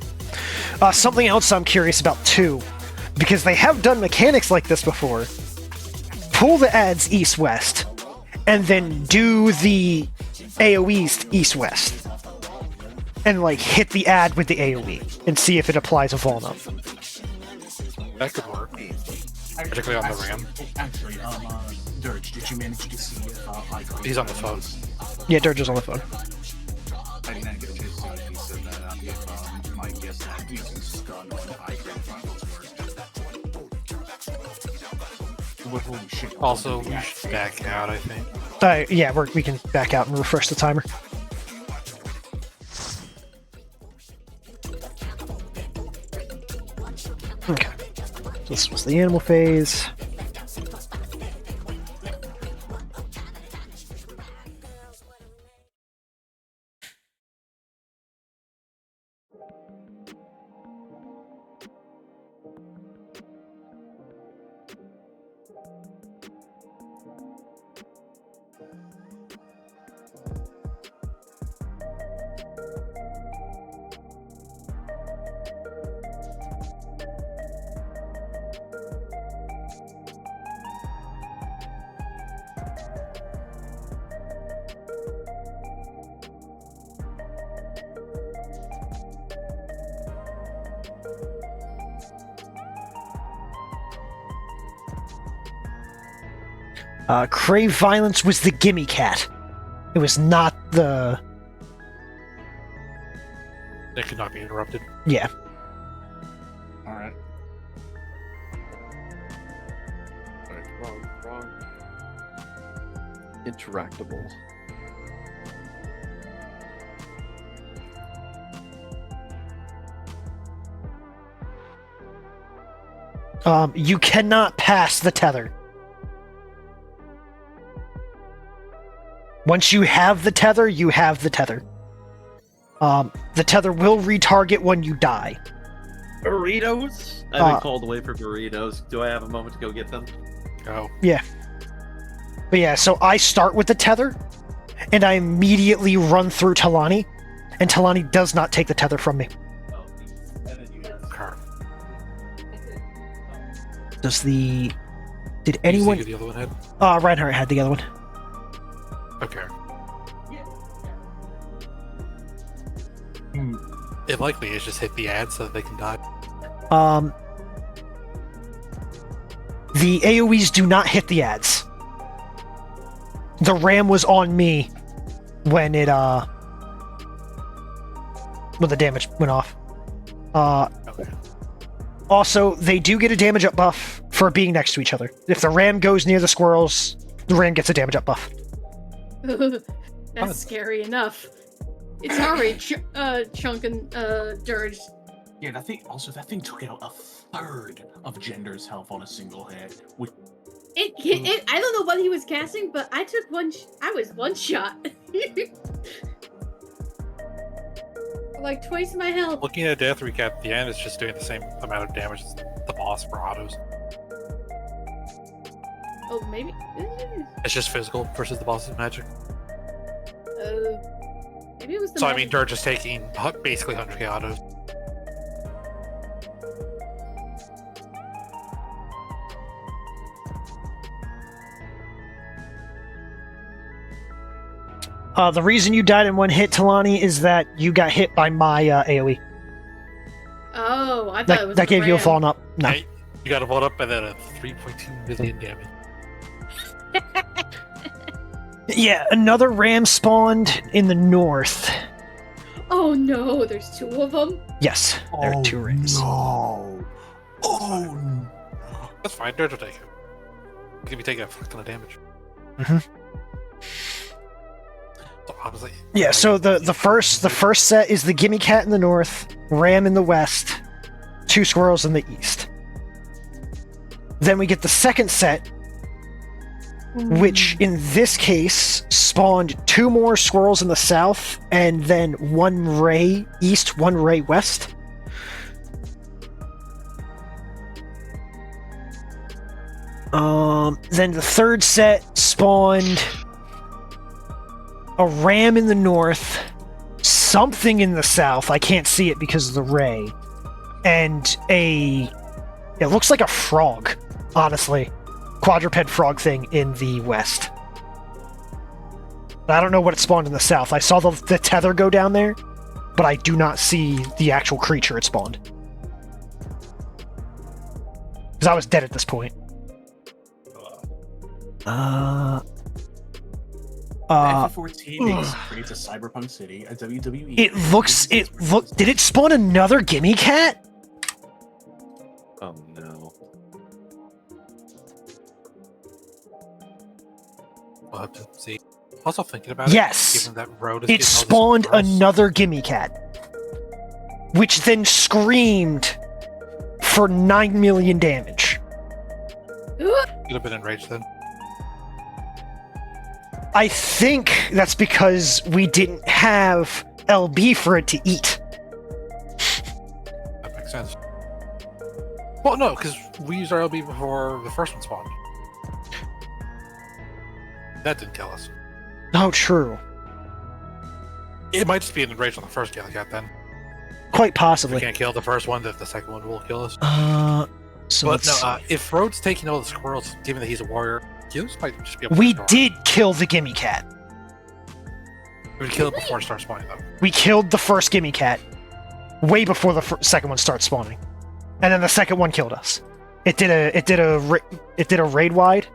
Something else I'm curious about, too, because they have done mechanics like this before. Pull the ads east-west, and then do the AoEs east-west. And, like, hit the ad with the AoE, and see if it applies a Vuln up. That could work. Particularly on the ram. Actually, Dirge, did you manage to see if He's on the phone. Yeah, Dirge is on the phone. I didn't get a chance to see if he said that. give my guess that using stun on high grade finals work. But holy shit. Also, we should back out, I think. Yeah, we can back out and refresh the timer. Okay. This was the animal phase. Crave Violence was the gimme cat. It was not the... That could not be interrupted. Yeah. Alright. Wrong. Interactable. You cannot pass the tether. Once you have the tether, you have the tether. The tether will retarget when you die. Burritos? I've been called away for burritos. Do I have a moment to go get them? Go. Yeah. But yeah, so I start with the tether, and I immediately run through Talani, and Talani does not take the tether from me. Oh, and then you have Car. Does the... Did anyone... The other one had? Reinhardt had the other one. Okay. It likely is just hit the ad so that they can die. The AoEs do not hit the ads. The ram was on me when it, when the damage went off. Okay. Also, they do get a damage up buff for being next to each other. If the ram goes near the squirrels, the ram gets a damage up buff. That's scary enough. It's already Chunk and Dirge. Yeah, that thing took out a third of Gender's health on a single hit. I don't know what he was casting, but I took I was one shot. Like twice my health. Looking at Death Recap at the end, it's just doing the same amount of damage as the boss for autos. Oh, maybe. It's just physical versus the boss's magic. Maybe it was the. So I mean, Dirge is taking basically 100k autos. The reason you died in one hit, Talani, is that you got hit by my AoE. Oh, I thought it was that gave you a fallen up. No. Hey, you got a blown up and then a 3.2 million damage. Yeah, another ram spawned in the north. Oh no, there's two of them? Yes, there are two rams. No. Oh no. That's fine, Dirge will take him. He's gonna be taking a fuck ton of damage. Mm-hmm. So honestly, Yeah, so the first set is the gimme cat in the north, ram in the west, two squirrels in the east. Then we get the second set, which in this case spawned two more squirrels in the south, and then one ray east, one ray west. Then the third set spawned a ram in the north, something in the south, I can't see it because of the ray, and it looks like a frog, honestly. Quadruped frog thing in the west. I don't know what it spawned in the south. I saw the tether go down there, but I do not see the actual creature it spawned. Because I was dead at this point. The FF14 creates a cyberpunk city, a WWE. Did it spawn another gimme cat? Oh no. We'll have to see. Also thinking about it. Yes. Given that Road is It getting all this spawned girls. another gimme cat, which then screamed for 9 million damage. Could have been enraged then. I think that's because we didn't have LB for it to eat. That makes sense. Well, no, because we used our LB before the first one spawned. That didn't kill us. Oh, true. It might just be an enraged on the first Galley Cat then. Quite If we possibly. can't kill the first one, then the second one will kill us. So But let's no, see. if Rhodes taking all the squirrels, given that he's a warrior, Gilles might just be able We to did kill the gimme cat. We would kill it before it starts spawning, though. We killed the first gimme cat way before the second one starts spawning, and then the second one killed us. It did a raid wide.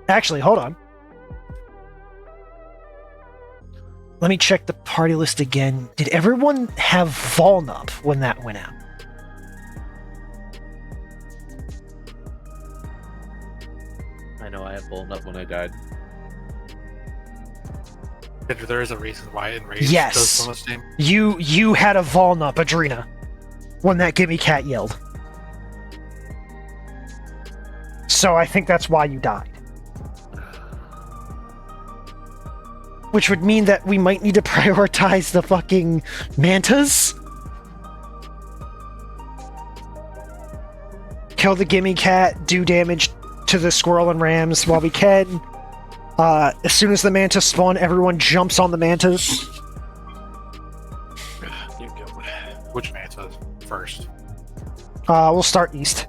Actually, hold on. Let me check the party list again. Did everyone have Volnup when that went out? I know I had blown up when I died. There is a reason why Enraged Yes. does so much damage. You had a Volnup, Adrena, when that gimme cat yelled. So I think that's why you died. Which would mean that we might need to prioritize the fucking mantas. Kill the gimme cat, do damage to the squirrel and rams while we can. As soon as the mantas spawn, everyone jumps on the mantas. Which Manta first? We'll start east.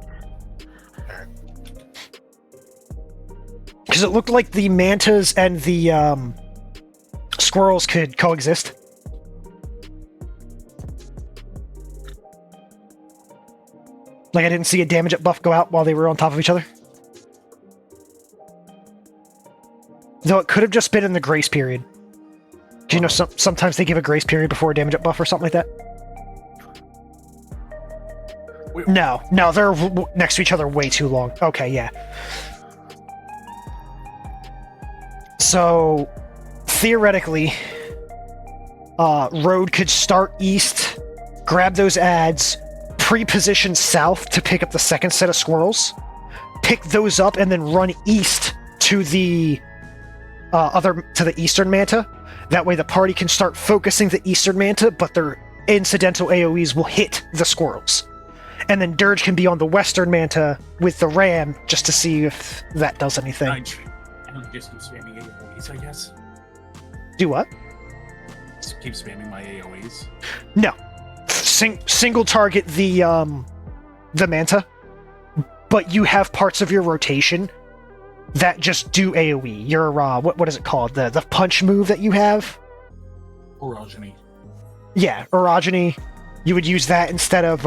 Alright. Because it looked like the mantas and the squirrels could coexist. Like I didn't see a damage up buff go out while they were on top of each other. Though it could have just been in the grace period. 'Cause, you know, sometimes they give a grace period before a damage up buff or something like that. Wait. No, they're next to each other way too long. Okay, yeah. So, theoretically, Road could start east, grab those adds, pre-position south to pick up the second set of squirrels, pick those up, and then run east to the to the eastern manta. That way the party can start focusing the eastern manta, but their incidental AoEs will hit the squirrels. And then Dirge can be on the western manta with the ram just to see if that does anything. I just keep spamming AoEs, I guess. Do what? Just keep spamming my AoEs. No. Single target the manta, but you have parts of your rotation that just do AoE. Your what is it called? The punch move that you have? Orogeny. Yeah, orogeny. You would use that instead of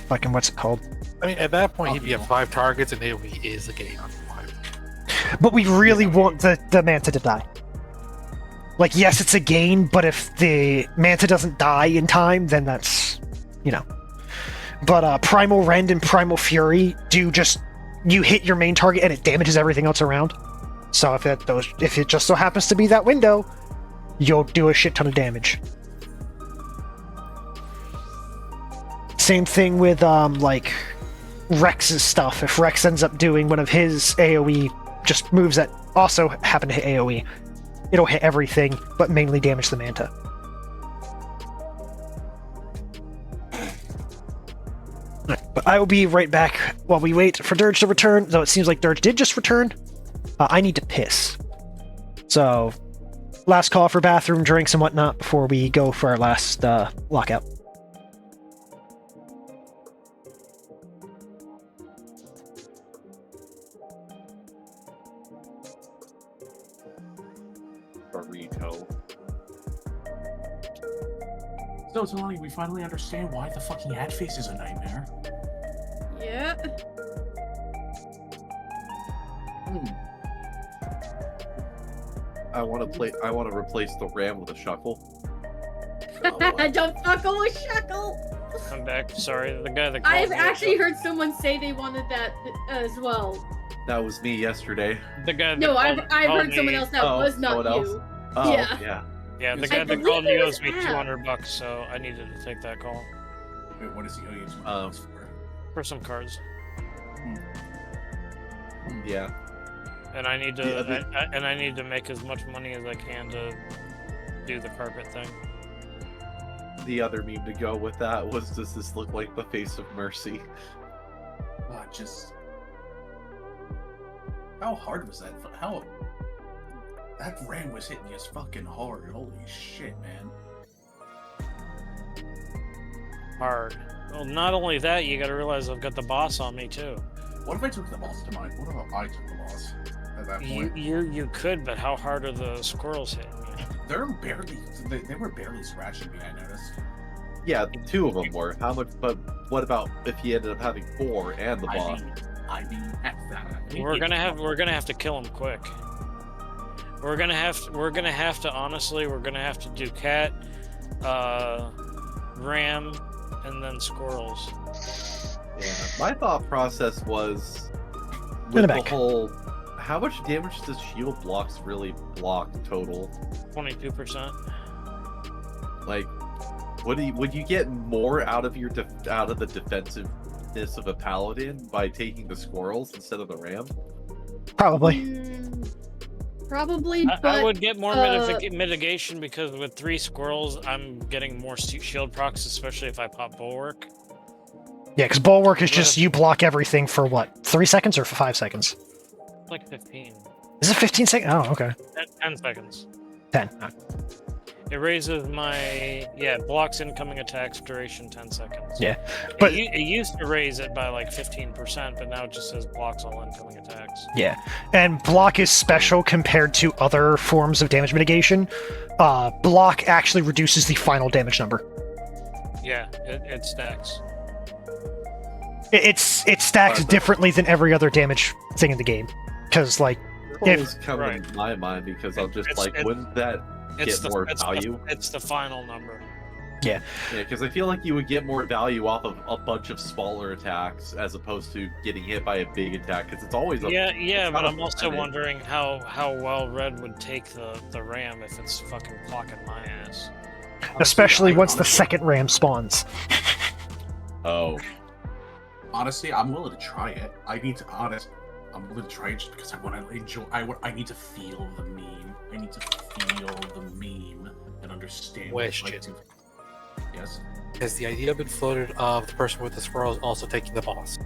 fucking what's it called? I mean, at that point, he'd be at 5 targets, and AoE is a game on 5. But we really want the manta to die. Like, yes, it's a gain, but if the manta doesn't die in time, then that's, you know. But Primal Rend and Primal Fury do just, you hit your main target and it damages everything else around. So if it just so happens to be that window, you'll do a shit ton of damage. Same thing with like Rex's stuff. If Rex ends up doing one of his AoE just moves that also happen to hit AoE, it'll hit everything, but mainly damage the manta. But I will be right back while we wait for Dirge to return, though it seems like Dirge did just return. I need to piss. So, last call for bathroom, drinks, and whatnot before we go for our last lockout. Burrito. So, Tony, we finally understand why the fucking ad face is a nightmare. Yeah. I want to replace the ram with a shuckle. Don't fuckle with Shuckle. I'm back. Sorry, the guy that called I've me actually heard someone say they wanted that as well. That was me yesterday. the guy. That No, I've called heard someone me- else that Oh, was not someone you. else? Oh, Yeah. yeah. Yeah, the I guy that believe called me it was owes me Ab. $200, so I needed to take that call Wait, what does he owe you for? for some cards. Yeah. And I need to, Yeah, and I need to make as much money as I can to do the carpet thing. The other meme to go with that was, does this look like the face of Mercy? Just how hard was that? How that ram was hitting you as fucking hard. Holy shit, man. Hard. Well, not only that, you gotta realize I've got the boss on me too. What if I took the boss to mine? What if I took the boss at that point? You could, but how hard are the squirrels hitting you? They're barely. They were barely scratching me. I noticed. Yeah, the two of them were. How much? But what about if he ended up having 4 and the boss? I mean, heck, that. We're gonna have to kill him quick. We're gonna have to honestly, we're gonna have to do cat, ram, and then squirrels. Yeah. My thought process was In the with the back. whole. How much damage does shield blocks really block total? 22%. Like, would you get more out of your out of the defensiveness of a paladin by taking the squirrels instead of the ram? Probably. Probably, but I would get more mitigation because with 3 squirrels, I'm getting more shield procs, especially if I pop bulwark. Yeah, because Bulwark is just you block everything for what, 3 seconds or for 5 seconds? Like 15. Is it 15 seconds? Oh, okay. 10 seconds. 10. It raises my blocks incoming attacks duration 10 seconds. Yeah, but- it used to raise it by like 15%, but now it just says blocks all incoming attacks. Yeah, and block is special compared to other forms of damage mitigation. Block actually reduces the final damage number. Yeah, it stacks. It stacks differently than every other damage thing in the game. Because, like, It if was coming Right. in my mind because I'm just It's- like, wouldn't that get more value? It's the final number. Yeah, because I feel like you would get more value off of a bunch of smaller attacks as opposed to getting hit by a big attack. Because it's always a Yeah, it's but not a I'm also percentage. wondering how well red would take the ram if it's fucking clocking my ass. especially once the second ram spawns. Oh, Honestly, I'm willing to try it. I'm willing to try it just because I want to enjoy. I need to feel the meme. I need to feel the meme and understand. what it's like Question. to- Yes. Has the idea been floated of the person with the squirrels also taking the boss?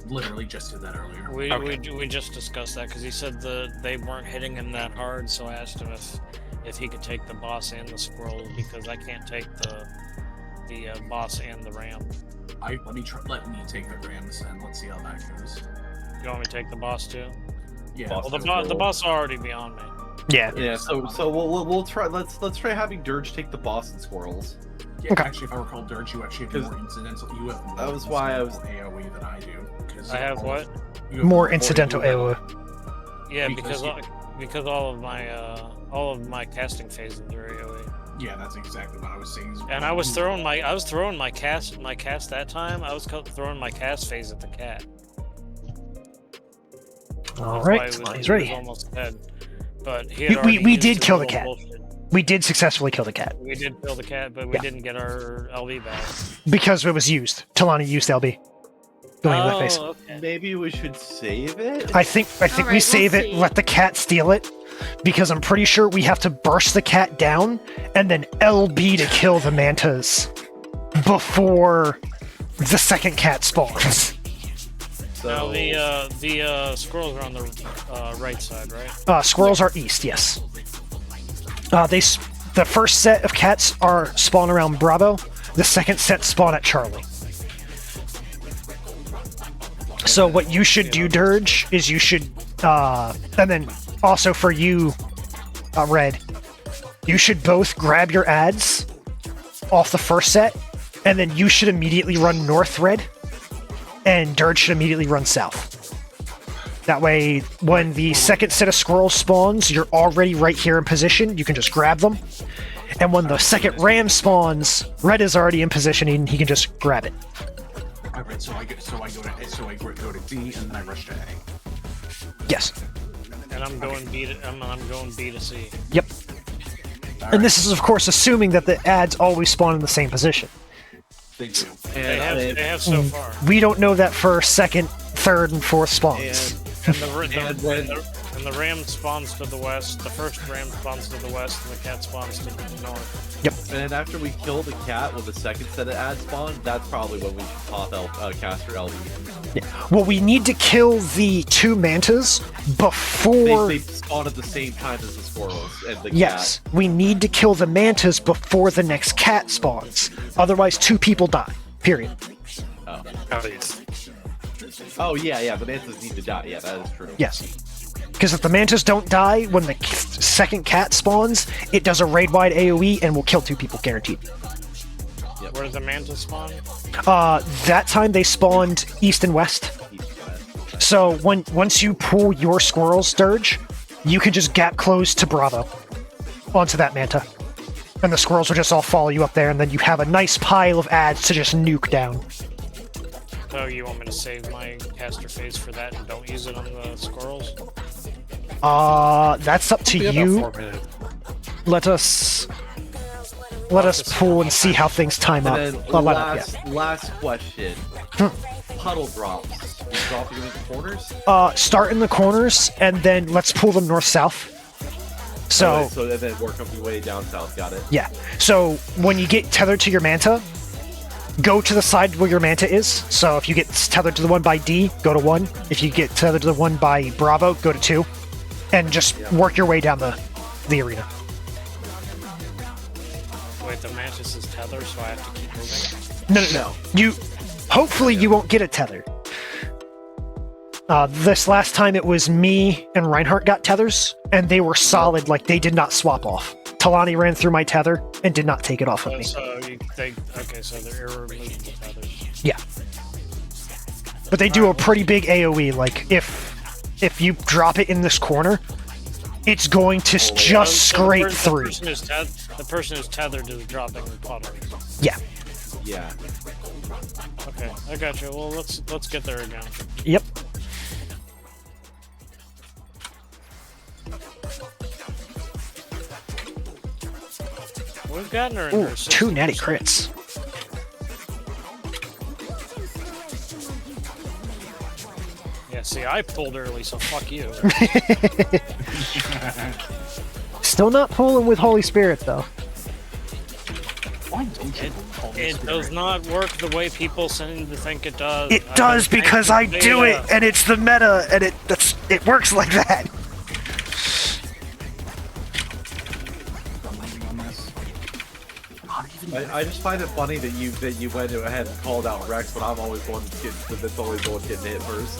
Literally just did that earlier. We just discussed that because he said they weren't hitting him that hard, so I asked him if he could take the boss and the squirrel because I can't take the boss and the ram. Let me take the Rams and let's see how that goes. You want me to take the boss too? Yeah. Boss. Well, the boss will already be on me. Yeah. yeah. So we'll try. Let's try having Dirge take the boss and squirrels. Yeah, Okay. actually, if I recall, Dirge, you actually have 'Cause more incidental. You have more that was why I was- AOE than I do. 'Cause I have what? you have More incidental AoE. Yeah, Because because all of my casting phases are AoE. Yeah, that's exactly what I was saying. And I was throwing my cast that time. I was throwing my cast phase at the cat. All That's why right, he was, he's he was ready. almost dead. But he We- had already we used did his kill the little cat. bullshit. We did successfully kill the cat We did kill the cat, but we Yeah. didn't get our LV back. because it was used. Talani used LB. Going into that face. okay. Maybe we should save it. I think Alright, we we'll save it, see. let the cat steal it, because I'm pretty sure we have to burst the cat down and then LB to kill the mantas before the second cat spawns. Now So the squirrels are on the right side, right? Squirrels are east, yes. The first set of cats are spawn around Bravo. The second set spawn at Charlie. So what you should do, Dirge, is you should, and then also for you, Red, you should both grab your ads off the first set, and then you should immediately run north, Red, and Dirge should immediately run south. That way, when the second set of squirrels spawns, you're already right here in position. You can just grab them. And when the second ram spawns, Red is already in position and he can just grab it. Alright, so I go to D and then I rush to A. Yes. And I'm going B to I'm going B to C. Yep. And this is, of course, assuming that the ads always spawn in the same position. They do. They have so far. We don't know that for second, third, and fourth spawns. And the ram spawns to the west. The first ram spawns to the west, and the cat spawns to the north. Yep. And then after we kill the cat with the second set of ads spawn, that's probably when we should pop caster LD. Yeah. Well, we need to kill the 2 mantas before... They spawn at the same time as the squirrels and the Yes, we need to kill the mantas before the next cat spawns. Otherwise, 2 people die. Period. cat. At least. Oh, yeah, the mantas need to die. Yeah, that is true. Yes. Because if the mantas don't die when the second cat spawns, it does a raid-wide AoE and will kill 2 people guaranteed. Yep. Where does the manta spawn? That time they spawned east and west. So once you pull your squirrels, Dirge, you can just gap close to Bravo onto that manta. And the squirrels will just all follow you up there, and then you have a nice pile of ads to just nuke down. So you want me to save my caster phase for that and don't use it on the squirrels? That's up to Be about you. 4 minutes. Let us pull and see how things time up. And then Oh, why not? Yeah. last question. Puddle drops. You drop them in the corners? Start in the corners, and then let's pull them north-south. So, Okay, so then work up your way down south. Got it. yeah. So, when you get tethered to your manta, go to the side where your manta is. So, if you get tethered to the one by D, go to 1. If you get tethered to the one by Bravo, go to 2. And just work your way down the arena. Wait, the mantis is tethered, so I have to keep moving? No. Hopefully you won't get a tether. This last time it was me and Reinhardt got tethers, and they were solid, like they did not swap off. Talani ran through my tether and did not take it off of me. So they're irremovable tethers. Yeah. But they do a pretty big AoE, like if you drop it in this corner, it's going to just scrape through. The person who's tethered is dropping the puddle. Yeah. Yeah. Okay, I got you. Well, let's get there again. Yep. We've gotten her in Ooh, her 2 natty 60%. crits. Yeah, see, I pulled early, so fuck you. Still not pulling with Holy Spirit, though. Why don't you call me It Spirit? does not work the way people seem to think it does. It does because I do it, and it's the meta, and it works like that. I just find it funny that you went ahead and called out Rex, but I'm always one that's always the one getting hit first.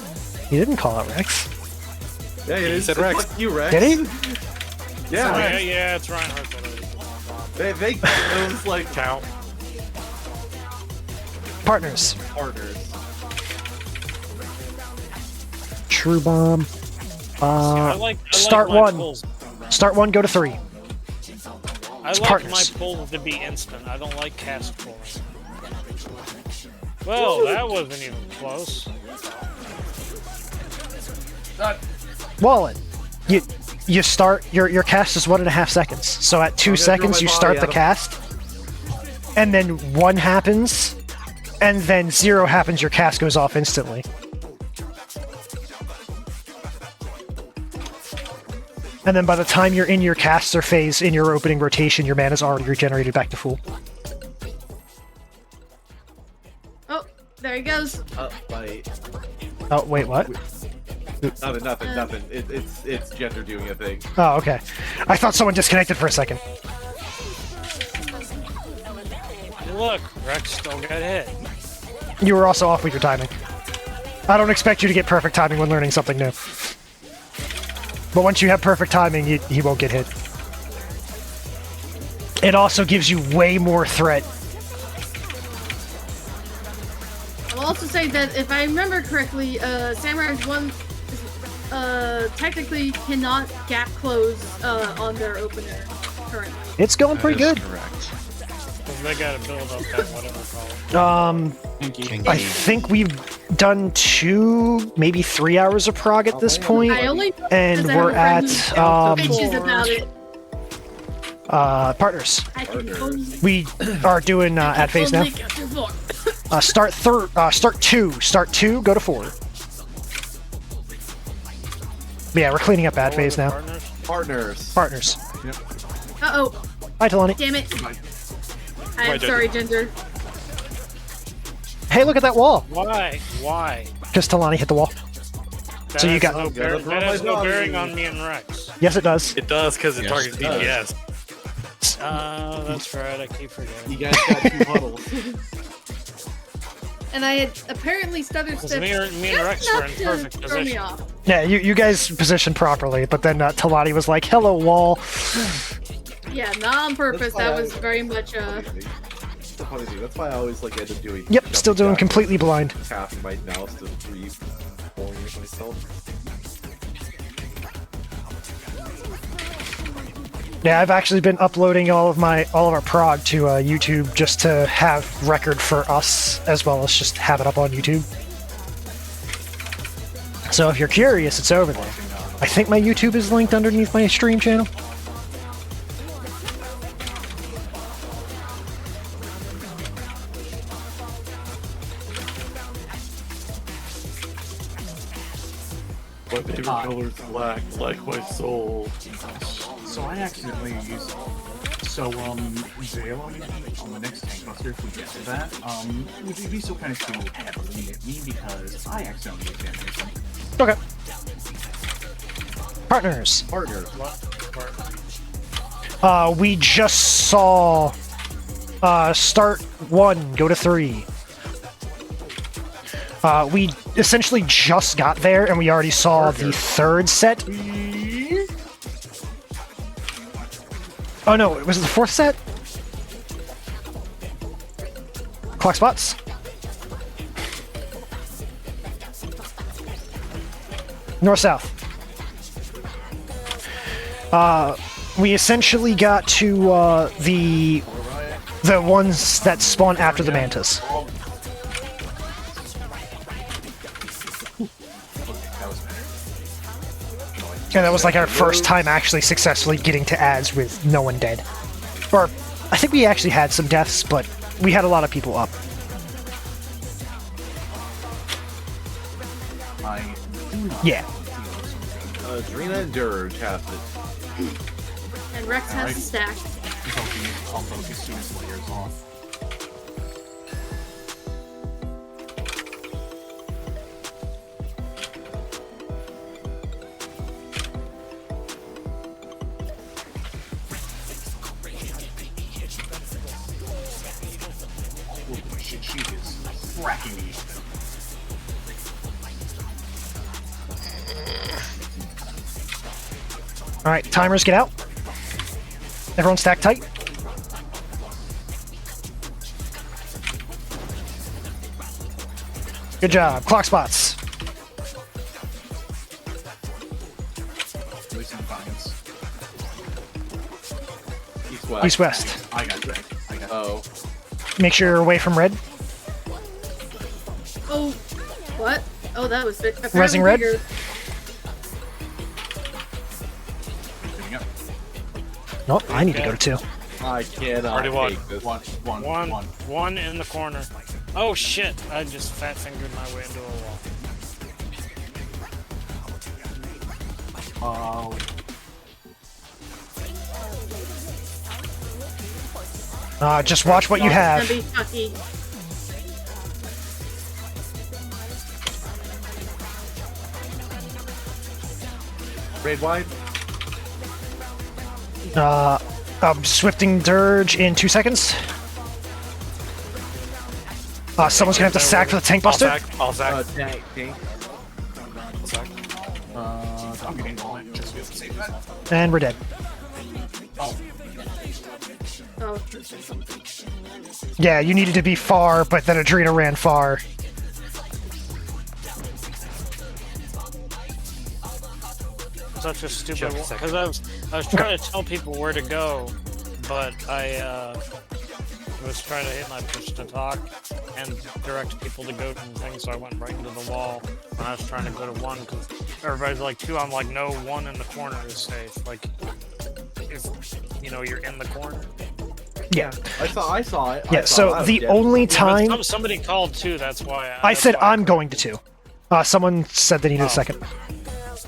He didn't call out Rex. Yeah, it is. said Rex. Fuck you, Rex. Did he? Yeah, Yeah, it's Reinhardt. they it was like Count. Partners. partners. True bomb. I like start my 1. pulls. Start 1, go to 3. I It's like partners. my pulls to be instant. I don't like cast pulling. Well, that wasn't even close. Wallet. You start your cast is 1.5 seconds. So at 2 I'm gonna throw seconds my you body start at the him. cast, and then 1 happens, and then 0 happens. Your cast goes off instantly. And then by the time you're in your caster phase in your opening rotation, your mana's already regenerated back to full. Oh, there he goes. Like, Oh wait, what? nothing. It's gender doing a thing. Oh, okay. I thought someone disconnected for a second. Hey, look, Rex still got hit. You were also off with your timing. I don't expect you to get perfect timing when learning something new. But once you have perfect timing, he won't get hit. It also gives you way more threat. I'll also say that if I remember correctly, Samurai's one technically cannot gap close on their opener currently. It's going pretty That is good. Correct. Because they gotta build up that whatever call it. Thank you. King I King. think we've done 2, maybe 3 hours of prog at this point, I only and because I we're have a at friend who bitches about it. partners. I can Partners. only- We are doing ad phase now. only get to 4. Start 2. Start 2. Go to 4. Yeah, we're cleaning up ad phase now. Partners. Partners. Uh-oh, Hi, Talani. damn it. Goodbye. I'm Ginger. sorry, Ginger. Hey, look at that wall. Why? Why? Because Talani hit the wall. That So you has got- no, Gotta throw that has my no dog. bearing on me and Rex. Yes, it does. It does because it Yes, targets it does. DPS. That's right. I keep forgetting. You guys got 2 huddles. And I had apparently stuttered Because steps me and just Rex were enough in to perfect throw me position. off. Yeah, you guys positioned properly, but then Talani was like, "Hello, wall." Yeah, not on purpose. That's why That I- was very much It's the funny thing. That's why I always like end up doing. Yep, still doing jumping back, completely blind. Tapping my mouse to re-orient myself. Yeah, I've actually been uploading all of our prog to YouTube just to have record for us, as well as just have it up on YouTube. So if you're curious, it's over there. I think my YouTube is linked underneath my stream channel. My favorite color's black, like my soul. So I accidentally used. So Zale on the next tank buster, if we get to that, would you be so kind of to heavily hit me because I accidentally used animation. Okay. Partners. Partners. We just saw start 1, go to 3. We essentially just got there, and we already saw the 3rd set. Oh no, was it the 4th set? Clock spots. North-south. We essentially got to the ones that spawn after the mantis. And that was like our first time actually successfully getting to ads with no one dead. Or, I think we actually had some deaths, but we had a lot of people up. I do not. Yeah. Drina and Dirge have it. And Rex has Alright. the stack. I'll focus as soon as the layer's off. Holy shit, she is cracking me open. Alright, timers get out. Everyone stack tight. Good job. Clock spots. At least in Defiance. East-west. East-west. I got Greg. I got Oh. Make sure you're away from red. Oh, what? Oh, that was big. Rezzing red? Bigger. Getting up. Nope, I need to go to 2. I cannot Already won. take this. One in the corner. Oh shit! I just fat fingered my way into a wall. Just watch what you It's have. gonna be fucky. Raid wide. Swifting Dirge in 2 seconds. Someone's gonna have to sack for the tank buster. I'll sack. Tank. I'll sack. I'm getting all that just to save that. And we're dead. Oh, Oh, Yeah, you needed to be far, but then Adrena ran far. such a stupid Just a one. second. Because I was trying to tell people where to go, but I was trying to hit my push to talk and direct people to go to things, so I went right into the wall when I was trying to go to 1. Because everybody's like 2, I'm like, no, 1 in the corner is safe. Like, if you're in the corner. Yeah. I saw it. Yeah, so the only time... Somebody called 2, that's why I said I'm going to 2. Someone said they needed a second.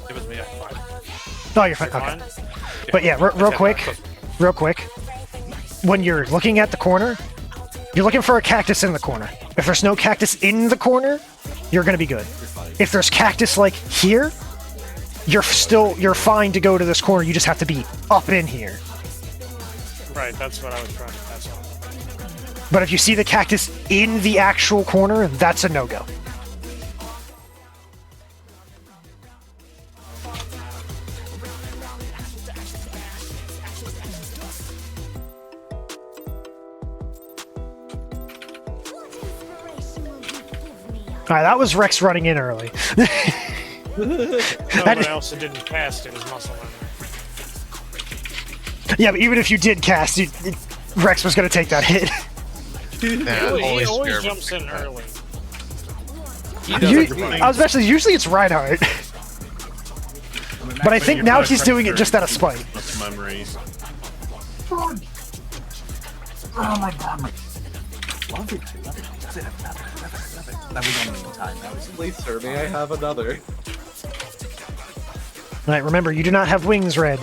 It was me. I'm fine. Oh, you're fine. Okay. But yeah, real quick. When you're looking at the corner, you're looking for a cactus in the corner. If there's no cactus in the corner, you're gonna be good. If there's cactus like here, you're fine to go to this corner. You just have to be up in here. Right, that's what I was trying to pass on. But if you see the cactus in the actual corner, that's a no-go. Alright, that was Rex running in early. Nobody else that didn't cast it was muscle memory. Yeah, but even if you did cast, Rex was going to take that hit. Yeah, He always always fair. jumps in early. I was actually, usually it's Reinhardt. But I think now he's doing it just out of spite. Muscle memory. Oh my god. Love it. That was only in time. That was Please, sir, may I have another? Alright, remember, you do not have wings, Red.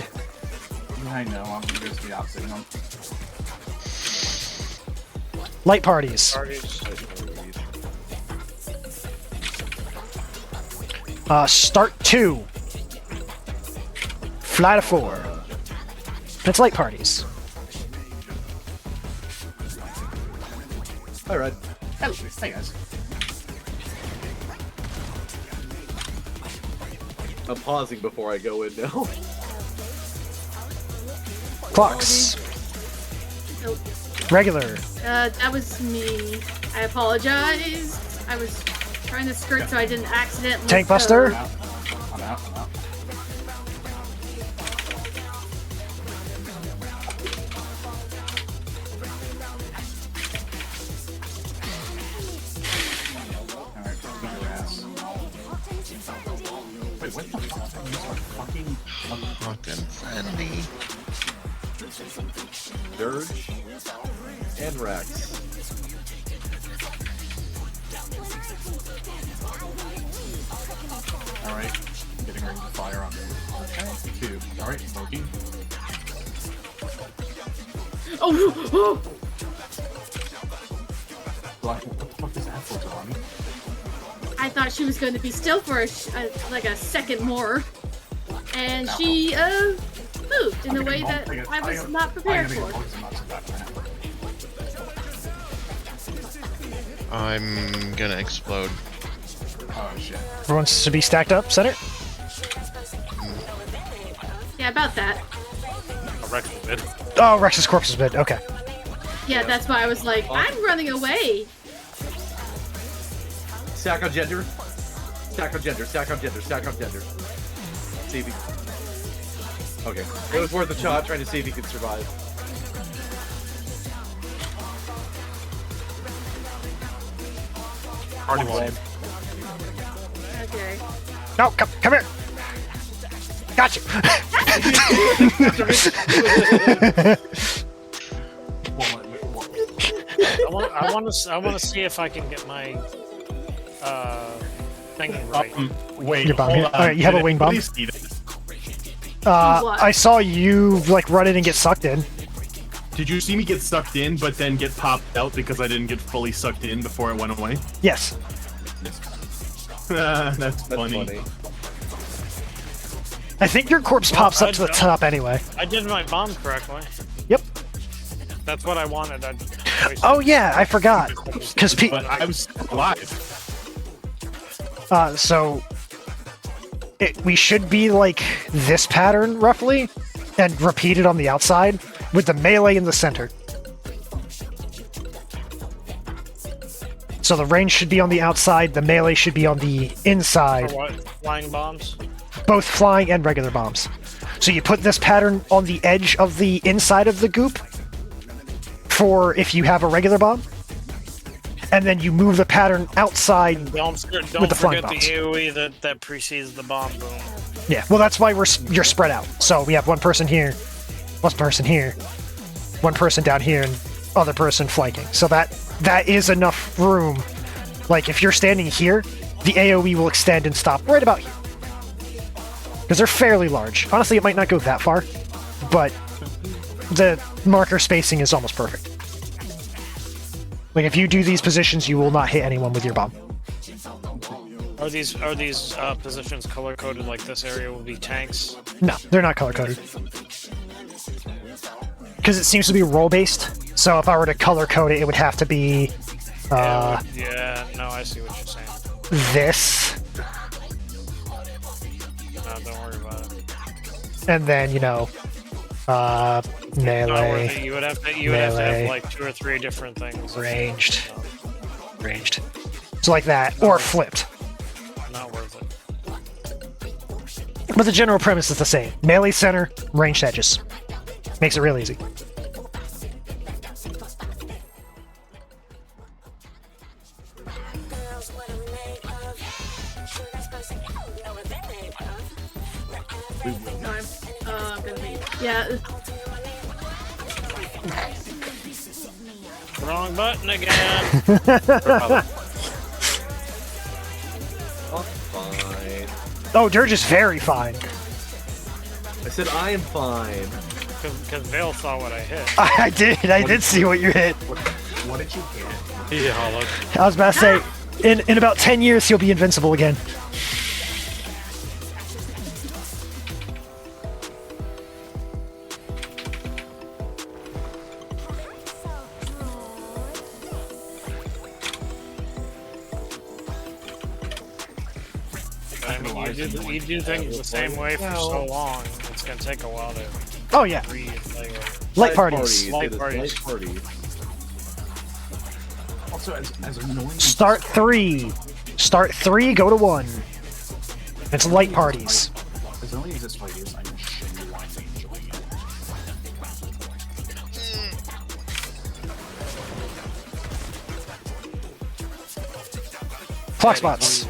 I know, I'm just the opposite. Light parties. Start 2. Fly to 4. That's light parties. Hi, Red. Hello, hey guys. I'm pausing before I go in now. Clocks. Nope. Regular. That was me. I apologize. I was trying to skirt so I didn't accidentally. Tank Buster. I'm out. Alright, beat your ass. Wait, what the fuck? These are fucking... Fucking friendly. Dirge and Rex. Alright, getting ready to fire on me. Okay, 2. Alright, Loki. Oh! What the fuck is that for, Johnny? I thought she was going to be still for like a second more, and she moved in a way that I was not prepared for. I'm gonna explode. Oh shit. Everyone's to be stacked up, center. Yeah, about that. Rex was mid. Oh, Rex's corpse is mid. Okay. Yeah, that's why I was like, I'm running away. Stack on gender. Stack on gender. Stack on gender. Stack on gender. See if he... Okay. It was worth a shot trying to see if he could survive. Party wall. Okay. No, come here. Got you. I want to see if I can get my thing right. Wait, Your bomb hold hit. on. Alright, you have a Did wing bomb? anybody see this? What? I saw you like run in and get sucked in. Did you see me get sucked in, but then get popped out because I didn't get fully sucked in before it went away? Yes. That's funny. I think your corpse pops up to the top anyway. I did my bomb correctly. Yep. That's what I wanted. Oh yeah, I forgot. Because But I was alive. so we should be like this pattern roughly, and repeat it on the outside with the melee in the center. So the range should be on the outside, the melee should be on the inside. For what? Flying bombs? both flying and regular bombs. So you put this pattern on the edge of the inside of the goop for if you have a regular bomb, and then you move the pattern outside Don't with the flying forget bombs. the AoE that precedes the bomb boom. Yeah, well, that's why you're spread out. So we have one person here, one person here, one person down here, and other person flanking. So that is enough room. Like, if you're standing here, the AoE will extend and stop right about here. Because they're fairly large. Honestly, it might not go that far, but the marker spacing is almost perfect. Like, if you do these positions, you will not hit anyone with your bomb. Are these positions color coded like this area will be tanks? No, they're not color-coded. Because it seems to be role-based, so if I were to color-code it, it would have to be Yeah, no, I see what you're saying. this, No, don't worry about it. and then, you know, Not worth melee, it. You would have to have melee, like 2 or 3 different things. ranged. So like that, or flipped. Not worth it. But the general premise is the same. Melee center, ranged edges. Makes it real easy. No, I'm gonna be. Yeah. Wrong button again. Oh, fine. Oh, Dirge is very fine. I said I am fine. Because Vale saw what I hit. I did see what you hit. What did you hit? Yeah, look. I was about to say, in about 10 years, he'll be invincible again. I mean, you do things the same way for so long. It's gonna take a while to Oh yeah, like, light parties. Light It is parties. light parties. Also, as annoying. Start 3. Start 3, go to 1. It's light parties. As annoying as this fight is, I'm genuinely enjoying it. Clock spots.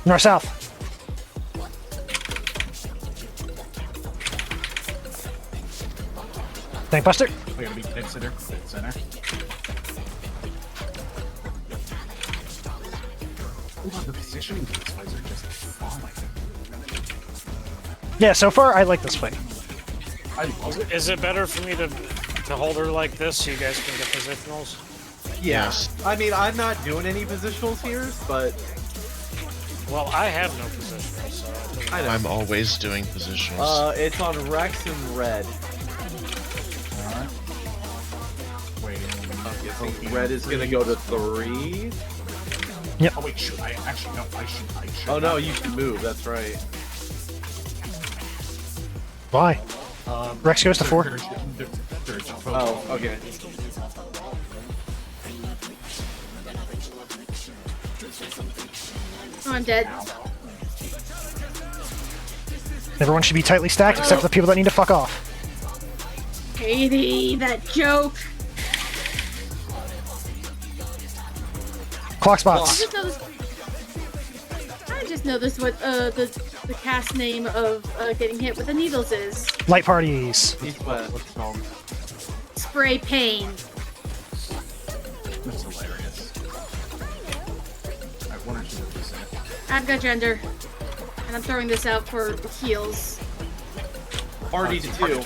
North south. Tank buster. We gotta be dead center. Dead center. Ooh, the positioning of these fights are just falling. Yeah, so far I like this fight. I love it. Is it better for me to hold her like this so you guys can get positionals? Yes. I mean, I'm not doing any positionals here, but Well, I have no positionals, so it doesn't I know. I'm always doing positionals. It's on Rex and Red. Alright. Waiting. I'm guessing Red is gonna go to 3. Oh wait, shoot. I actually no. I should. Oh no, you can move. That's right. Why? Rex goes to 4. Oh, okay. Oh, I'm dead. Everyone should be tightly stacked except for the people that need to fuck off. Katie, that joke. Clock I spots. just noticed what the cast name of getting hit with the needles is. Light parties. He's wet. What's it called? Spray pain. That's hilarious. Alright, one or two of these in it. I've got gender. And I'm throwing this out for heals. Party to 2.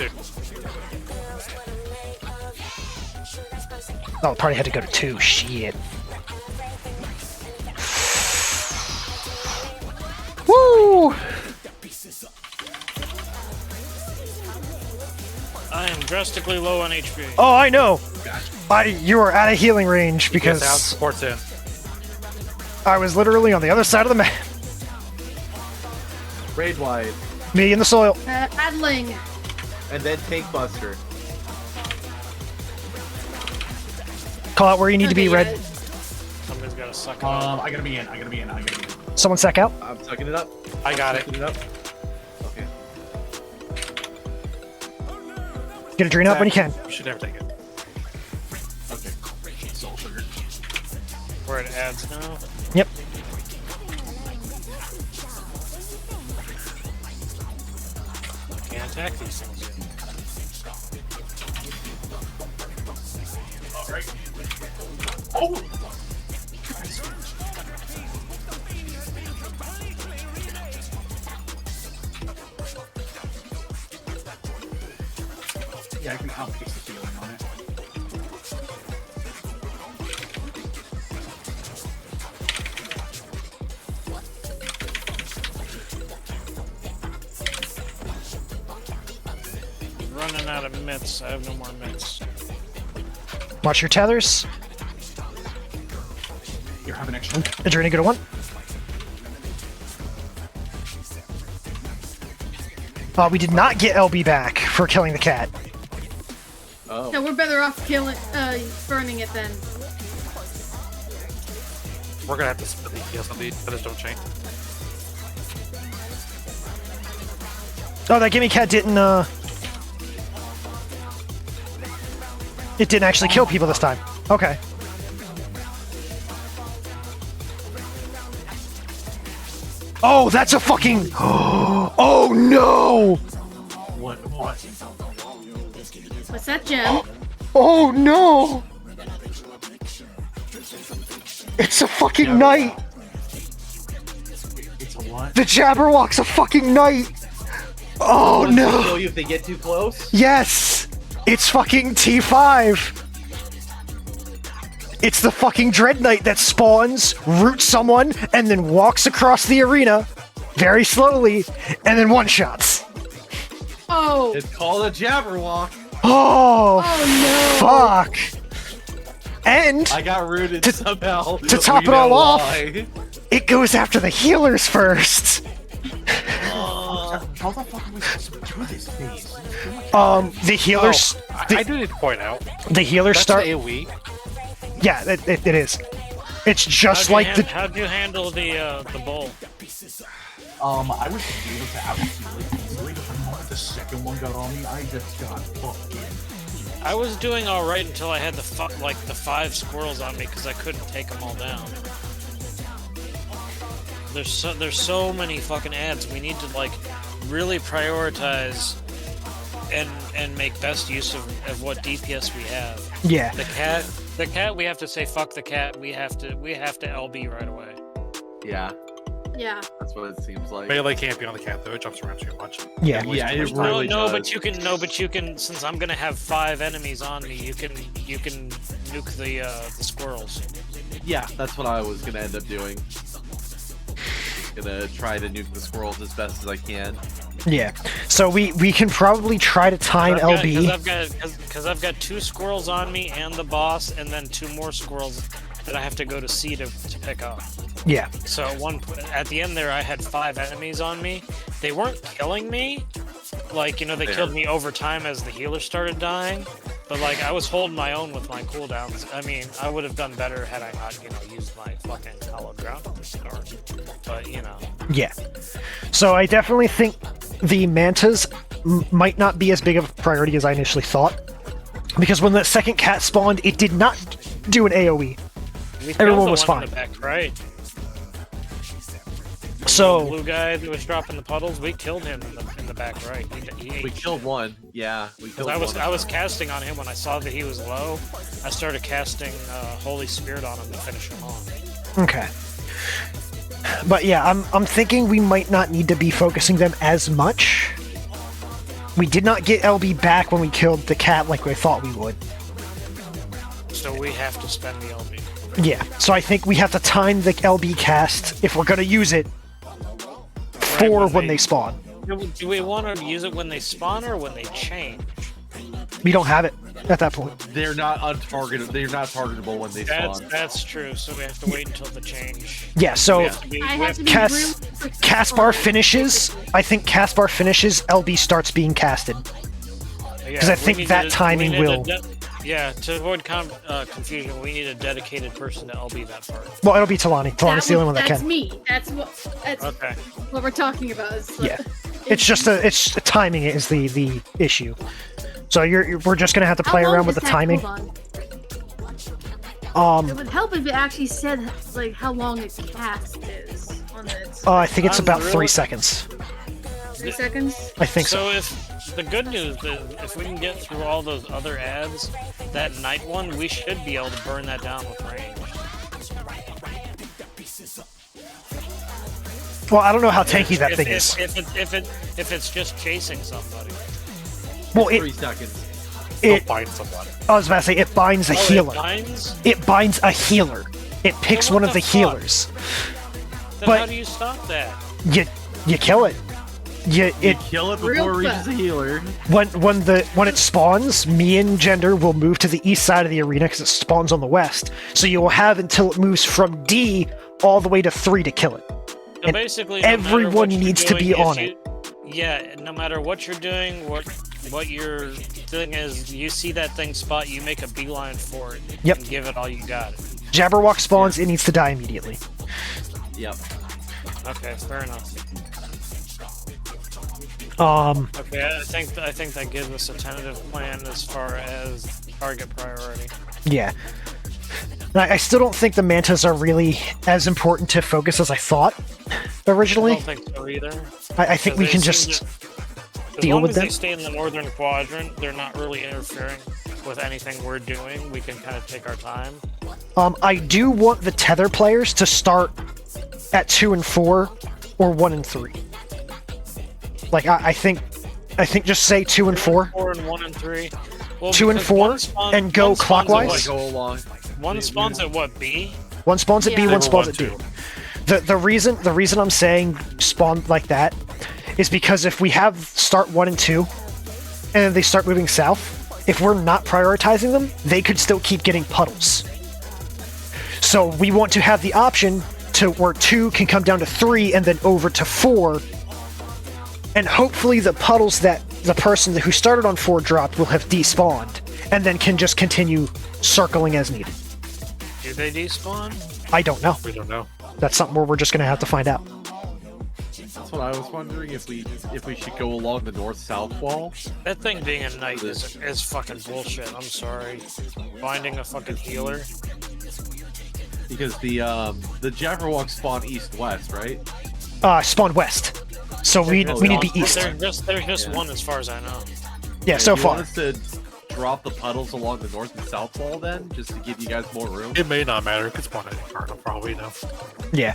Oh, party had to go to 2. Shit. Woo! I am drastically low on HP. Oh, I know. You are out of healing range Yes, out because supports in. I was literally on the other side of the map. Raid wide. Me in the soil. Adling. And then Tank Buster. Call out where you need to be, Okay, Red. yeah. Somebody's got gotta suck it up. I gotta be in. Someone sec out. I'm sucking it up. I got it. Sucking it up. Okay. Get a drain out when you can. You should never take it. Okay. Soul sugar. Where it adds now. Yep. Can't attack these things yet. Alright. Oh! Yeah, I can outpace the feeling on it. Running out of mitts. I have no more mitts. Watch your tethers. Here, have an extra. Adrena, good one. We did not get LB back for killing the cat. Oh. No, we're better off killing, burning it then. We're gonna have to split the EPS on the others don't change. Oh, that gimme cat didn't, it didn't actually kill people this time. Okay. Oh, that's a fucking... Oh, no! What? What's that, Gem? Oh, no! It's a fucking knight! It's a what? The Jabberwock's a fucking knight! Oh, Does it no! kill you if they get too close? Yes! It's fucking T5! It's the fucking Dread Knight that spawns, roots someone, and then walks across the arena very slowly, and then one-shots. Oh! It's called a Jabberwock. Oh, Oh, no! fuck! And I got rooted somehow. to top We it all know off- why. it goes after the healers first! How the fuck are we supposed to do this phase? The healers... I do need to point out. The healers That's start... the AoE. Yeah, it is. It's just like the... How'd you handle the bowl? I was able to out-heal it easily, but the moment the second one got on me, I just got fucking... I was doing all right until I had the 5 squirrels on me because I couldn't take them all down. There's so many fucking ads. We need to like really prioritize and make best use of what DPS we have. Yeah. The cat. We have to say fuck the cat. We have to LB right away. Yeah, Yeah. that's what it seems like. Melee can't be on the cat though, it jumps around too much. Yeah. Yeah, it really No, does. but you can. Since I'm gonna have 5 enemies on me, you can nuke the squirrels. Yeah, that's what I was gonna end up doing. Gonna try to nuke the squirrels as best as I can. Yeah. So we can probably try to time LB. Because I've got 2 squirrels on me and the boss, and then 2 more squirrels that I have to go to C to pick up. Yeah. So at the end there, I had 5 enemies on me. They weren't killing me, like they killed me over time as the healer started dying. But like I was holding my own with my cooldowns. I mean, I would have done better had I not used my fucking hallowed ground at the start. But Yeah. So I definitely think the mantas might not be as big of a priority as I initially thought. Because when the second cat spawned, it did not do an AoE. Everyone was fine. In the back, right? So The blue guy that was dropping the puddles, we killed him in the back right. We killed one. Yeah, we killed I one. was casting on him when I saw that he was low. I started casting Holy Spirit on him to finish him off. okay. But yeah, I'm thinking we might not need to be focusing them as much. We did not get LB back when we killed the cat like we thought we would. So we have to spend the LB. Yeah, so I think we have to time the LB cast if we're gonna use it for when they spawn. Do we want to use it when they spawn or when they change? We don't have it at that point. They're not untargetable. They're not targetable when they spawn. That's true. So we have to wait until the change. Yeah, so We have to be, I we have to be Cas- really Caspar finishes. I think Caspar finishes, LB starts being casted. yeah, because I we think need that to- timing we need will- to Yeah, to avoid confusion, we need a dedicated person to LB that part. Well, it'll be Talani. Talani's the only one that That's can. me. That's Okay. what we're talking about. Is, Yeah. It's just timing is the issue. So we're just gonna have to play around with the timing. It would help if it actually said like how long its cast is on it. I think it's about really- 3 seconds. 3 seconds. I think so. So if the good news is if we can get through all those other ads, that night one, we should be able to burn that down with range. Well, I don't know how tanky that If- thing if- is. If it's just chasing somebody. Well, 3 seconds. Don't it. find somebody. I was about to say it binds a Oh, healer. it binds? It binds a healer. It picks Well, what one of the the fuck? healers. Then But- how do you stop that? You kill it. It Kill it Real before it reaches fast. a healer. when it spawns, me and Gender will move to the east side of the arena because it spawns on the west. So you will have until it moves from D all the way to 3 to kill it. So And basically, no matter everyone what you're needs to doing, be if on you- Yeah, no matter what you're doing, what your thing is, you see that thing spot, you make a beeline for it. Yep. And give it all you got. Jabberwock spawns, it needs to die immediately. Yep. Okay, fair enough. Okay, I think that gives us a tentative plan as far as target priority. Yeah. I still don't think the mantas are really as important to focus as I thought I originally. don't think so either. I think we They can seem just as deal long with as them. they stay in the northern quadrant, they're not really interfering with anything we're doing. We can kind of take our time. I do want the tether players to start at 2 and 4 or 1 and 3. Like I think just say 2 and 4. 4 and 1 and 3. Well, 2 and because 4 one spawn- and go one spawns at clockwise? what- Go along. One spawns at what, B? One spawns at B, Yeah. one They spawns were at D. 1-2. The reason I'm saying spawn like that is because if we have start 1 and 2 and then they start moving south, if we're not prioritizing them, they could still keep getting puddles. So we want to have the option to where 2 can come down to 3 and then over to 4. And hopefully the puddles that the person who started on 4 dropped will have despawned and then can just continue circling as needed. Do they despawn? I don't know. We don't know. That's something where we're just going to have to find out. That's what I was wondering, if we should go along the north-south wall. That thing being a knight is fucking bullshit. I'm sorry. Finding a fucking healer. Because the Jabberwock spawn east-west, right? Spawn west. So we need to be east. There's just one as far as I know. Yeah, so You far. want us to drop the puddles along the north and south wall then, just to give you guys more room? It may not matter. It could spawn any card. I'll probably know. Yeah.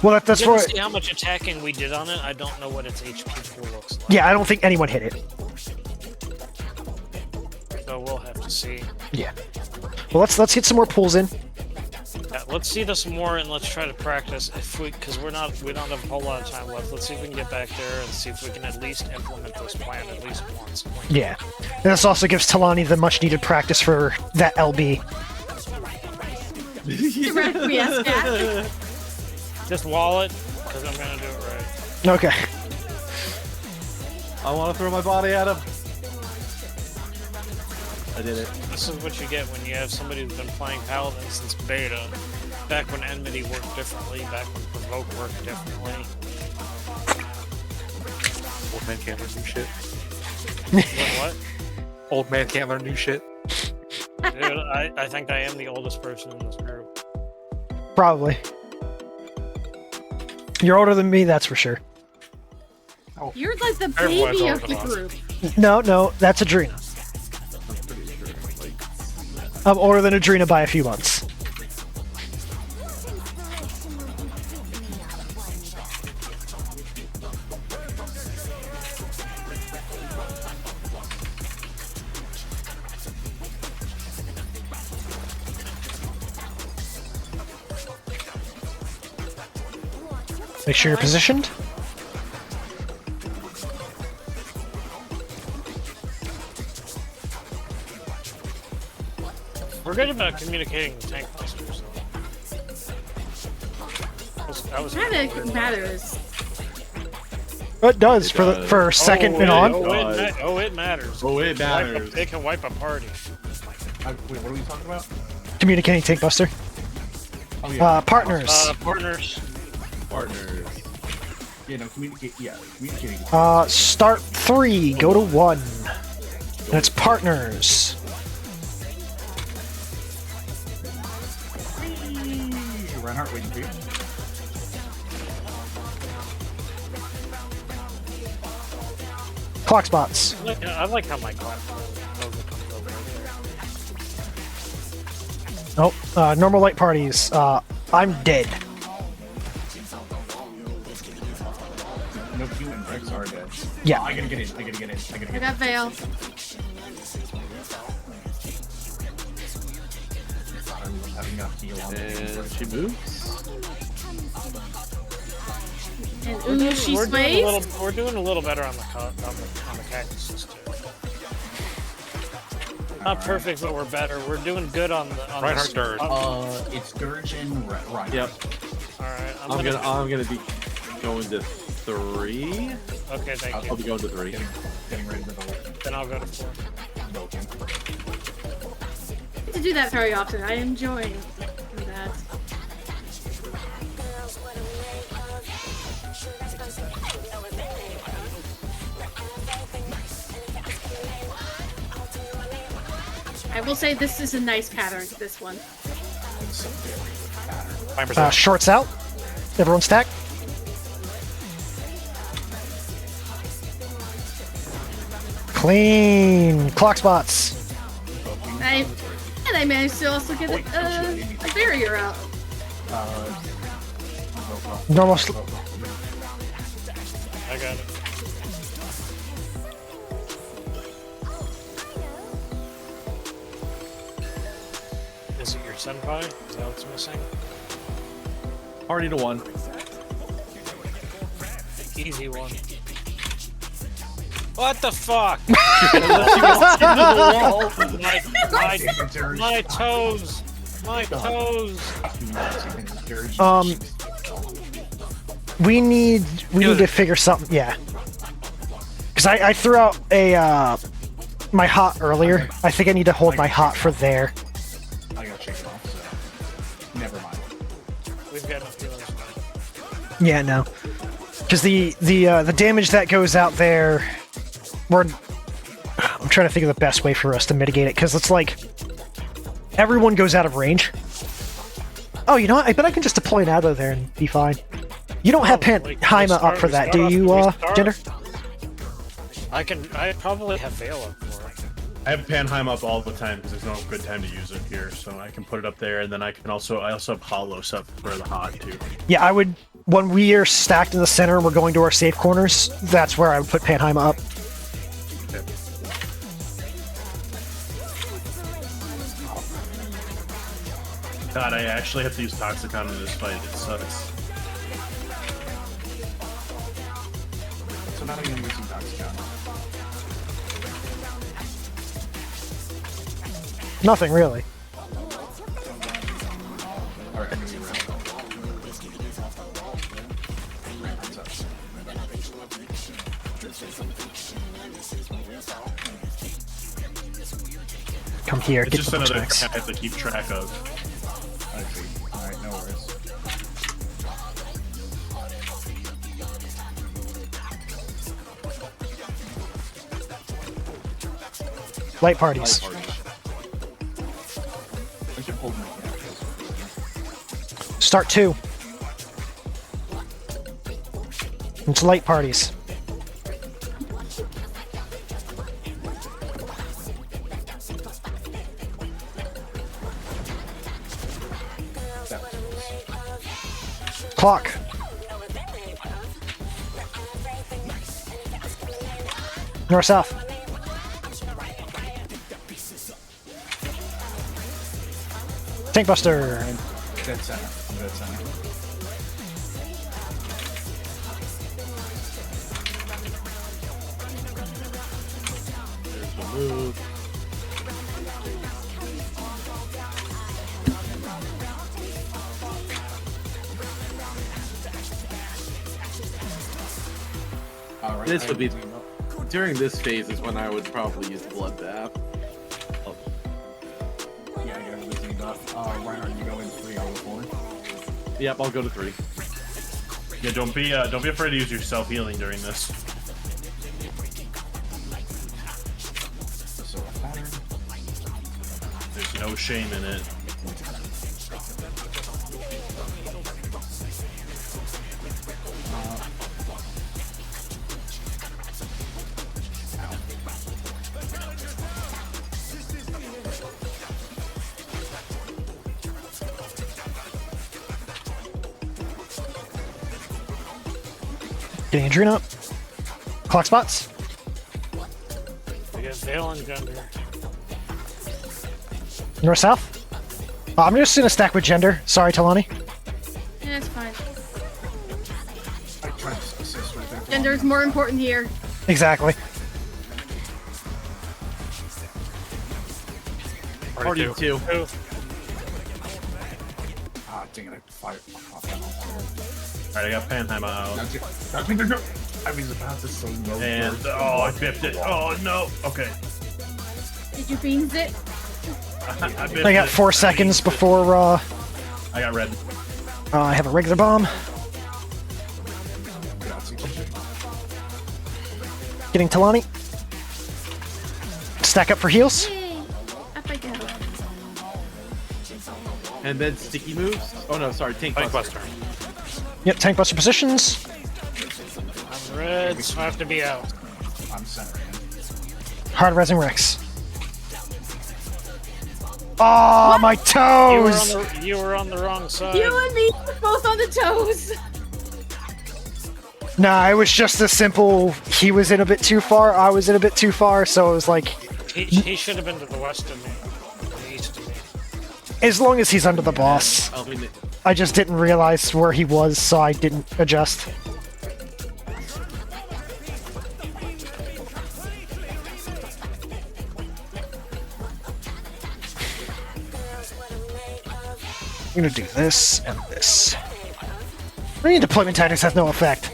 Well, that's Didn't where. see how much attacking we did on it. I don't know what its HP pool looks like. Yeah, I don't think anyone hit it. So we'll have to see. Yeah. Well, let's get some more pulls in. Yeah, let's see this more and let's try to practice because we don't have a whole lot of time left. Let's see if we can get back there and see if we can at least implement this plan at least once. Yeah. And this also gives Talani the much needed practice for that LB. Requiesce, yeah. Just wall it because I'm gonna do it right. Okay. I want to throw my body at him. I did it. This is what you get when you have somebody who's been playing Paladin since beta. Back when Enmity worked differently, back when Provoke worked differently. Old man can't learn new shit. What? Old man can't learn new shit. Dude, I think I am the oldest person in this group. Probably. You're older than me, that's for sure. You're like the Everyone's baby older of the than us. group. No, that's Adrena. I'm pretty sure. Like, I'm older than Adrena by a few months. Make sure you're positioned. We're good about communicating with tank busters. That was Kind of matters. It does It for the does. second and yeah, on. Oh, God. it matters. Oh, it matters. It can wipe a party. Wait, what are we talking about? Communicating Tank Buster. Oh yeah. Partners. Partners. Partners. Yeah, no, communicating. Start 3, go to 1. And it's partners. Reinhardt waiting for you. Clock spots. I like how my class comes over there. Oh, normal light parties. I'm dead. No Q and Rex are dead. Yeah. I gotta get in. I got Veil. I'm having enough heal on And she moves. And ooh, she We're sways. we're doing a little better on the cactuses too. Not perfect, but we're better. We're doing good on the Reinhardt Dirge. it's Dirge and Reinhardt. Yep. All right, I'm gonna be going to 3. Okay, thank I'll you. be going to 3. Getting ready for the Then I'll go to 4. Vulcan. To do that very often. I enjoy that. I will say this is a nice pattern, this one. It's a very good pattern. Shorts out. Everyone stack. Clean. Clock spots. And I managed to also get a barrier out. Normal. I got it. Is it your senpai? Is that what's missing? Party to 1. Easy one. What the fuck? My toes! My toes! We need to figure something. Yeah. Because I threw out a my hot earlier. I think I need to hold my hot for there. I gotta shake it off, so never mind. We've got enough healers now. Yeah, no. Because the damage that goes out there, I'm trying to think of the best way for us to mitigate it. Because it's like everyone goes out of range. Oh, you know what? I bet I can just deploy an Adler there and be fine. You don't have Panheima up for that, do you, Gender? I probably have Veil up for it. I have Panheim up all the time because there's no good time to use it here, so I can put it up there, and then I also have Hollows up for the hot too. Yeah, I would. When we are stacked in the center and we're going to our safe corners, that's where I would put Panheima up. Okay. God, I actually have to use Toxicon in this fight. It sucks. So now I'm gonna use some Toxicon. Nothing really. Alright, I'm gonna be around. Come here, It's get just the another pushbacks. thing I have to keep track of. I see. Alright, no worries. Light parties. I should hold my cactus. Start 2. It's light parties. Clock. North south. Tank Buster. Dead center. I'm dead center. There's the move. Alright. This would be during this phase is when I would probably use the bloodbath. Reinhardt, you go in 3 out of 4. Yep, I'll go to 3. Yeah, don't be afraid to use your self healing during this. So pattern. There's no shame in it. Getting Adrena up. Clock spots. I get Vale and Gender. North south. I'm just gonna stack with Gender. Sorry, Talani. Yeah, it's fine. I tried to assist right there. Gender's more important here. Exactly. Party 2. Ah, dang it, I fired off that. Alright, I got Panheim out. I was about to say no. And, oh, I biffed it. Oh, no. Okay. Did you beans it? I biffed I got it. 4 seconds before I got red. I have a regular bomb. Getting Talani. Stack up for heals. Yay! Up I go. And then sticky moves. Oh no, sorry, tank Tank buster. Buster. Yep, tank buster positions. I'm red, so I have to be out. I'm centering. Hard resing Rex. Oh, my toes! You were on the wrong side. You and me are both on the toes. Nah, it was just a simple. He was in a bit too far. I was in a bit too far, so it was like, He should have been to the west of me, the east of me. as long as he's under the boss. I mean, I just didn't realize where he was, so I didn't adjust. I'm gonna do this and this. Ring deployment tactics has no effect.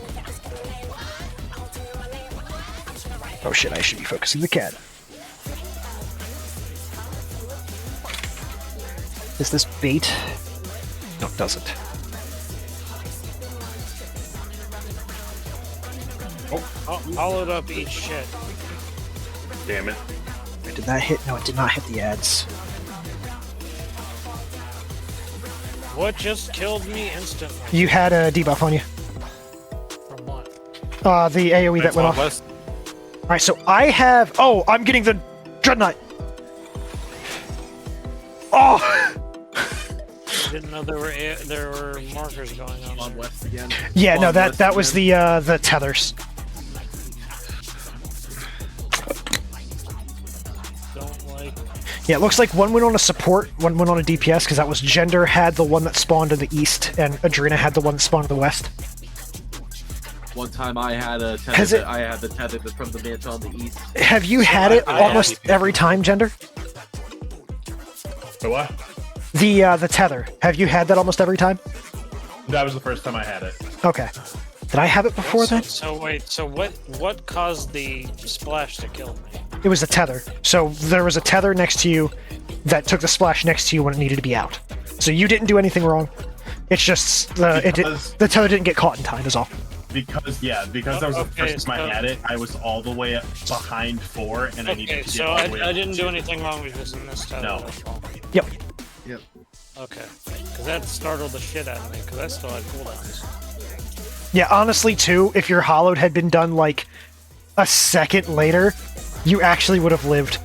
Oh shit, I should be focusing the cat. Is this bait? No, it doesn't. Hollowed up, eat shit. Damn it. Did that hit? No, it did not hit the ads. What just killed me instantly? You had a debuff on you. From what? The AoE that went off. West. Alright, so I have... Oh, I'm getting the Dreadnought! Oh! I didn't know there were markers going on. on west again. Yeah, no, On that west was again. the tethers. Don't like. Yeah, it looks like one went on a support, one went on a DPS, because that was Gender had the one that spawned in the east, and Adrena had the one that spawned in the west. One time I had a Has tether. it- I had the tether from the mantle on the east. Have you had it I almost have- every time, Gender? So what? The tether. Have you had that almost every time? That was the first time I had it. Okay. Did I have it before then? So wait, so what caused the splash to kill me? It was the tether. So there was a tether next to you that took the splash next to you when it needed to be out. So you didn't do anything wrong. It's just the the tether didn't get caught in time is all. Because that was the first time I had it. I was all the way up behind 4, and I Okay, needed to so get all the way I up didn't to do 2. anything wrong with this in this tether. No. that's all. Yep. Yep. Okay, because that startled the shit out of me because I still had cooldowns. Yeah, honestly too, if your hollowed had been done like a second later, you actually would have lived.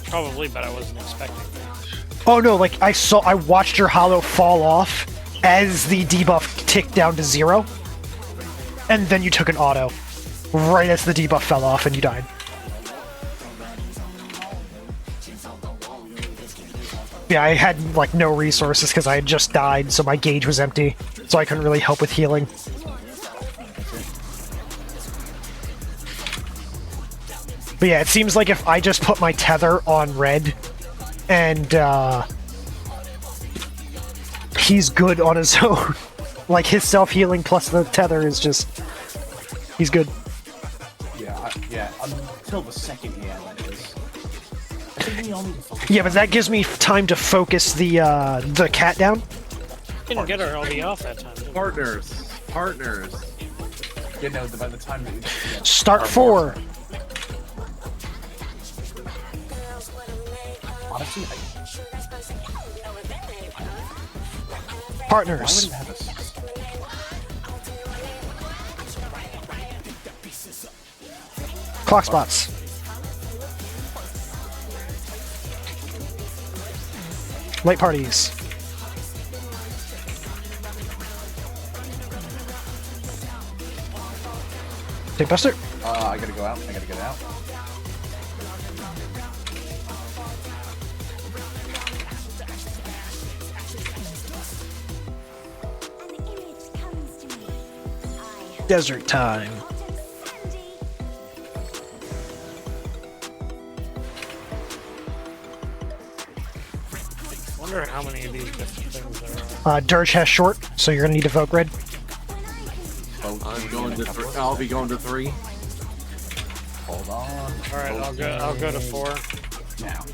Probably, but I wasn't expecting that. Oh no, like I watched your hollow fall off as the debuff ticked down to 0. And then you took an auto. Right as the debuff fell off and you died. Yeah, I had like no resources because I had just died, so my gauge was empty. So I couldn't really help with healing. But yeah, it seems like if I just put my tether on red and he's good on his own. Like his self-healing plus the tether is just he's good. Yeah, yeah. Until the second he had that is. think we all need to focus. Yeah, but that gives me time to focus the cat down. Didn't get our LB off that time. did we? Partners. You know, by the time that yeah, Start 4. honestly, why Partners. wouldn't have a Clock spots. Light parties. Take Buster. I gotta go out. I gotta get out. Desert time. I wonder how many of these different things there are. Dirge has short, so you're gonna need to vote red. I'm going to 3. I'll be going to 3. Hold on. Alright, I'll go to 4. Now.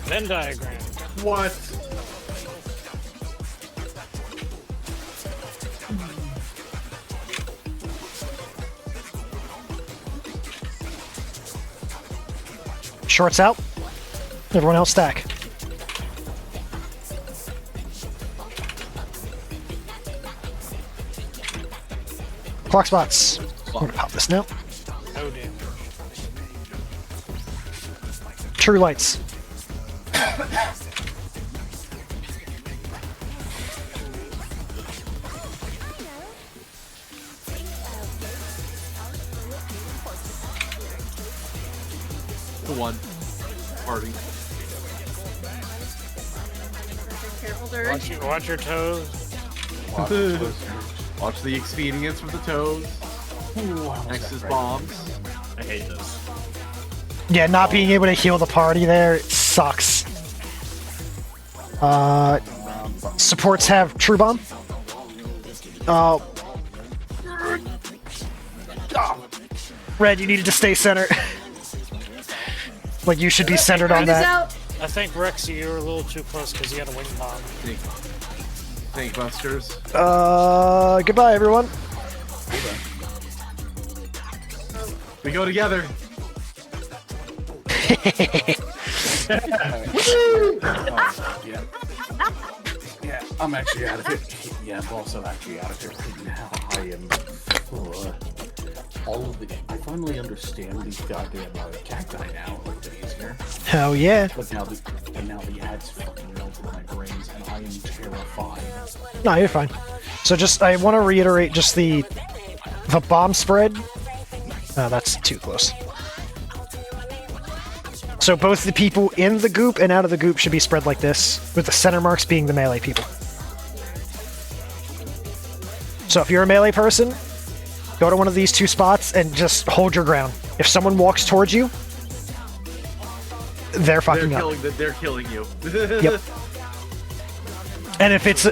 Venn diagram. What? Shorts out. Everyone else stack. Clock spots. I'm gonna pop this now. No damage. True lights. The 1. Party. Careful, Dirge. Watch your toes. Watch the expedience with the toes. Next is bombs. I hate this. Yeah, not being able to heal the party there, it sucks. Supports have True Bomb. Red, you needed to stay centered. Like, you should be centered on Red is that. out. I think Rexy, you were a little too close because he had a wing bomb. Tank busters. Goodbye, everyone. We go together. Yeah. Yeah, I'm actually out of it. Yeah, I'm also actually out of here right now. I am. All of the. I finally understand these goddamn cacti now a little bit easier. Hell yeah. But now the ads fucking melted my brains, and I am terrified. No, you're fine. So just, I want to reiterate just the bomb spread. Oh, that's too close. So both the people in the goop and out of the goop should be spread like this, with the center marks being the melee people. So if you're a melee person, go to one of these 2 spots and just hold your ground. If someone walks towards you, they're fucking up. They're killing you. Yep. And if it's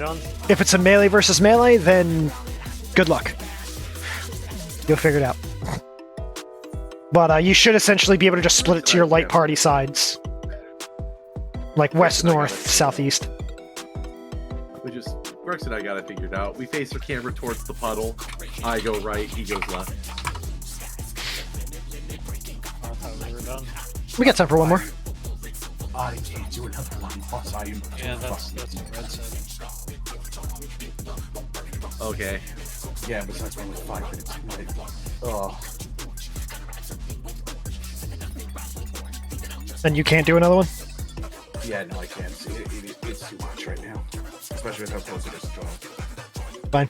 a melee versus melee, then good luck. You'll figure it out. But you should essentially be able to just split it to your light party sides. Like west, north, southeast. Rex and I got it figured out. We face our camera towards the puddle. I go right, he goes left. I thought we were done. We got time for one more. I can't do another one. Plus, I am. Yeah, that's what Red said. Okay. Yeah, besides only 5 minutes. Oh. And you can't do another one? Yeah, no, I can't. It's too much right now. Especially with how close it is to 12. Fine.